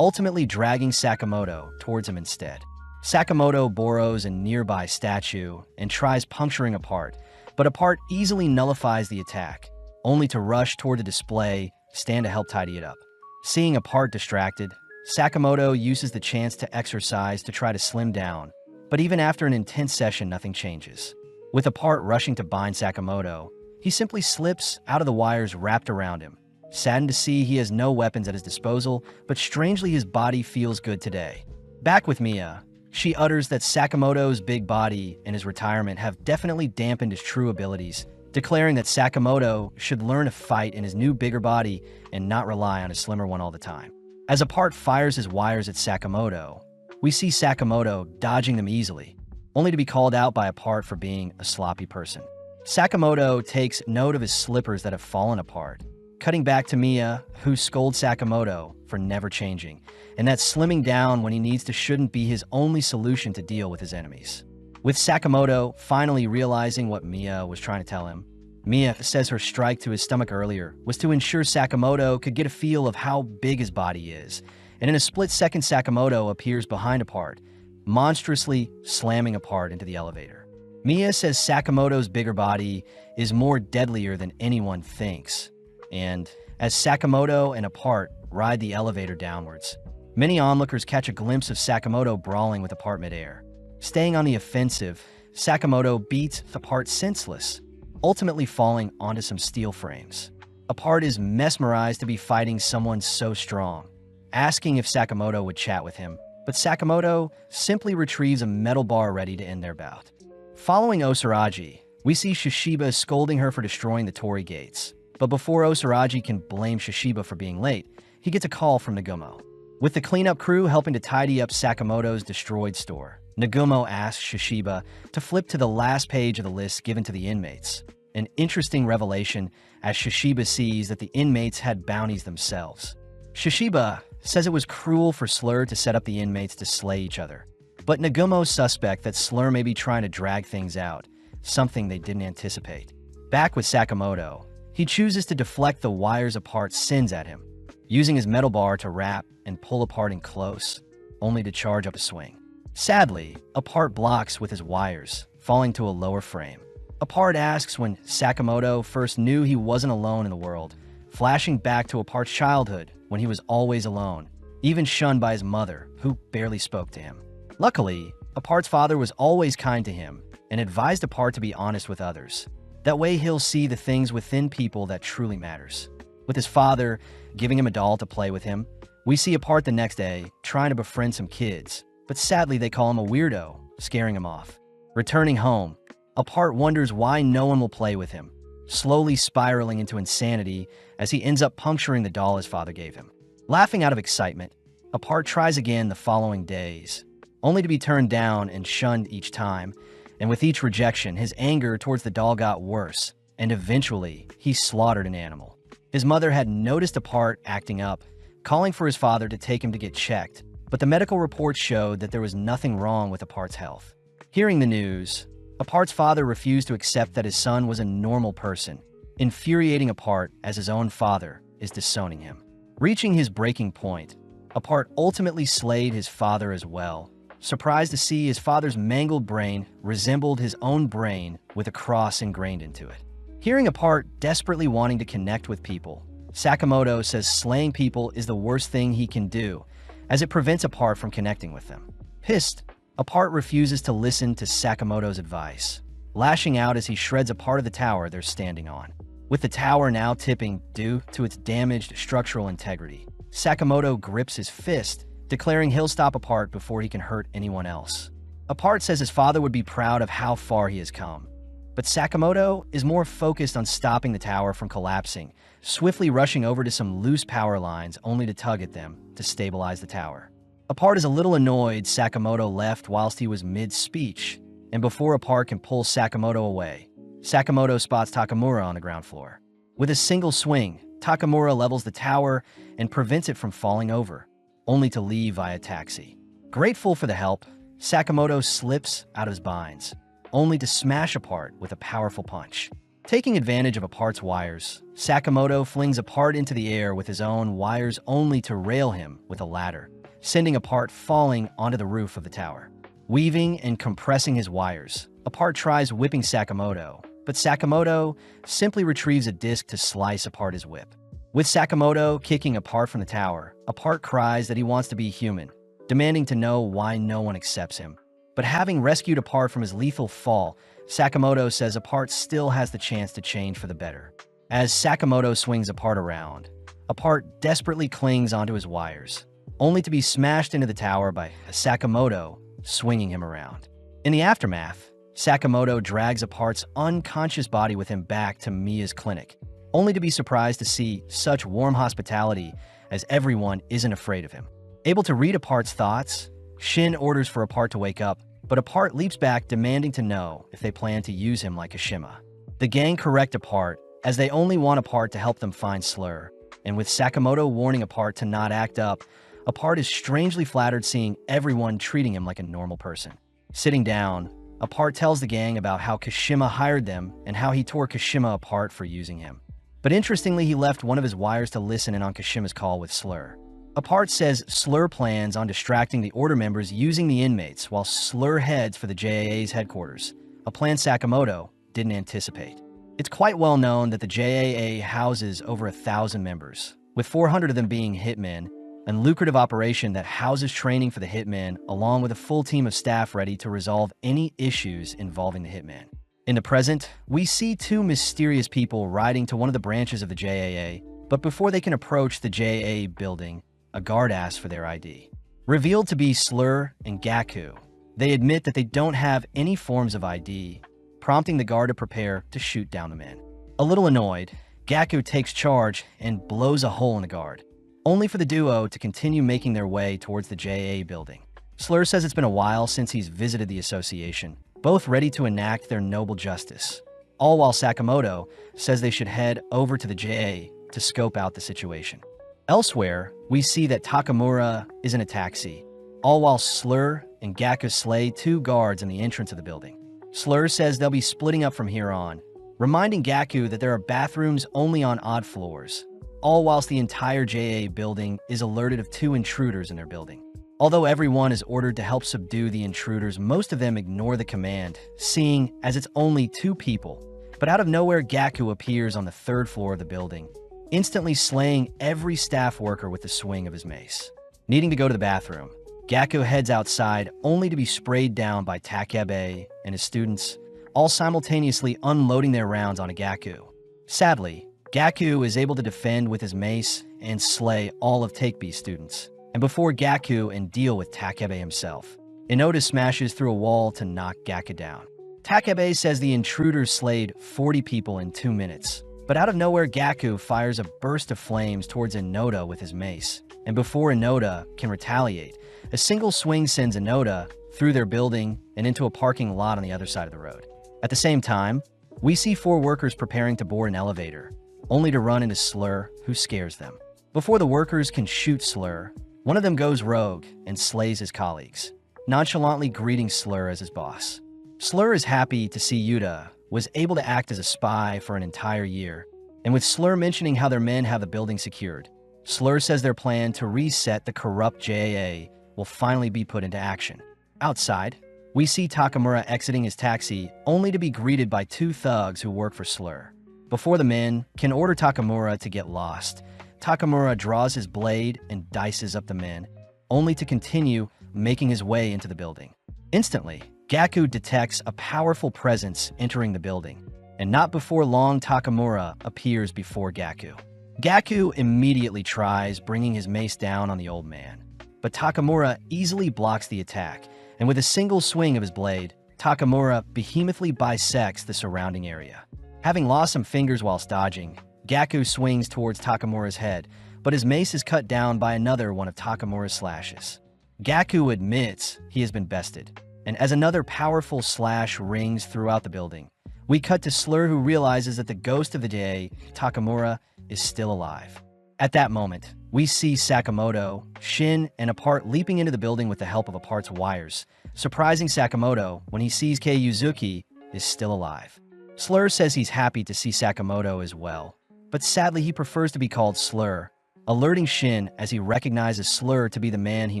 ultimately dragging Sakamoto towards him instead. Sakamoto borrows a nearby statue and tries puncturing Apart, but Apart easily nullifies the attack, only to rush toward the display stand to help tidy it up. Seeing Apart distracted, Sakamoto uses the chance to exercise to try to slim down, but even after an intense session, nothing changes. With Apart rushing to bind Sakamoto, he simply slips out of the wires wrapped around him. Saddened to see he has no weapons at his disposal, but strangely his body feels good today. Back with Mia, she utters that Sakamoto's big body and his retirement have definitely dampened his true abilities, declaring that Sakamoto should learn to fight in his new bigger body and not rely on his slimmer one all the time. As Apart fires his wires at Sakamoto, we see Sakamoto dodging them easily, only to be called out by Apart for being a sloppy person. Sakamoto takes note of his slippers that have fallen apart, cutting back to Mia, who scolds Sakamoto for never changing, and that slimming down when he needs to shouldn't be his only solution to deal with his enemies. With Sakamoto finally realizing what Mia was trying to tell him, Mia says her strike to his stomach earlier was to ensure Sakamoto could get a feel of how big his body is, and in a split second Sakamoto appears behind Apart, monstrously slamming Apart into the elevator. Mia says Sakamoto's bigger body is more deadlier than anyone thinks, and as Sakamoto and Apart ride the elevator downwards, many onlookers catch a glimpse of Sakamoto brawling with Apart midair. Staying on the offensive, Sakamoto beats Apart senseless, ultimately falling onto some steel frames. Apart is mesmerized to be fighting someone so strong, asking if Sakamoto would chat with him, but Sakamoto simply retrieves a metal bar ready to end their bout. Following Osaragi, we see Shishiba scolding her for destroying the Torii gates, but before Osaragi can blame Shishiba for being late, he gets a call from Nagumo. With the cleanup crew helping to tidy up Sakamoto's destroyed store, Nagumo asks Shishiba to flip to the last page of the list given to the inmates. An interesting revelation as Shishiba sees that the inmates had bounties themselves. Shishiba says it was cruel for Slur to set up the inmates to slay each other, but Nagumo suspect that Slur may be trying to drag things out, something they didn't anticipate. Back with Sakamoto, he chooses to deflect the wires Apart sends at him, using his metal bar to wrap and pull Apart in close, only to charge up a swing. Sadly, Apart blocks with his wires, falling to a lower frame. Apart asks when Sakamoto first knew he wasn't alone in the world, flashing back to Apart's childhood when he was always alone, even shunned by his mother, who barely spoke to him. Luckily, Apart's father was always kind to him and advised Apart to be honest with others. That way he'll see the things within people that truly matters. With his father giving him a doll to play with him, we see Apart the next day trying to befriend some kids, but sadly they call him a weirdo, scaring him off. Returning home, Apart wonders why no one will play with him, slowly spiraling into insanity as he ends up puncturing the doll his father gave him. Laughing out of excitement, Apart tries again the following days, only to be turned down and shunned each time, and with each rejection, his anger towards the doll got worse, and eventually, he slaughtered an animal. His mother had noticed Apart acting up, calling for his father to take him to get checked, but the medical reports showed that there was nothing wrong with Apart's health. Hearing the news, Apart's father refused to accept that his son was a normal person, infuriating Apart as his own father is disowning him. Reaching his breaking point, Apart ultimately slayed his father as well, surprised to see his father's mangled brain resembled his own brain with a cross ingrained into it. Hearing Apart desperately wanting to connect with people, Sakamoto says slaying people is the worst thing he can do, as it prevents Apart from connecting with them. Pissed, Apart refuses to listen to Sakamoto's advice, lashing out as he shreds a part of the tower they're standing on. With the tower now tipping due to its damaged structural integrity, Sakamoto grips his fist, declaring he'll stop Apart before he can hurt anyone else. Apart says his father would be proud of how far he has come, but Sakamoto is more focused on stopping the tower from collapsing, swiftly rushing over to some loose power lines only to tug at them to stabilize the tower. Apart is a little annoyed Sakamoto left whilst he was mid-speech, and before Apart can pull Sakamoto away, Sakamoto spots Takamura on the ground floor. With a single swing, Takamura levels the tower and prevents it from falling over, only to leave via taxi. Grateful for the help, Sakamoto slips out of his binds, only to smash Apart with a powerful punch. Taking advantage of Apart's wires, Sakamoto flings Apart into the air with his own wires only to rail him with a ladder, sending Apart falling onto the roof of the tower. Weaving and compressing his wires, Apart tries whipping Sakamoto, but Sakamoto simply retrieves a disc to slice apart his whip. With Sakamoto kicking Apart from the tower, Apart cries that he wants to be human, demanding to know why no one accepts him. But having rescued Apart from his lethal fall, Sakamoto says Apart still has the chance to change for the better. As Sakamoto swings Apart around, Apart desperately clings onto his wires, only to be smashed into the tower by Sakamoto swinging him around. In the aftermath, Sakamoto drags Apart's unconscious body with him back to Mia's clinic, only to be surprised to see such warm hospitality as everyone isn't afraid of him. Able to read Apart's thoughts, Shin orders for Apart to wake up, but Apart leaps back demanding to know if they plan to use him like Kashima. The gang correct Apart as they only want Apart to help them find Slur, and with Sakamoto warning Apart to not act up, Apart is strangely flattered seeing everyone treating him like a normal person. Sitting down, Apart tells the gang about how Kashima hired them and how he tore Kashima apart for using him. But interestingly, he left one of his wires to listen in on Kashima's call with Slur. Apart says Slur plans on distracting the Order members using the inmates while Slur heads for the JAA's headquarters, a plan Sakamoto didn't anticipate. It's quite well known that the JAA houses over 1,000 members, with 400 of them being hitmen, and lucrative operation that houses training for the hitmen along with a full team of staff ready to resolve any issues involving the hitman. In the present, we see two mysterious people riding to one of the branches of the JAA, but before they can approach the JAA building, a guard asks for their ID. Revealed to be Slur and Gaku, they admit that they don't have any forms of ID, prompting the guard to prepare to shoot down the men. A little annoyed, Gaku takes charge and blows a hole in the guard, only for the duo to continue making their way towards the JA building. Slur says it's been a while since he's visited the association, both ready to enact their noble justice, all while Sakamoto says they should head over to the JA to scope out the situation. Elsewhere, we see that Takamura is in a taxi, all while Slur and Gaku slay two guards in the entrance of the building. Slur says they'll be splitting up from here on, reminding Gaku that there are bathrooms only on odd floors, all whilst the entire JA building is alerted of two intruders in their building. Although everyone is ordered to help subdue the intruders, most of them ignore the command, seeing as it's only two people. But out of nowhere, Gaku appears on the third floor of the building, instantly slaying every staff worker with the swing of his mace. Needing to go to the bathroom, Gaku heads outside only to be sprayed down by Takebe and his students, all simultaneously unloading their rounds on a Gaku. Sadly, Gaku is able to defend with his mace and slay all of Takebe's students, and before Gaku and deal with Takebe himself, Inoda smashes through a wall to knock Gaku down. Takebe says the intruders slayed 40 people in 2 minutes, but out of nowhere Gaku fires a burst of flames towards Inoda with his mace, and before Inoda can retaliate, a single swing sends Inoda through their building and into a parking lot on the other side of the road. At the same time, we see 4 workers preparing to board an elevator, only to run into Slur, who scares them. Before the workers can shoot Slur, one of them goes rogue and slays his colleagues, nonchalantly greeting Slur as his boss. Slur is happy to see Yuta was able to act as a spy for an entire year, and with Slur mentioning how their men have the building secured, Slur says their plan to reset the corrupt JAA will finally be put into action. Outside, we see Takamura exiting his taxi only to be greeted by two thugs who work for Slur. Before the men can order Takamura to get lost, Takamura draws his blade and dices up the men, only to continue making his way into the building. Instantly, Gaku detects a powerful presence entering the building, and not before long Takamura appears before Gaku. Gaku immediately tries bringing his mace down on the old man, but Takamura easily blocks the attack, and with a single swing of his blade, Takamura behemothly bisects the surrounding area. Having lost some fingers whilst dodging, Gaku swings towards Takamura's head, but his mace is cut down by another one of Takamura's slashes. Gaku admits he has been bested, and as another powerful slash rings throughout the building, we cut to Slur, who realizes that the ghost of the day, Takamura, is still alive. At that moment, we see Sakamoto, Shin, and Apart leaping into the building with the help of Apart's wires, surprising Sakamoto when he sees Kei Yuzuki is still alive. Slur says he's happy to see Sakamoto as well, but sadly he prefers to be called Slur, alerting Shin as he recognizes Slur to be the man he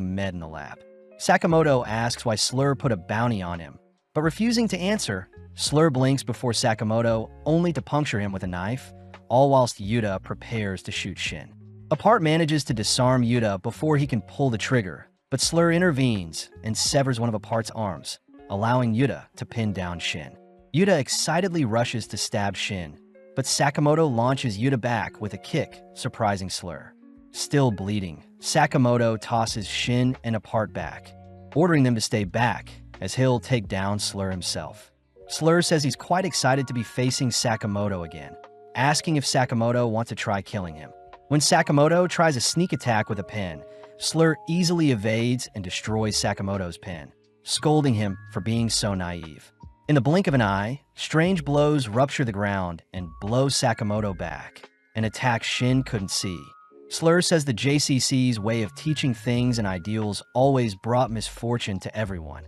met in the lab. Sakamoto asks why Slur put a bounty on him, but refusing to answer, Slur blinks before Sakamoto only to puncture him with a knife, all whilst Yuta prepares to shoot Shin. Apart manages to disarm Yuta before he can pull the trigger, but Slur intervenes and severs one of Apart's arms, allowing Yuta to pin down Shin. Yuta excitedly rushes to stab Shin, but Sakamoto launches Yuta back with a kick, surprising Slur. Still bleeding, Sakamoto tosses Shin and Apart back, ordering them to stay back as he'll take down Slur himself. Slur says he's quite excited to be facing Sakamoto again, asking if Sakamoto wants to try killing him. When Sakamoto tries a sneak attack with a pen, Slur easily evades and destroys Sakamoto's pen, scolding him for being so naive. In the blink of an eye, strange blows rupture the ground and blow Sakamoto back, an attack Shin couldn't see. Slur says the JCC's way of teaching things and ideals always brought misfortune to everyone.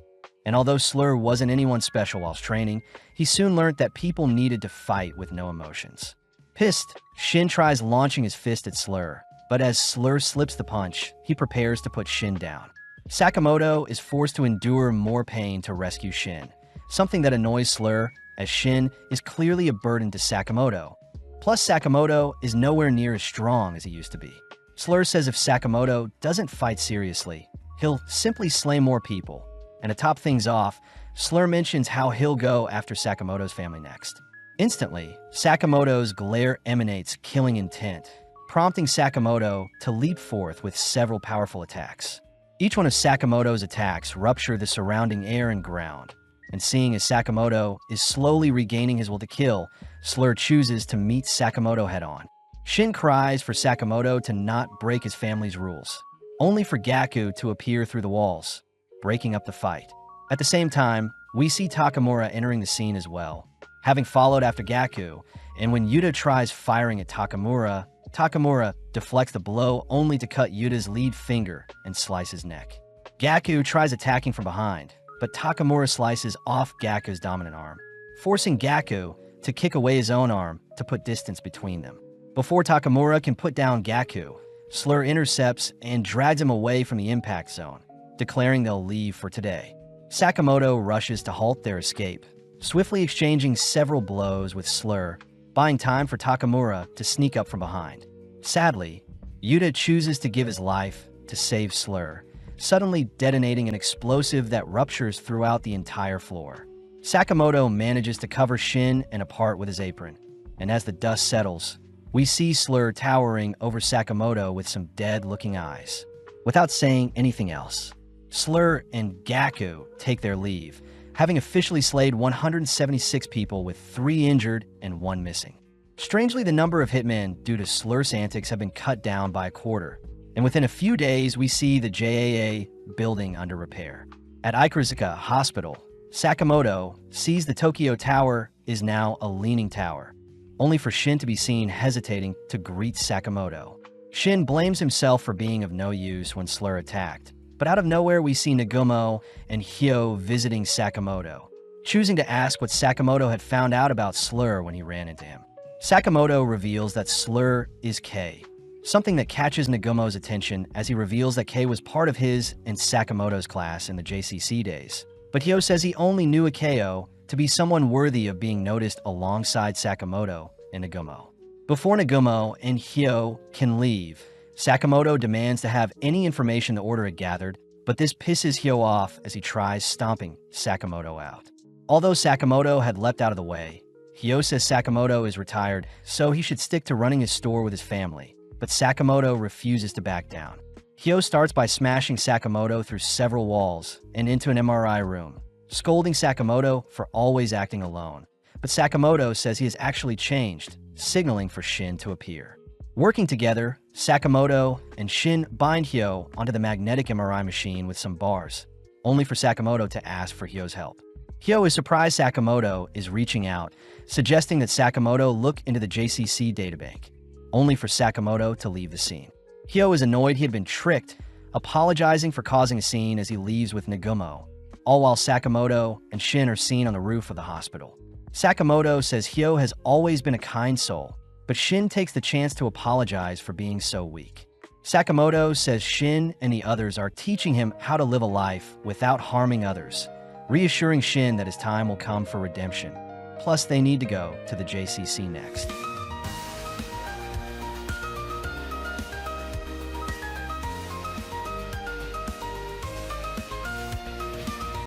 And although Slur wasn't anyone special whilst training, he soon learned that people needed to fight with no emotions. Pissed, Shin tries launching his fist at Slur, but as Slur slips the punch, he prepares to put Shin down. Sakamoto is forced to endure more pain to rescue Shin, something that annoys Slur, as Shin is clearly a burden to Sakamoto. Plus, Sakamoto is nowhere near as strong as he used to be. Slur says if Sakamoto doesn't fight seriously, he'll simply slay more people. And to top things off, Slur mentions how he'll go after Sakamoto's family next. Instantly, Sakamoto's glare emanates killing intent, prompting Sakamoto to leap forth with several powerful attacks. Each one of Sakamoto's attacks rupture the surrounding air and ground, and seeing as Sakamoto is slowly regaining his will to kill, Slur chooses to meet Sakamoto head-on. Shin cries for Sakamoto to not break his family's rules, only for Gaku to appear through the walls, breaking up the fight. At the same time, we see Takamura entering the scene as well, having followed after Gaku, and when Yuta tries firing at Takamura, Takamura deflects the blow only to cut Yuta's lead finger and slice his neck. Gaku tries attacking from behind, but Takamura slices off Gaku's dominant arm, forcing Gaku to kick away his own arm to put distance between them. Before Takamura can put down Gaku, Slur intercepts and drags him away from the impact zone, declaring they'll leave for today. Sakamoto rushes to halt their escape, swiftly exchanging several blows with Slur, buying time for Takamura to sneak up from behind. Sadly, Yuta chooses to give his life to save Slur, suddenly detonating an explosive that ruptures throughout the entire floor. Sakamoto manages to cover Shin and Apart with his apron, and as the dust settles, we see Slur towering over Sakamoto with some dead-looking eyes. Without saying anything else, Slur and Gaku take their leave, having officially slayed 176 people with 3 injured and 1 missing. Strangely, the number of hitmen due to Slur's antics have been cut down by a quarter, and within a few days we see the JAA building under repair. At Ikuzuka Hospital, Sakamoto sees the Tokyo Tower is now a leaning tower, only for Shin to be seen hesitating to greet Sakamoto. Shin blames himself for being of no use when Slur attacked, but out of nowhere we see Nagumo and Hyo visiting Sakamoto, choosing to ask what Sakamoto had found out about Slur when he ran into him. Sakamoto reveals that Slur is K, something that catches Nagumo's attention as he reveals that K was part of his and Sakamoto's class in the JCC days. But Hyo says he only knew Akeo to be someone worthy of being noticed alongside Sakamoto and Nagumo. Before Nagumo and Hyo can leave, Sakamoto demands to have any information the Order had gathered, but this pisses Hyo off as he tries stomping Sakamoto out. Although Sakamoto had leapt out of the way, Hyo says Sakamoto is retired, so he should stick to running his store with his family, but Sakamoto refuses to back down. Hyo starts by smashing Sakamoto through several walls and into an MRI room, scolding Sakamoto for always acting alone. But Sakamoto says he has actually changed, signaling for Shin to appear. Working together, Sakamoto and Shin bind Hyo onto the magnetic MRI machine with some bars, only for Sakamoto to ask for Hyo's help. Hyo is surprised Sakamoto is reaching out, suggesting that Sakamoto look into the JCC databank, only for Sakamoto to leave the scene. Hyo is annoyed he had been tricked, apologizing for causing a scene as he leaves with Nagumo, all while Sakamoto and Shin are seen on the roof of the hospital. Sakamoto says Hyo has always been a kind soul, but Shin takes the chance to apologize for being so weak. Sakamoto says Shin and the others are teaching him how to live a life without harming others, reassuring Shin that his time will come for redemption. Plus, they need to go to the JCC next.